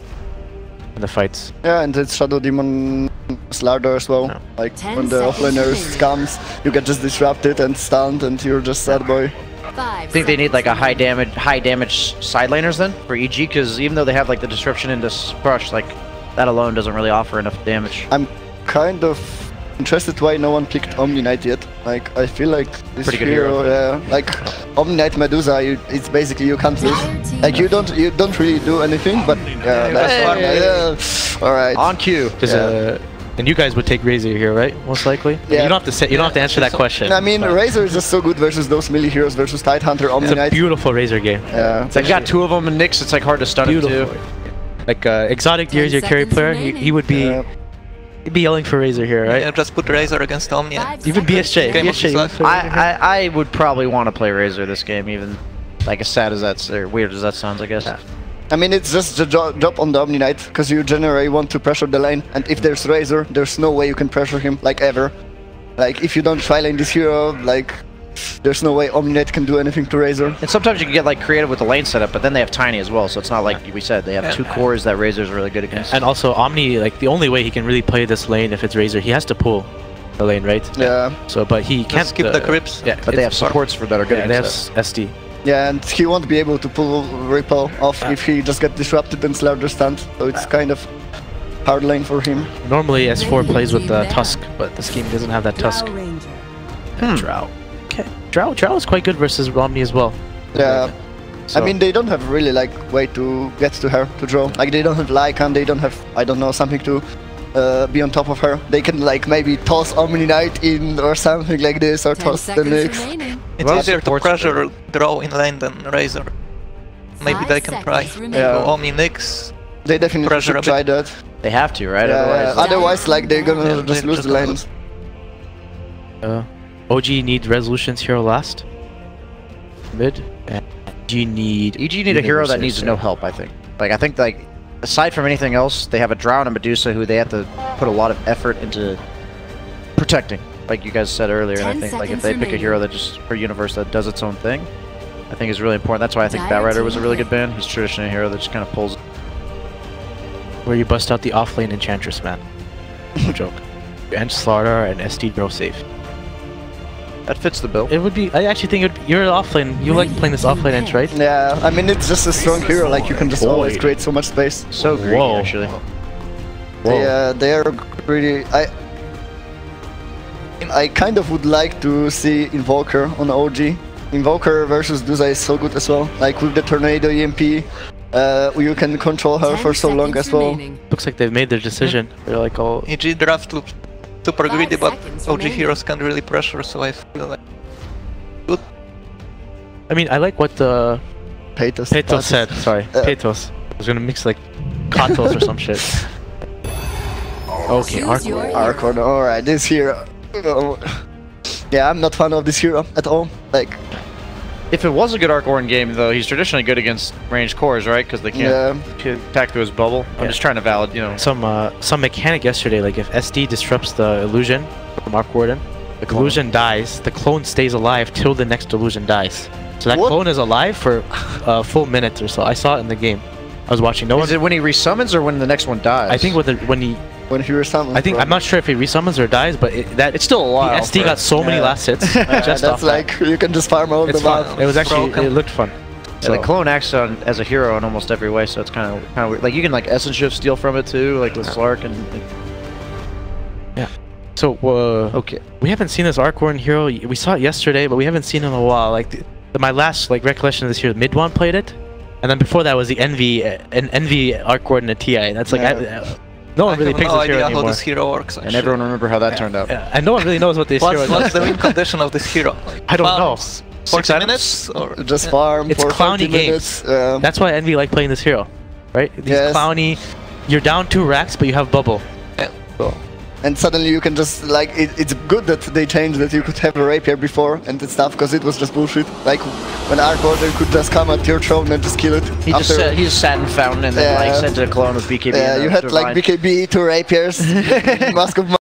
the fights. Yeah, and it's Shadow Demon Slardar as well. Yeah. Like when the offlaner comes, you get just disrupted and stunned, and you're just sad boy. I think they need like a high damage side laners then for EG, because even though they have like the disruption into Crush, like that alone doesn't really offer enough damage. I'm kind of interested why no one picked Omni Knight yet. Like I feel like this pretty good hero. Yeah, like Omni Knight Medusa, it's basically you can't lose. Like you don't really do anything, but yeah, that's fun. Yeah. All right. On cue. And you guys would take Razor here, right? Most likely. Yeah. You don't have to say. You don't have to answer that question. I mean, Razor is just so good versus those melee heroes versus Tidehunter, Omni Knight. It's a beautiful Razor game. Yeah. It's like got 2 of them in Nyx. It's like hard to stun him too. Like Exotic Gear is your carry player, he would be he'd be yelling for Razor here, right? Yeah, just put Razor against Omni. Even BSJ. I would probably want to play Razor this game, even like as sad as that's or weird as that sounds, I guess. Yeah. I mean, it's just the job on the Omni Knight, because you generally want to pressure the lane, and if there's Razor, there's no way you can pressure him, like ever. Like, if you don't try lane this hero, like, there's no way Omni Knight can do anything to Razor. And sometimes you can get like creative with the lane setup, but then they have Tiny as well, so it's not like we said, they have two cores that Razor's really good against. And also Omni, like the only way he can really play this lane if it's Razor, he has to pull the lane, right? Yeah. So, but he can't skip the creeps. Yeah, but they have supports for that are good. Yeah, they have SD. Yeah, and he won't be able to pull Ripple off if he just gets disrupted and Slaughter stunned, so it's kind of hard lane for him. Normally S4 plays with the Tusk, but this game doesn't have that Tusk. Drow. Okay. Drow is quite good versus Omni as well. Yeah. So. I mean, they don't have really like way to get to her to draw. Like they don't have Lycan, they don't have, I don't know, something to be on top of her. They can like maybe toss Omni Knight in or something like this, or toss the Nyx. It's easier to pressure draw in lane than Razor. Maybe they can try. Yeah. Omni Nyx. They definitely should try that. They have to, right? Yeah, otherwise like they're gonna just lose the lanes. OG need resolutions hero last. Mid. And EG need a hero that needs no help, I think. Like, I think, like, aside from anything else, they have a Drow and a Medusa who they have to put a lot of effort into protecting, like you guys said earlier. And I think, like, if they pick a hero that just, per universe, that does its own thing, I think is really important. That's why I think Batrider was a really good ban. He's traditionally a hero that just kind of pulls. Where you bust out the offlane Enchantress, man. No joke. And Slaughter and SD Grow safe. That fits the bill. It would be. I actually think you're an offlane. You like playing this offlane Ench, right? Yeah, I mean it's just a strong hero. Like you can just always create so much space. So greedy, actually. They are pretty. I kind of would like to see Invoker on OG. Invoker versus Duza is so good as well. Like with the Tornado EMP, you can control her for so long as well. Looks like they've made their decision. They're like all. EG draft looks super greedy, but OG heroes can really pressure, so I feel like good. I mean, I like what the Patos said. Sorry, Patos. I was gonna mix like Katos or some shit. Okay, Archon. Alright, this hero. Yeah, I'm not fan of this hero at all. Like, if it was a good Archon game, though, he's traditionally good against ranged cores, right? Because they can't attack through his bubble. I'm just trying to valid, you know. Some mechanic yesterday, like if SD disrupts the illusion from Arc Warden, the illusion dies, the clone stays alive till the next illusion dies. So that clone is alive for a full minute or so. I saw it in the game. I was watching. Is it when he resummons or when the next one dies? I think when he resummons. I think I'm not sure if he resummons or dies, but it's still a while. SD got so many last hits. Just that's like you can just farm all the map. It was actually it looked fun. So the clone acts as a hero in almost every way, so it's kind of weird. Like you can like Essence Shift steal from it too, like with Slark and. Yeah. So okay, we haven't seen this Archon hero. We saw it yesterday, but we haven't seen it in a while. Like my last recollection of this hero, Midwan played it, and then before that was the Envy Archon and TI. That's like. No one really picks this hero anymore. How this hero works, and everyone remember how that turned out. And no one really knows what this hero does. What's the win condition of this hero? Like, I don't know. 40 minutes? Or just farm it's for clowny games. That's why Envy like playing this hero, right? These clowny. You're down 2 racks, but you have bubble. Yeah. So. And suddenly you can just like it's good that they changed that you could have a rapier before and stuff, because it was just bullshit. Like when Arc Warden could just come at your throne and just kill it. He just sat in fountain and then like sent a clone with BKB. Yeah, you had like BKB, 2 rapiers, Mask of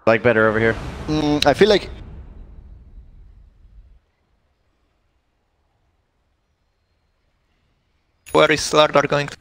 like better over here. I feel like where is Slardar going to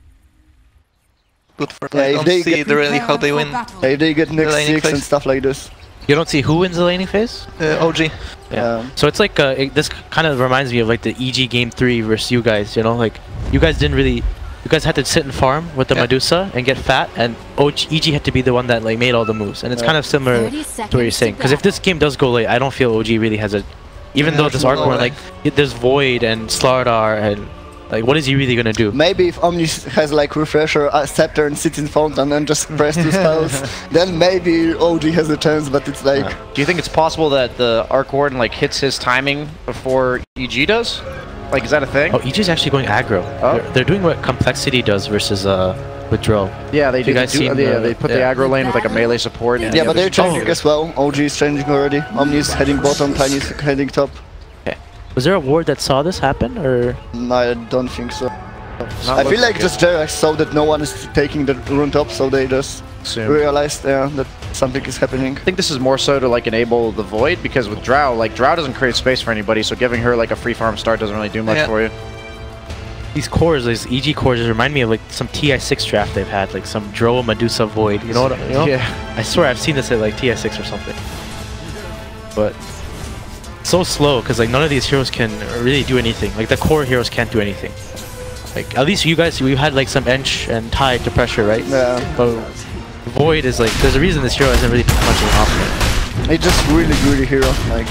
good for yeah, I don't see really how they win. If they get next 6 and stuff like this. You don't see who wins the laning phase? OG. Yeah. So it's like this kind of reminds me of like the EG game 3 versus you guys. You know, like you guys didn't really you guys had to sit and farm with the Medusa and get fat, and EG had to be the one that like made all the moves. And it's kind of similar to what you're saying. Because if this game does go late, I don't feel OG really has a... Even though this Arc War, like, there's Void and Slardar and... Like, what is he really gonna do? Maybe if Omnis has like Refresher, Scepter and sits in Fountain and just press 2 spells, then maybe OG has a chance, but it's like... Do you think it's possible that the Arc Warden like hits his timing before EG does? Like, is that a thing? Oh, EG's actually going aggro. Oh. They're doing what Complexity does versus Withdraw. Yeah, they do. They put the aggro lane with like a melee support. Yeah, but they're changing as well. OG is changing already. Omni's heading bottom, Tiny's heading top. Okay. Was there a ward that saw this happen, or...? No, I don't think so. I feel like just Jerax saw that no one is taking the rune top, so they just realized that something is happening. I think this is more so to like enable the Void, because with Drow, like Drow doesn't create space for anybody, so giving her like a free farm start doesn't really do much for you. These cores, these EG cores, remind me of like some TI6 draft they've had, like some Drow Medusa Void. You know what? You know? Yeah. I swear I've seen this at like TI6 or something. But so slow, because like none of these heroes can really do anything. Like the core heroes can't do anything. Like at least you guys, we had like some Ench and Tide to pressure, right? Yeah. But Void is like, there's a reason this hero hasn't really picked much of an offense. It's just really greedy hero. Like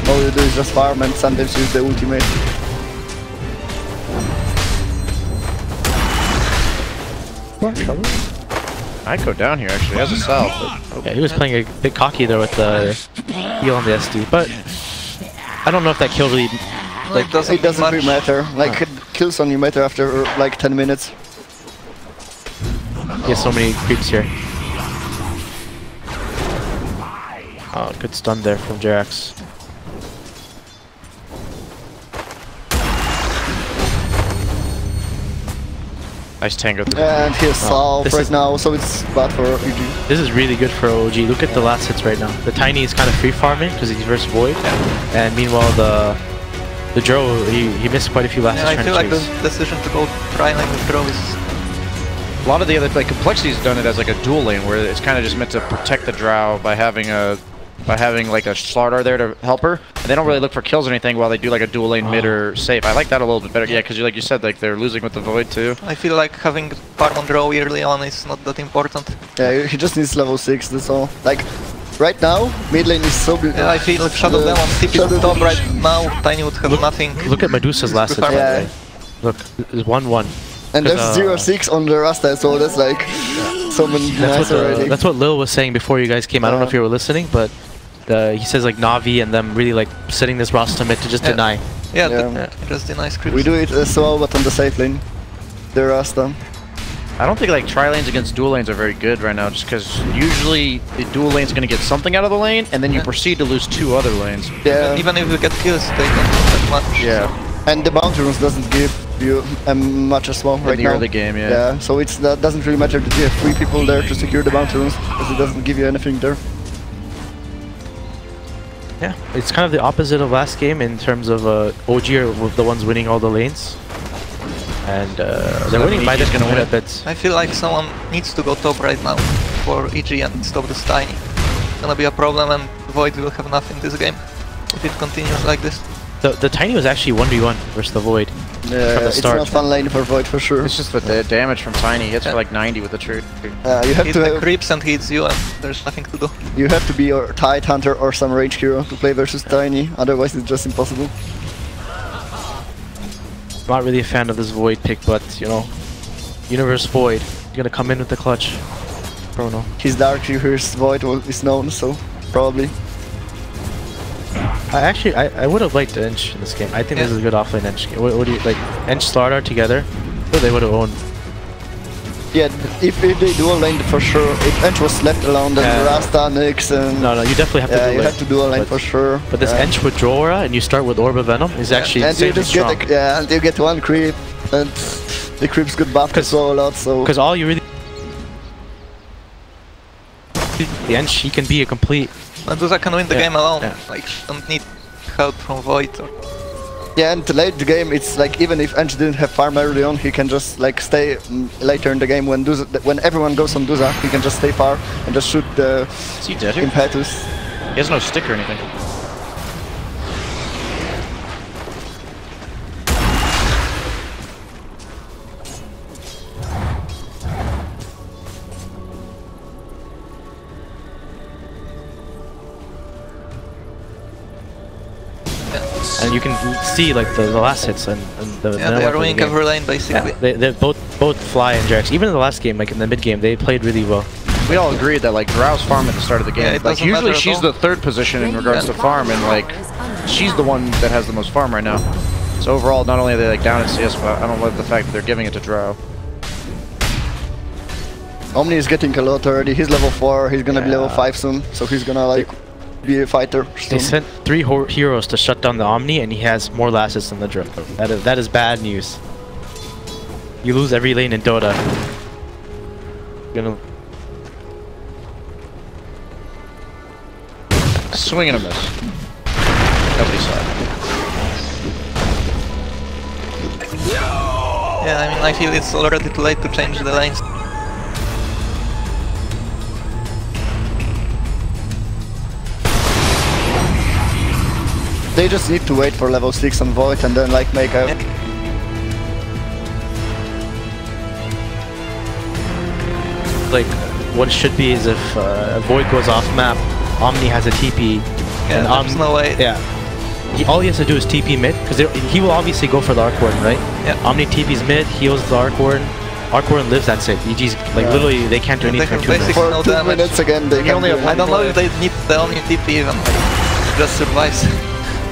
all you do is just farm and sometimes use the ultimate. I'd go down here actually, as a salve. But yeah, he was playing a bit cocky there with the heal on the SD, but I don't know if that kill really... Like, it doesn't really matter. Like, kills only matter after like 10 minutes. He has so many creeps here. Oh, good stun there from Jerax. Nice tango. And he's salve right now, so it's bad for EG. This is really good for OG. Look at the last hits right now. The Tiny is kind of free farming because he's versus Void, and meanwhile the Drow, he missed quite a few last hits. I feel like the decision to go tri-lane with Drow is... A lot of the other, like Complexity's done it as like a dual lane where it's kind of just meant to protect the Drow by having like a Slardar there to help her. And they don't really look for kills or anything while they do like a dual lane mid or safe. I like that a little bit better. Yeah, because like you said, like they're losing with the Void too. I feel like having farm on Drow early on is not that important. Yeah, he just needs level 6, that's all. Like, right now, mid lane is so good. Yeah, I feel if Shadow Demon TP top right now, Tiny would have nothing. Look at Medusa's last hit. Yeah. Look, it's 1-1. And there's 0-6 on the Rasta, so that's like so many nice already. That's what Lil was saying before you guys came. I don't know if you were listening, but he says like Na'Vi and them really like setting this Rasta mid to just deny. Yeah, just deny creeps. We do it as well, but on the safe lane, the Rasta. I don't think like tri-lanes against dual lanes are very good right now, just because usually the dual lane's going to get something out of the lane, and then you proceed to lose 2 other lanes. Yeah. Even if you get kills, they don't do that much. Yeah. So. And the bounty runes doesn't give you much as well right now. In the early game, Yeah, so that doesn't really matter that you have 3 people there to secure the bounty runes, because it doesn't give you anything there. Yeah, it's kind of the opposite of last game in terms of OG are the ones winning all the lanes. And they're winning by this gonna win a bit. I feel like someone needs to go top right now for EG and stop this Tiny. It's gonna be a problem, and Void will have nothing this game if it continues like this. The Tiny was actually 1v1 versus the Void. Yeah, from the start. It's not fun lane for Void for sure. It's just the damage from Tiny. He hits for like 90 with the true. You have hit to the creeps and hits you, and there's nothing to do. You have to be a Tide Hunter or some range hero to play versus Tiny, otherwise it's just impossible. Not really a fan of this Void pick, but you know, Universe Void, he's gonna come in with the clutch. Chrono. His Dark Reverse Void is known, so probably. I would have liked Ench in this game. I think this is a good offlane Ench game. What do you like? Ench Slardar together? They would have owned. Yeah, if they dual lane for sure. If Ench was left alone, then Rasta, Nyx, and... No, you definitely have to do you have to dual lane for sure. But this Ench with Drora and you start with Orb of Venom is actually and you just strong. and you get 1 creep, and the creeps get buffed as well a lot, so... Because all you really... The Ench, he can be a complete... Medusa can win the game alone, like, don't need help from Void. Yeah, and late the game, it's like, even if Ench didn't have farm early on, he can just like stay later in the game when everyone goes on Duza, he can just stay far and just shoot the impetus. He has no stick or anything. And you can see like the last hits and the yeah, they are winning every lane basically. Yeah, they both Fly and Jax. Even in the last game, like in the mid game, they played really well. We all agreed that like Drow's farm at the start of the game. Yeah, like usually she's the third position in regards to farm, and like she's the one that has the most farm right now. So overall, not only are they like down in CS, but I don't love the fact that they're giving it to Drow. Omni is getting a lot already. He's level 4. He's gonna be level 5 soon, so he's gonna like be a fighter soon. They sent 3 heroes to shut down the Omni, and he has more lasses than the Drow. That is bad news. You lose every lane in Dota. Gonna swing and a miss. Nobody saw it. Yeah, I mean, I feel it's already too late to change the lanes. They just need to wait for level 6 on Void and then like make a... Like, what it should be is if Void goes off map, Omni has a TP. Yeah, and there's no way. Yeah. All he has to do is TP mid, because he will obviously go for the Arc Warden, right? Yeah. Omni TP's mid, heals the Arc Warden. Arc Warden lives, that's it. EG's, like, literally, they can't do anything for 2 minutes. For 2 minutes again, they can only have I don't know if they need the Omni TP even. Just survives.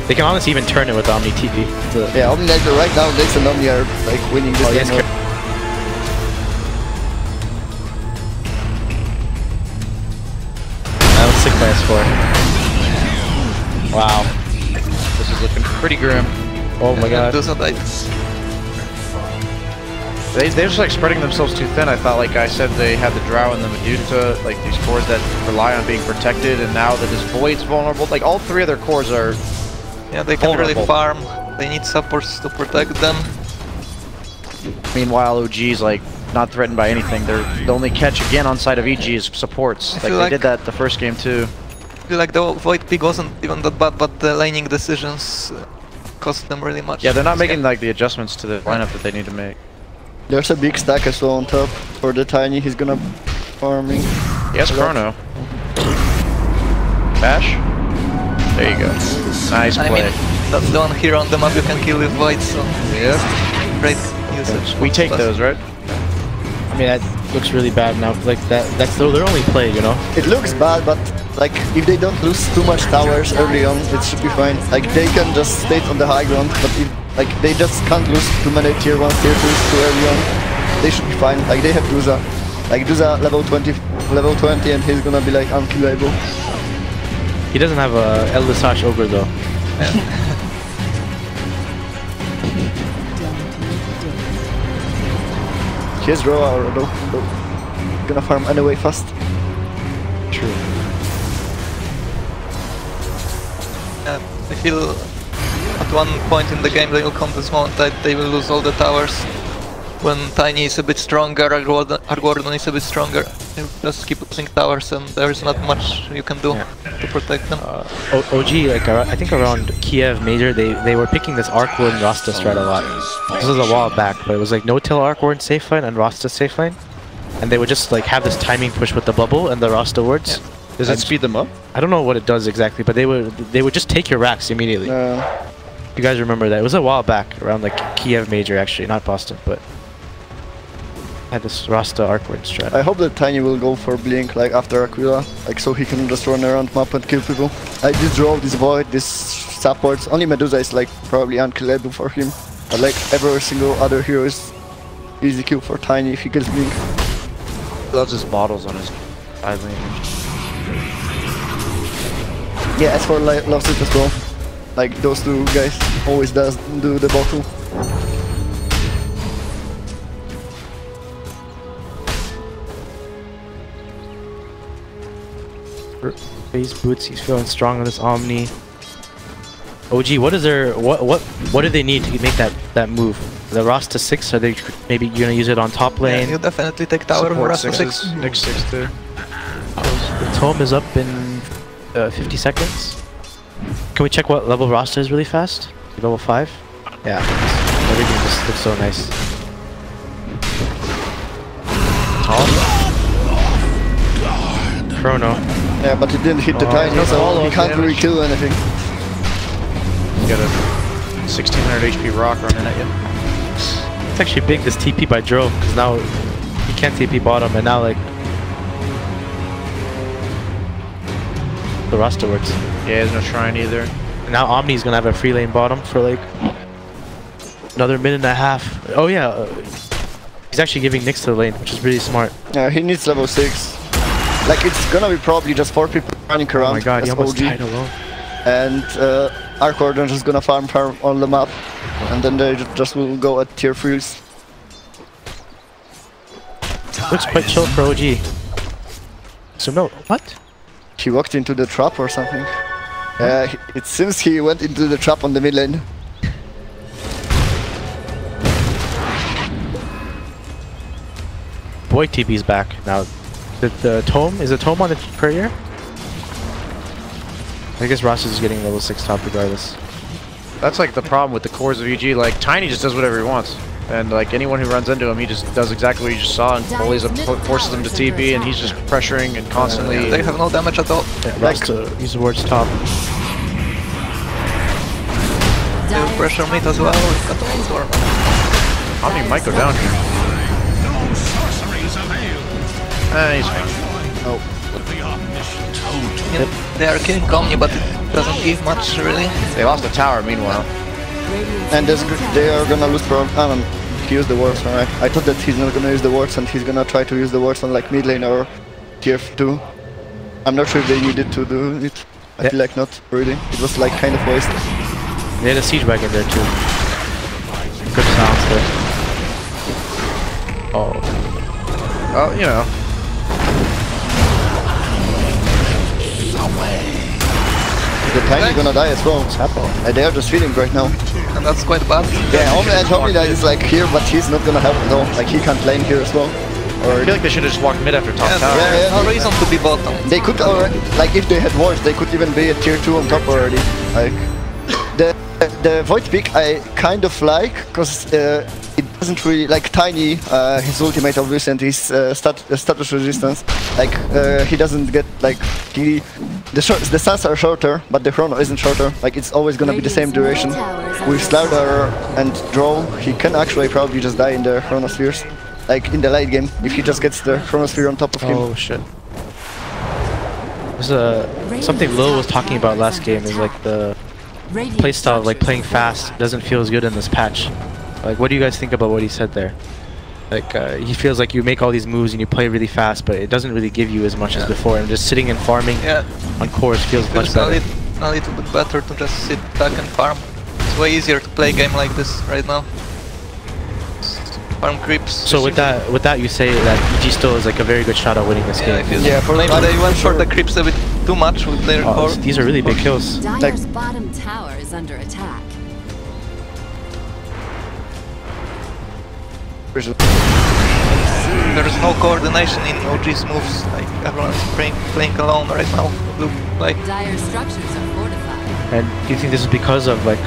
They can honestly even turn it with the Omni TP. Yeah, Omni right now, Lex and Omni are like winning this game. That was sick by S4. Wow. This is looking pretty grim. Oh my god. They're just like spreading themselves too thin. I thought, like I said, they had the Drow and the Medusa, like these cores that rely on being protected, and now that this Void's vulnerable, like all 3 of their cores are yeah, they can really farm. They need supports to protect them. Meanwhile, OG's like not threatened by anything. The only catch again on side of EG is supports. Like they did that the first game too. I feel like the Void pick wasn't even that bad, but the laning decisions cost them really much. Yeah, they're not making like the adjustments to the lineup that they need to make. There's a big stack as well on top for the Tiny. He's gonna farming. Yes, Chrono. Bash. There you go. Nice play. I mean, that's the one hero on the map you can kill with Void, so yeah, great usage. We take those, right? I mean, that looks really bad now. Like that's their only play, you know. It looks bad, but like if they don't lose too much towers early on, it should be fine. Like they can just stay on the high ground, but if like they just can't lose too many tier 1s, tier 2s too early on, they should be fine. Like they have Duza. Like Duza level 20, and he's gonna be like unkillable. He doesn't have a El Lisage Ogre though. He has Roa or no, gonna farm anyway fast. True. I feel at one point in the game they will come to this moment that they will lose all the towers. When Tiny is a bit stronger, Argwarden is a bit stronger. They just keep losing towers and there's not much you can do to protect them. OG, like I think around Kiev Major, they were picking this Arc Warden Rasta strat a lot. This was a while back, but it was like no-till Arc Warden safe line and Rasta safe line. And they would just like have this timing push with the bubble and the Rasta wards. Yeah. Does it speed them up? I don't know what it does exactly, but they would just take your racks immediately. You guys remember that? It was a while back, around like Kiev Major actually, not Boston, but had this Rasta Arcward strat. I hope that Tiny will go for Blink like after Aquila, like so he can just run around map and kill people. Like this Draw, this Void, this supports. Only Medusa is like probably unkillable for him. But like every single other hero is easy kill for Tiny if he gets Blink. Loves his bottles on his side lane. Yeah, S4 loves it as well. Like those 2 guys always do the bottle. Face boots, he's feeling strong on this Omni. OG, what do they need to make that move? The Rasta 6, are they maybe gonna use it on top lane? Yeah, you definitely take tower of Rasta 6. Nick 6 too. The tome is up in 50 seconds. Can we check what level Rasta is really fast? Level 5? Yeah. Everything just looks so nice. Chrono. Yeah, but it didn't hit the Tiny, so he can't really kill anything. You got a 1600 HP rock running at you. It's actually big, this TP by Dro, because now he can't TP bottom, and now like the roster works. Yeah, there's no shrine either. And now Omni's gonna have a free lane bottom for like another minute and a half. Oh yeah, he's actually giving Nyx to the lane, which is really smart. Yeah, he needs level 6. Like, it's gonna be probably just 4 people running around. Oh my god, he almost OG. died alone. And Arc Warden is gonna farm on the map. And then they just will go at tier 3s. Looks quite chill for OG. So no, what? He walked into the trap or something. It seems he went into the trap on the mid lane. Boy TP's back now. The tome, is the tome on the courier? I guess Ross is getting level 6 top regardless. That's like the problem with the cores of EG. Like Tiny just does whatever he wants, and like anyone who runs into him, he just does exactly what you just saw and bullies him, forces them to TP, and he's just pressuring and constantly. Yeah, they have no damage at all. Yeah, Ross use the words top. They will pressure mid as well. Omni might go down here. He's fine. Oh. Yeah, they are killing Omni, but it doesn't give much really. They lost the tower meanwhile. And they are gonna lose from... he used the wards, right? I thought that he's not gonna use the wards and he's gonna try to use the wards on like mid lane or tier 2. I'm not sure if they needed to do it. I feel like not really. It was like kind of waste. They had a siege wagon there too. Good sounds there. Oh. Oh, you know. The Tiny's gonna die as well. And they are just feeding right now. And that's quite bad. Yeah, Omni that is like here, but he's not gonna help at all. Like he can't lane here as well. Or I feel like they should have just walked mid after top tower. Yeah, no reason to be bottom. They could already, like if they had wards, they could even be a tier 2 on top already. Like the Void Peak I kind of like, because it doesn't really, like Tiny, his ultimate obviously and his status resistance, like he doesn't get, like, the stuns are shorter, but the chrono isn't shorter, like it's always gonna be the same duration. With Slardar and Draw, he can actually probably just die in the chronospheres, like in the late game, if he just gets the chronosphere on top of him. Oh shit. There's something Lil was talking about last game, is like the playstyle of like playing fast doesn't feel as good in this patch. Like, what do you guys think about what he said there? Like, he feels like you make all these moves and you play really fast, but it doesn't really give you as much as before. And just sitting and farming on cores feels much better. A little bit better to just sit back and farm. It's way easier to play a game like this right now. Farm creeps. So with that, you say that EG still is like a very good shot at winning this game. Yeah, for maybe they went for the creeps a bit too much with their core. These are really big kills. Dire's bottom tower is under attack. There's no coordination in OG's moves, like everyone's playing alone right now. Look like Dire's structures are fortified. And do you think this is because of like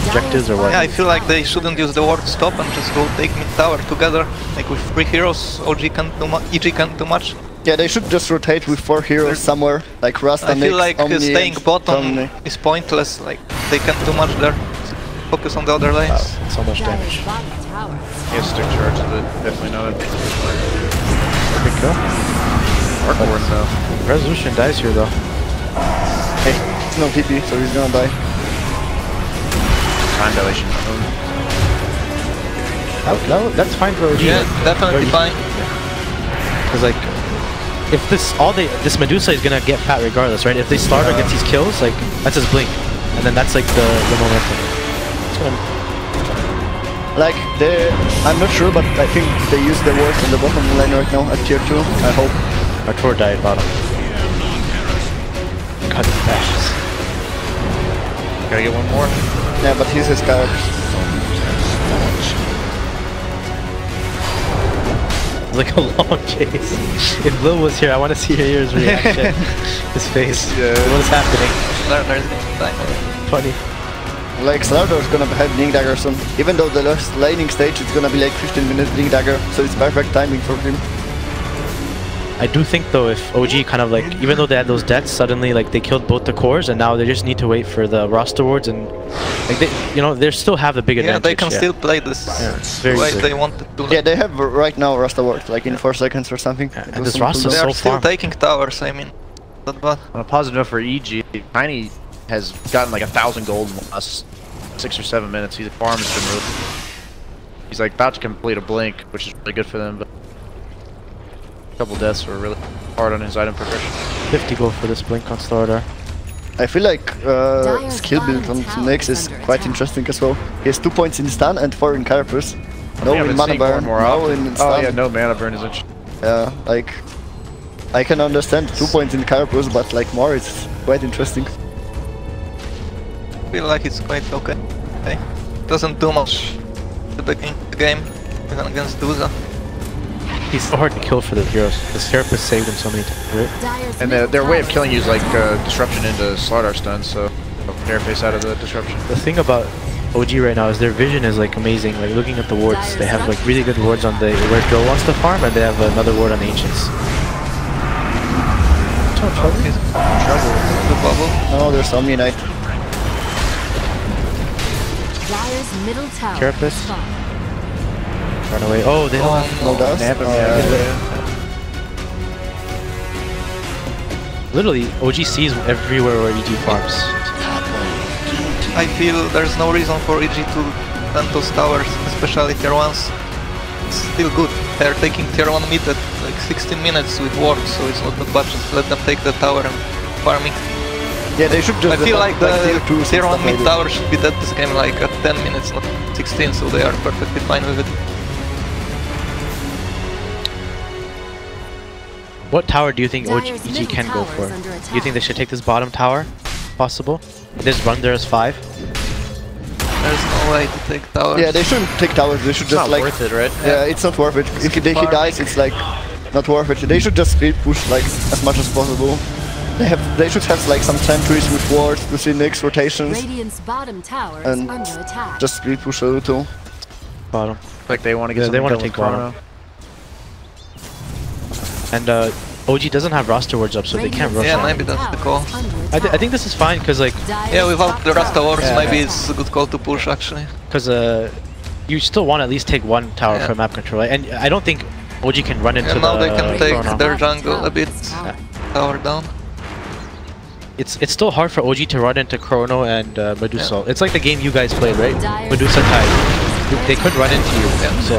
objectives or what? Yeah, I feel like they shouldn't use the word stop and just go take mid tower together. Like with 3 heroes, EG can't do much. Yeah, they should just rotate with 4 heroes somewhere, like Rust and I feel like Omni staying bottom is pointless, like they can't do much there. Focus on the other lanes. Wow, so much damage. He has stick charge to the definitely not. Big kill. Arc Warden though. Resolution dies here though. Hey, it's no TP, so he's gonna die. Time dilation. That's fine for OG. Yeah, definitely fine. Because like, if this Medusa is gonna get fat regardless, right? If they start or gets these kills, like that's his blink, and then that's like the momentum. Like I'm not sure, but I think they use the wards on the bottom lane right now at tier 2. I hope. Artur died bottom. Cut his dashes. Gotta get one more. Yeah, but he's his character. It's like a long chase. If Lil was here, I want to see his reaction. His face. Yeah. What is happening? Funny. Like Slardar is gonna have Blink Dagger soon. Even though the last laning stage it's gonna be like 15 minutes Blink Dagger, so it's perfect timing for him. I do think though, if OG kind of like, even though they had those deaths, suddenly like they killed both the cores, and now they just need to wait for the roster awards, and like they, you know, they still have the big advantage. Yeah, they can still play this the way they wanted to. Yeah, they have right now roster awards, like in 4 seconds or something. Yeah, and this roster is they so are still farm. taking towers. I mean, not bad. On a positive note for EG, Tiny has gotten like 1,000 gold in the last 6 or 7 minutes. His farm has been really. He's like about to complete a blink, which is really good for them. But a couple deaths were really hard on his item progression. 50 gold for this blink on starter. I feel like skill build on Nyx is quite interesting as well. He has 2 points in stun and 4 in Carapace. No in mana burn, no in stun. Oh yeah, no mana burn is interesting. Yeah, like I can understand 2 points in Carapace, but like more is quite interesting. I feel like it's quite okay. Doesn't do much to begin the game even against DOTA. He's so hard to kill for the heroes. This Carapace saved him so many times, right? And their way of killing you is like disruption into Slardar stun, so Carapace out of the disruption. The thing about OG right now is their vision is like amazing. Like looking at the wards, they have like really good wards on the where Joe wants to farm, and they have another ward on the Ancients. Trouble. The bubble. No, there's Omni-Knight. Carapace. Run away. Oh, they don't have no dust. They have Literally, OG sees everywhere where EG farms. I feel there's no reason for EG to plant those towers, especially tier 1s. It's still good. They're taking tier 1 mid at like 16 minutes with wards, so it's not that bad. Just let them take the tower and farming. Yeah, they should just. I feel like the tier 1 mid maybe. tower should be dead this game like at 10 minutes, not 16, so they are perfectly fine with it. What tower do you think EG can go for? Do you think they should take this bottom tower? Possible? Just run there as 5? There's no way to take towers. Yeah, they shouldn't take towers. They should It's just not like. worth it, right? Yeah, it's not worth it. If he dies, it's like not worth it. They should just speed push like as much as possible. They should have like some sentries with wards to see Nyx rotations. Bottom tower and under attack. just speed push a little. Bottom. Like they want to get. Yeah, they want to take bottom. And OG doesn't have roster wards up, so they can't rush. Yeah, maybe that's the call. I think this is fine because like. Yeah, without the roster wards, maybe it's a good call to push actually. Because you still want to at least take 1 tower for map control, and I don't think OG can run into now the. they can take Chrono. their jungle a bit. Tower down. It's still hard for OG to run into Chrono and Medusa. Yeah. It's like the game you guys played, right? Medusa Tide. They could run into you, so.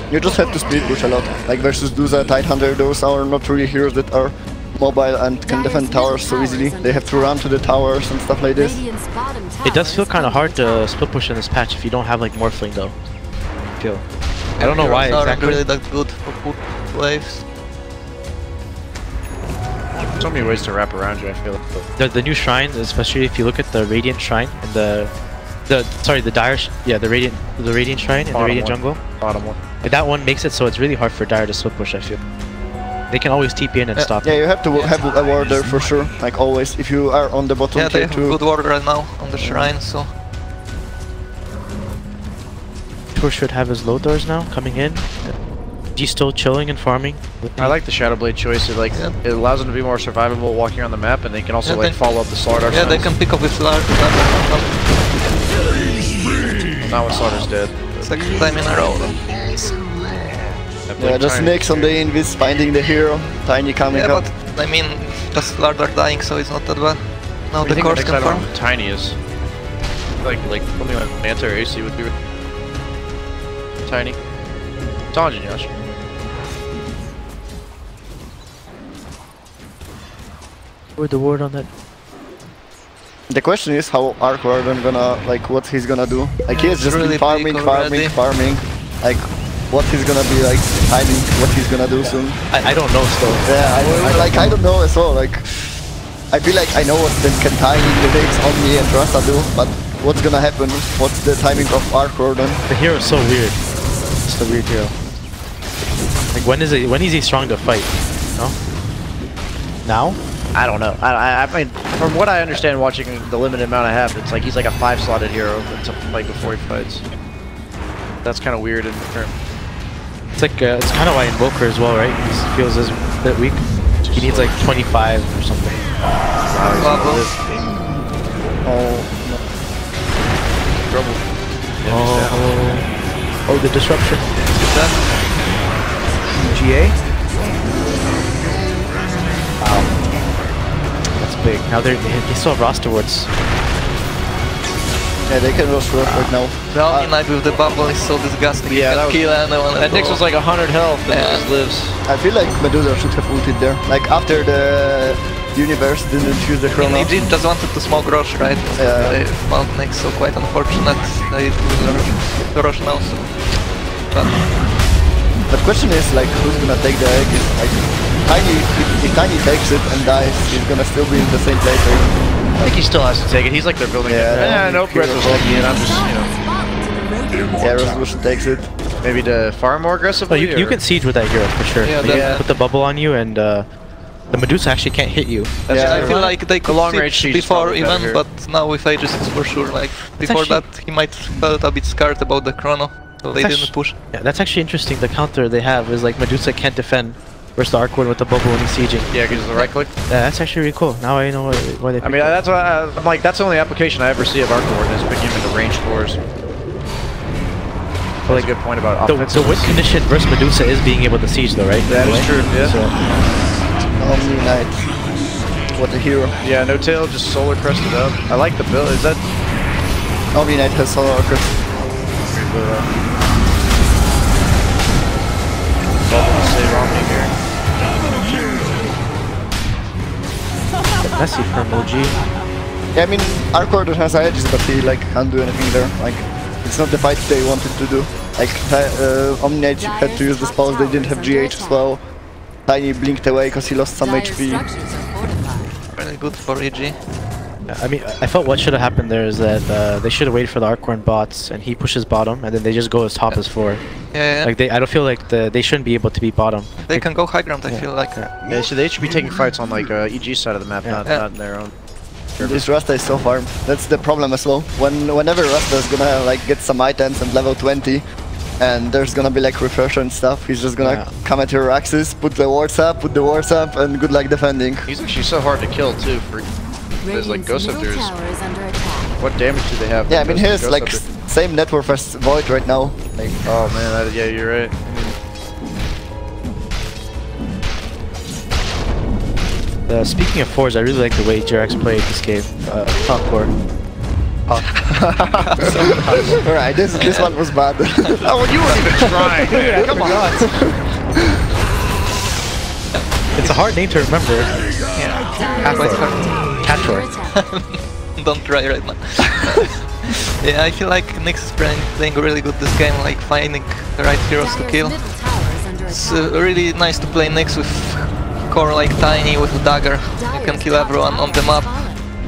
You just have to speed push a lot. Like versus DOTA, Tidehunter, those are not really heroes that are mobile and can defend towers so easily. They have to run to the towers and stuff like this. It does feel kind of hard to split push in this patch if you don't have like Morphling though. I don't know why exactly. Aren't really that good for push waves. So many ways to wrap around you, I feel like. The new shrine, especially if you look at the Radiant Shrine and the Dire, the Radiant Shrine in the Radiant Jungle. Bottom one. That one makes it so it's really hard for Dire to split push, I feel. They can always TP in and stop. Yeah, you have to have a ward there for sure, like always, if you are on the bottom yeah, they have a good ward right now on the shrine, so... Tour should have his low doors now, coming in. He's still chilling and farming. I like the Shadow Blade choice. It it allows them to be more survivable walking around the map, and they can also like follow up the Slardar. Yeah, they can pick up with Slardar. Not when Slardar's dead. Second time in a row. Yeah, just Nyx on the invis, finding the hero, Tiny coming up. But I mean, just Slardar dying, so it's not that bad. Now the course can farm. Tiny is like something like Manta or AC would be Tiny. Challenging Yosh. Where'd the ward on that? The question is how Arc Warden gonna, like, what he's gonna do. Like, he has just been farming. Like, what he's gonna be, like, timing, what he's gonna do soon. I don't know still. Yeah, I don't know as well. Like, I feel like I know what the timing the takes on me and Rasta do, but what's gonna happen? What's the timing of Arc Warden? The hero is so weird. It's the weird hero. Like, when is he strong to fight? No? Now? I don't know. I mean, from what I understand watching the limited amount I have, it's like he's like a 5-slotted hero that's up to fight before he fights. That's kind of weird in the term. It's like it's kind of why Invoker as well, right? He feels a bit weak. He needs like 25 or something. Trouble. Oh, the disruption. GA. Wow, that's big. Now they still have rosterwards. Yeah, they can rush rough right now. The Omni Knight with the bubble is so disgusting. Yeah, you can kill anyone. And Nyx was like 100 health and just lives. I feel like Medusa should have ulted there. Like after the universe didn't use the chrono. EG just wanted to smoke Roche, right? Yeah. They found Nyx, so quite unfortunate. They do Roche now. So. But question is like who's gonna take the egg? Like Tiny, if Tiny takes it and dies, he's gonna still be in the same place. Right? I think he still has to take it. He's like they're building it. Yeah, no, Breath was taking it. I'm just, Yeah, Resolution takes it. Maybe to farm more aggressively? You can siege with that hero for sure. Yeah, put the bubble on you and the Medusa actually can't hit you. I feel like they could siege before even, here. but now with Aegis it's for sure. Like before that he might felt a bit scared about the chrono, so they didn't push. Yeah, that's actually interesting. The counter they have is like Medusa can't defend versus the Arc One with the bubble when he's sieging. Yeah, because the right click. Yeah, that's actually really cool. Now I know why they. I mean, that's why I'm like, that's the only application I ever see of Arc Warden is picking him into range cores. That's a good point about offensive. The win condition versus Medusa is being able to siege though, right? That is true, yeah. So. Omni Knight. What a hero. Yeah, no tail, just solar crested up. I like the build. Is that... Omni Knight has solar crest. Bubble to save Omni here. Messy from OG. Yeah, I mean, Arcor has Aegis, but he like can't do anything there. Like, it's not the fight they wanted to do. Like, Omni Knight had to use the spells, they didn't have GH as well. Tiny blinked away because he lost some HP. Really good for EG. I mean, I felt what should have happened there is that they should have waited for the Arcorn bots, and he pushes bottom, and then they just go as top as 4. Yeah. Like I don't feel like they shouldn't be able to beat bottom. They can go high ground. I feel like. Yeah, so they should be taking fights on like EG's side of the map, not their own. This Rasta is so farm. That's the problem as well. Whenever Rasta is gonna like get some items and level 20, and there's gonna be like refresher and stuff, he's just gonna come at your axis, put the wards up, and good luck defending. He's actually so hard to kill too. For there's like Ghost Scepters. What damage do they have? Yeah, I mean here's like same net worth as Void right now. Like, oh man, yeah, you're right. Speaking of 4s, I really like the way Jerax played this game. Top 4. Alright, this one was bad. Oh, well, you weren't even trying. Yeah, come on. It's a hard name to remember. Yeah. Cator. Don't try right now. Yeah, I feel like Nyx is playing really good this game, like finding the right heroes to kill. It's really nice to play Nyx with core like Tiny with a dagger. You can kill everyone on the map.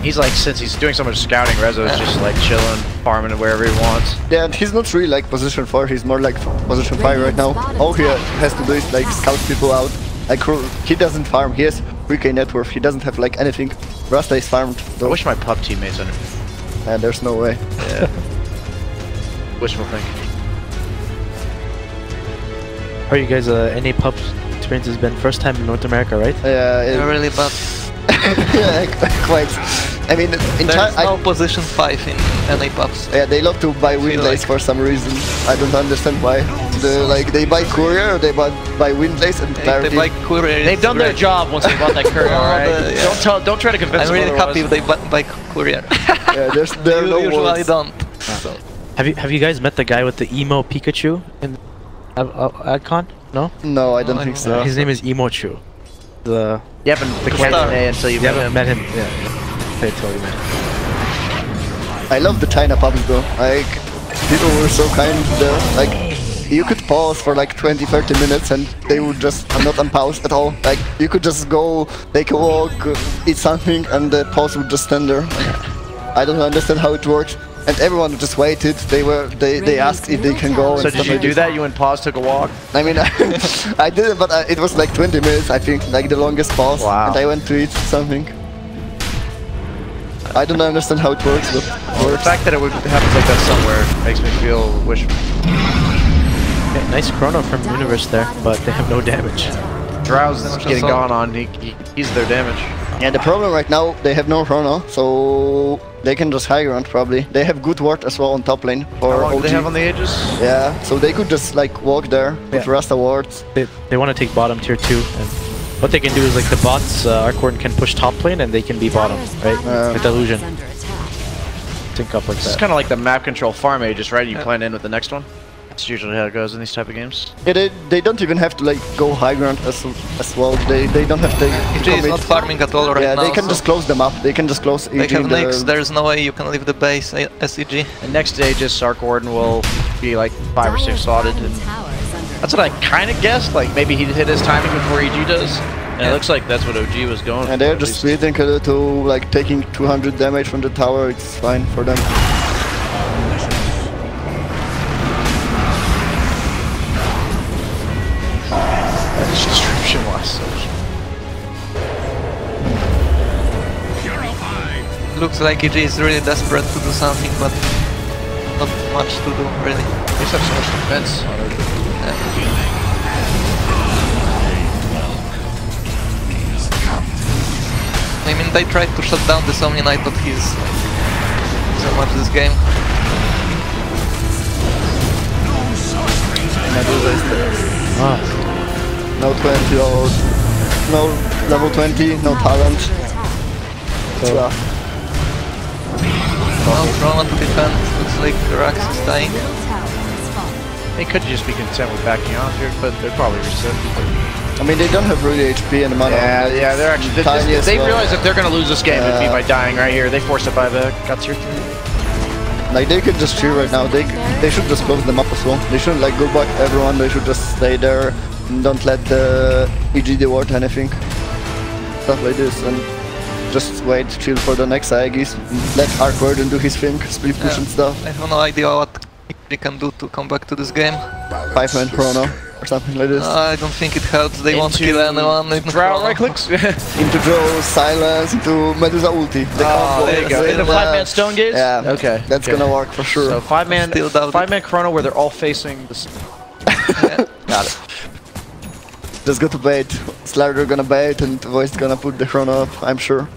He's like, since he's doing so much scouting, Rezo's just like chilling, farming wherever he wants. Yeah, and he's not really like position 4, he's more like position 5 right now. All he has to do is like scout people out. Like, he doesn't farm, he has 3k net worth, he doesn't have like anything. Rasta is farmed. So. I wish my pub teammates under. And there's no way. Yeah. Wishful thinking. How are you guys, NA pub experience has been first time in North America, right? Yeah, really bad. Yeah, quite. I mean, there's no position 5 in NA pubs. Yeah, they love to buy win lays for some reason. I don't understand why. They buy courier, or they buy win lays and clarity. They buy courier. They've done their job once they bought that courier, alright? Yeah. Don't try to convince them. I'm really happy if they buy courier. Yeah, there no usually words. don't. So. Have you guys met the guy with the emo Pikachu in AdCon? No? No, I don't think so. His name is Emochu. You haven't become NA until you met him. Yeah. Until you met him. I love the China pubs though. Like, people were so kind there. Like, you could pause for like 20-30 minutes and they would just not unpause at all. Like, you could just go, take a walk, eat something, and the pause would just stand there. Like, I don't understand how it works. And everyone just waited. They asked if they can go. So did you do that? You went pause, took a walk? I mean, I did it, but it was like 20 minutes, I think, like the longest pause. Wow. And I went to eat something. I don't understand how it works, but the fact that it happens like that somewhere makes me feel wishful. Nice chrono from Universe there, but they have no damage. Drow's getting gone on. He's their damage. Yeah, the problem right now, they have no chrono, so they can just high ground probably. They have good ward as well on top lane. For How long OG. do they have on the Aegis? Yeah, so they could just like walk there with Rasta wards. They want to take bottom tier 2, and what they can do is like the bots, Arcorden can push top lane and they can be bottom, right? With Illusion. Sync up like that. It's kind of like the map control farm Aegis, right? You plan in with the next one? That's usually how it goes in these type of games. Yeah, they don't even have to like go high ground as well. They don't have to. EG is not farming at all right now. Yeah, they can just close them up. They can just close EG. They have Nyx, there's no way you can leave the base as EG. And next Aegis, Arcorden will be like 5 or 6 slotted. And that's what I kind of guessed. Like maybe he'd hit his timing before EG does. And it looks like that's what OG was going for. And they're just waiting to like taking 200 damage from the tower. It's fine for them. Description was Looks like EG is really desperate to do something, but not much to do really. They just have so much defense on OG. I mean, they tried to shut down this Omni Knight, but he's so much this game. No 20 or no level 20, no talent. It's rough. No Roman to defend, looks like Rax is dying. They could just be content with backing off here, but they're probably reset. I mean, they don't have really HP and mana. Yeah, they're actually. They realize if they're gonna lose this game, it'd be by dying right here. They force it by the got tier 3. Like they could just chill right now. They should just close them up as well. They shouldn't like go back everyone. They should just stay there and don't let the EG deward anything. Stuff like this and just wait, chill for the next Aegis. Let Arcorden do his thing, split push and stuff. I have no idea what they can do to come back to this game. 5-man chrono or something like this. I don't think it helps. They won't kill anyone. Drow right clicks. Into Joe, Silence, into Medusa ulti. There you go. Into 5-man Stone Gaze? Yeah, okay. That's gonna work for sure. So 5-man chrono where they're all facing the... Got it. Just go to bait. Slider gonna bait and Voice gonna put the chrono up, I'm sure.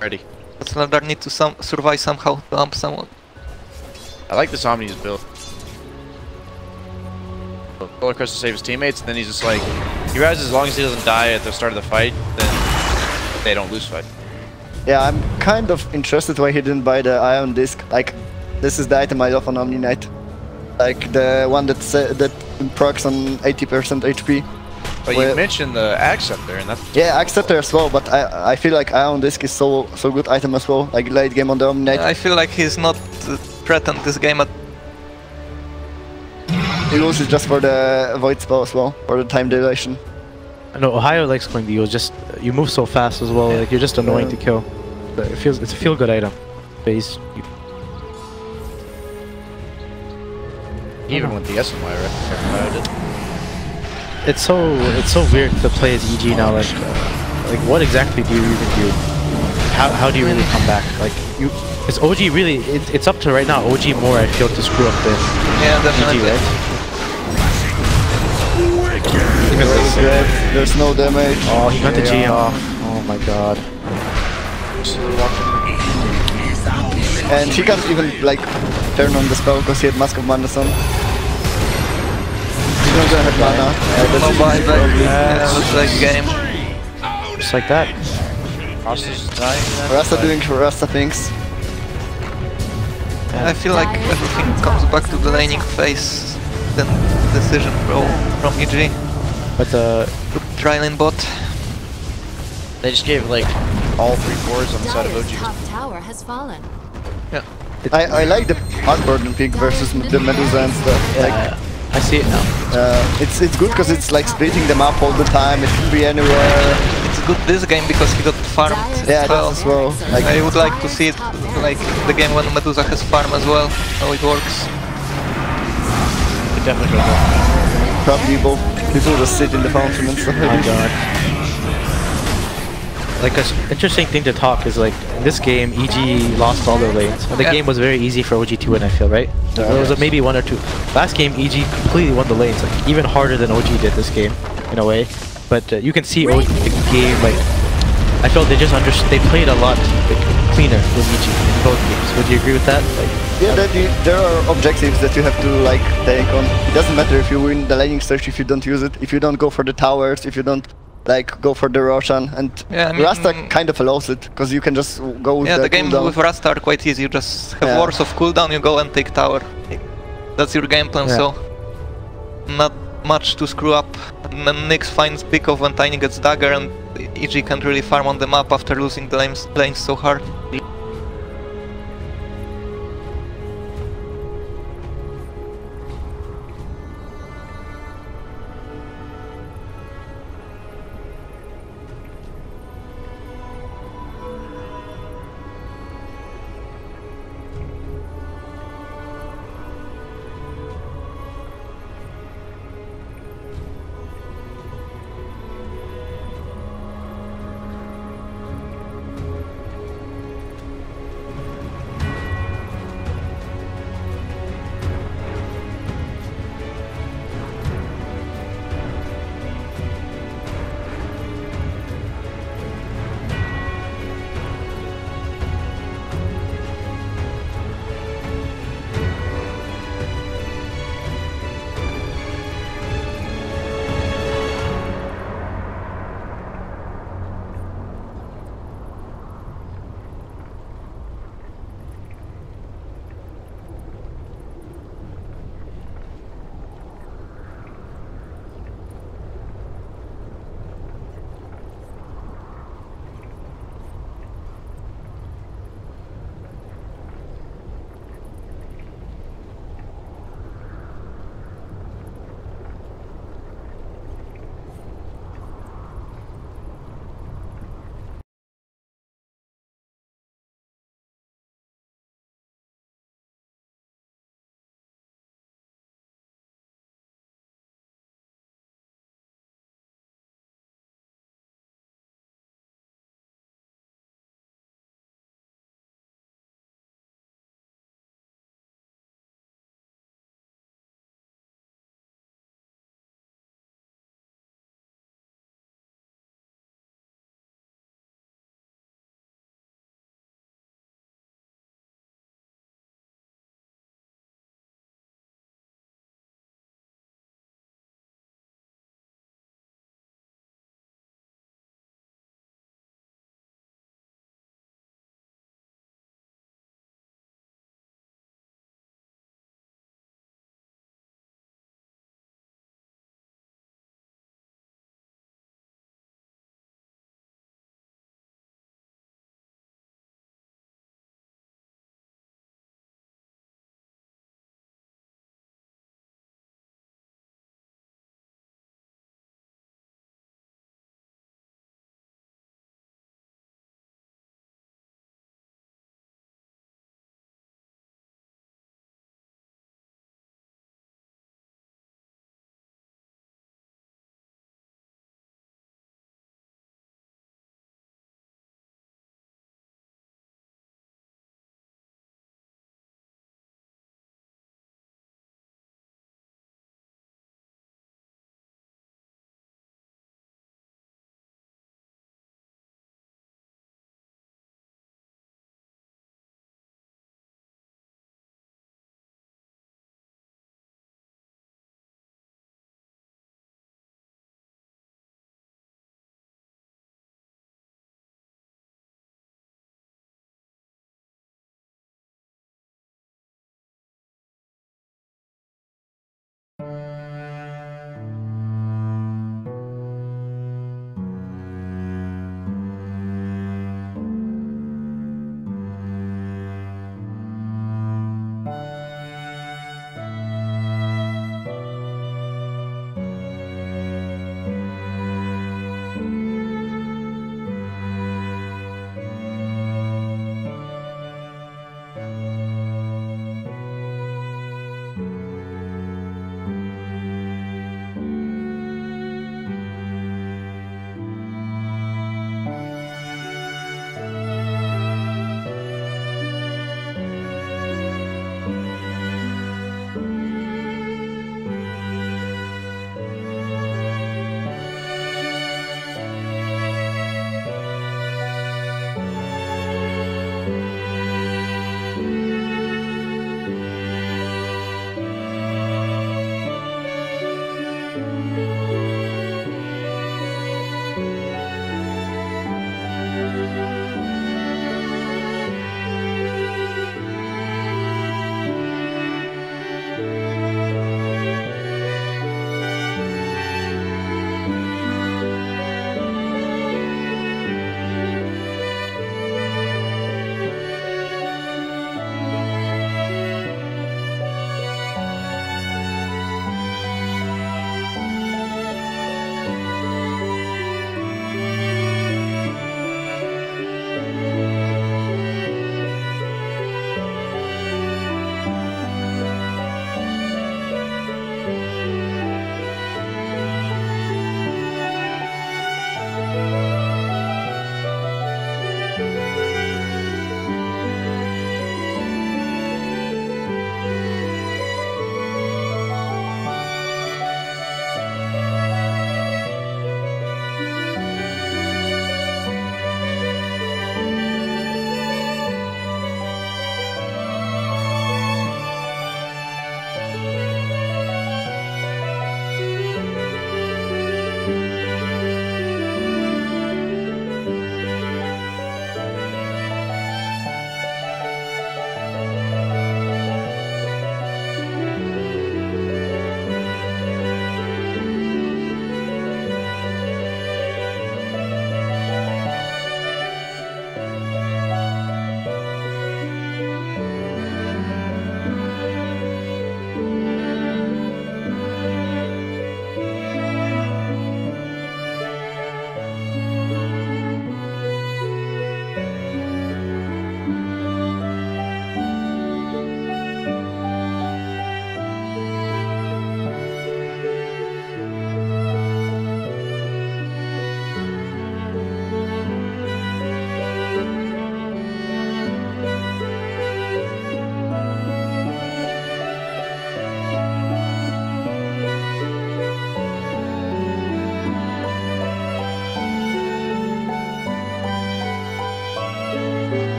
Ready. Slider need to survive somehow to ump someone. I like this Omni's build. Roller Coaster to save his teammates, and then he's just like, he realizes as long as he doesn't die at the start of the fight, then they don't lose fight. Yeah, I'm kind of interested why he didn't buy the Ion Disc. Like, this is the item I love on Omni Knight. Like, the one that procs on 80% HP. But you mentioned the Acceptor, and that's... Yeah, Acceptor as well, but I feel like Ion Disc is so good item as well, like late game on the Omni Knight. I feel like he's not threatened this game at... He loses just for the Void spell as well, for the time dilation. I know Ohio likes going Dio, just you move so fast as well, like you're just annoying to kill. But it's a feel-good item. Base. Even with the SMY, right? It's so weird to play as EG now. Like what exactly do you even do? How do you really come back? Like it's OG really. It's up to right now. OG more I feel to screw up the definitely. EG, right? There's no damage. Oh, he got the G off. Oh my god. And he can't even like turn on the spell because he had Mask of Madness on. He's not gonna have mana. No buyback. Looks like game. Just like that. Rasta's dying. Rasta doing Rasta things. I feel like everything comes back to the laning phase, then decision from EG. But try lane bot. They just gave like all 3 cores on the side of OG. Top tower has fallen. Yeah. I like the Arcorden pick versus the Medusa and stuff. Yeah, like, I see it now. It's good because it's like splitting them up all the time. It can be anywhere. It's good this game because he got farmed. Yeah, as well. Like, I would like to see it like the game when Medusa has farm as well. How it works. It definitely goes well. Probably people just sit in the fountain and stuff. Oh god. like an interesting thing to talk is like in this game, EG lost all their lanes, and the game was very easy for OG to win. I feel right. There was maybe 1 or 2. Last game, EG completely won the lanes, like even harder than OG did this game, in a way. But you can see OG the game like I felt they just they played a lot like, cleaner with EG in both games. Would you agree with that? Like, yeah, there are objectives that you have to like take on. It doesn't matter if you win the laning stage if you don't use it, if you don't go for the towers, if you don't like go for the Roshan, and yeah, I mean, Rasta kind of allows it because you can just go with the games with Rasta are quite easy. You just have wars of cooldown, you go and take tower. That's your game plan, so not much to screw up. And then Nyx finds Pickov when Tiny gets dagger, and EG can't really farm on the map after losing the lanes so hard.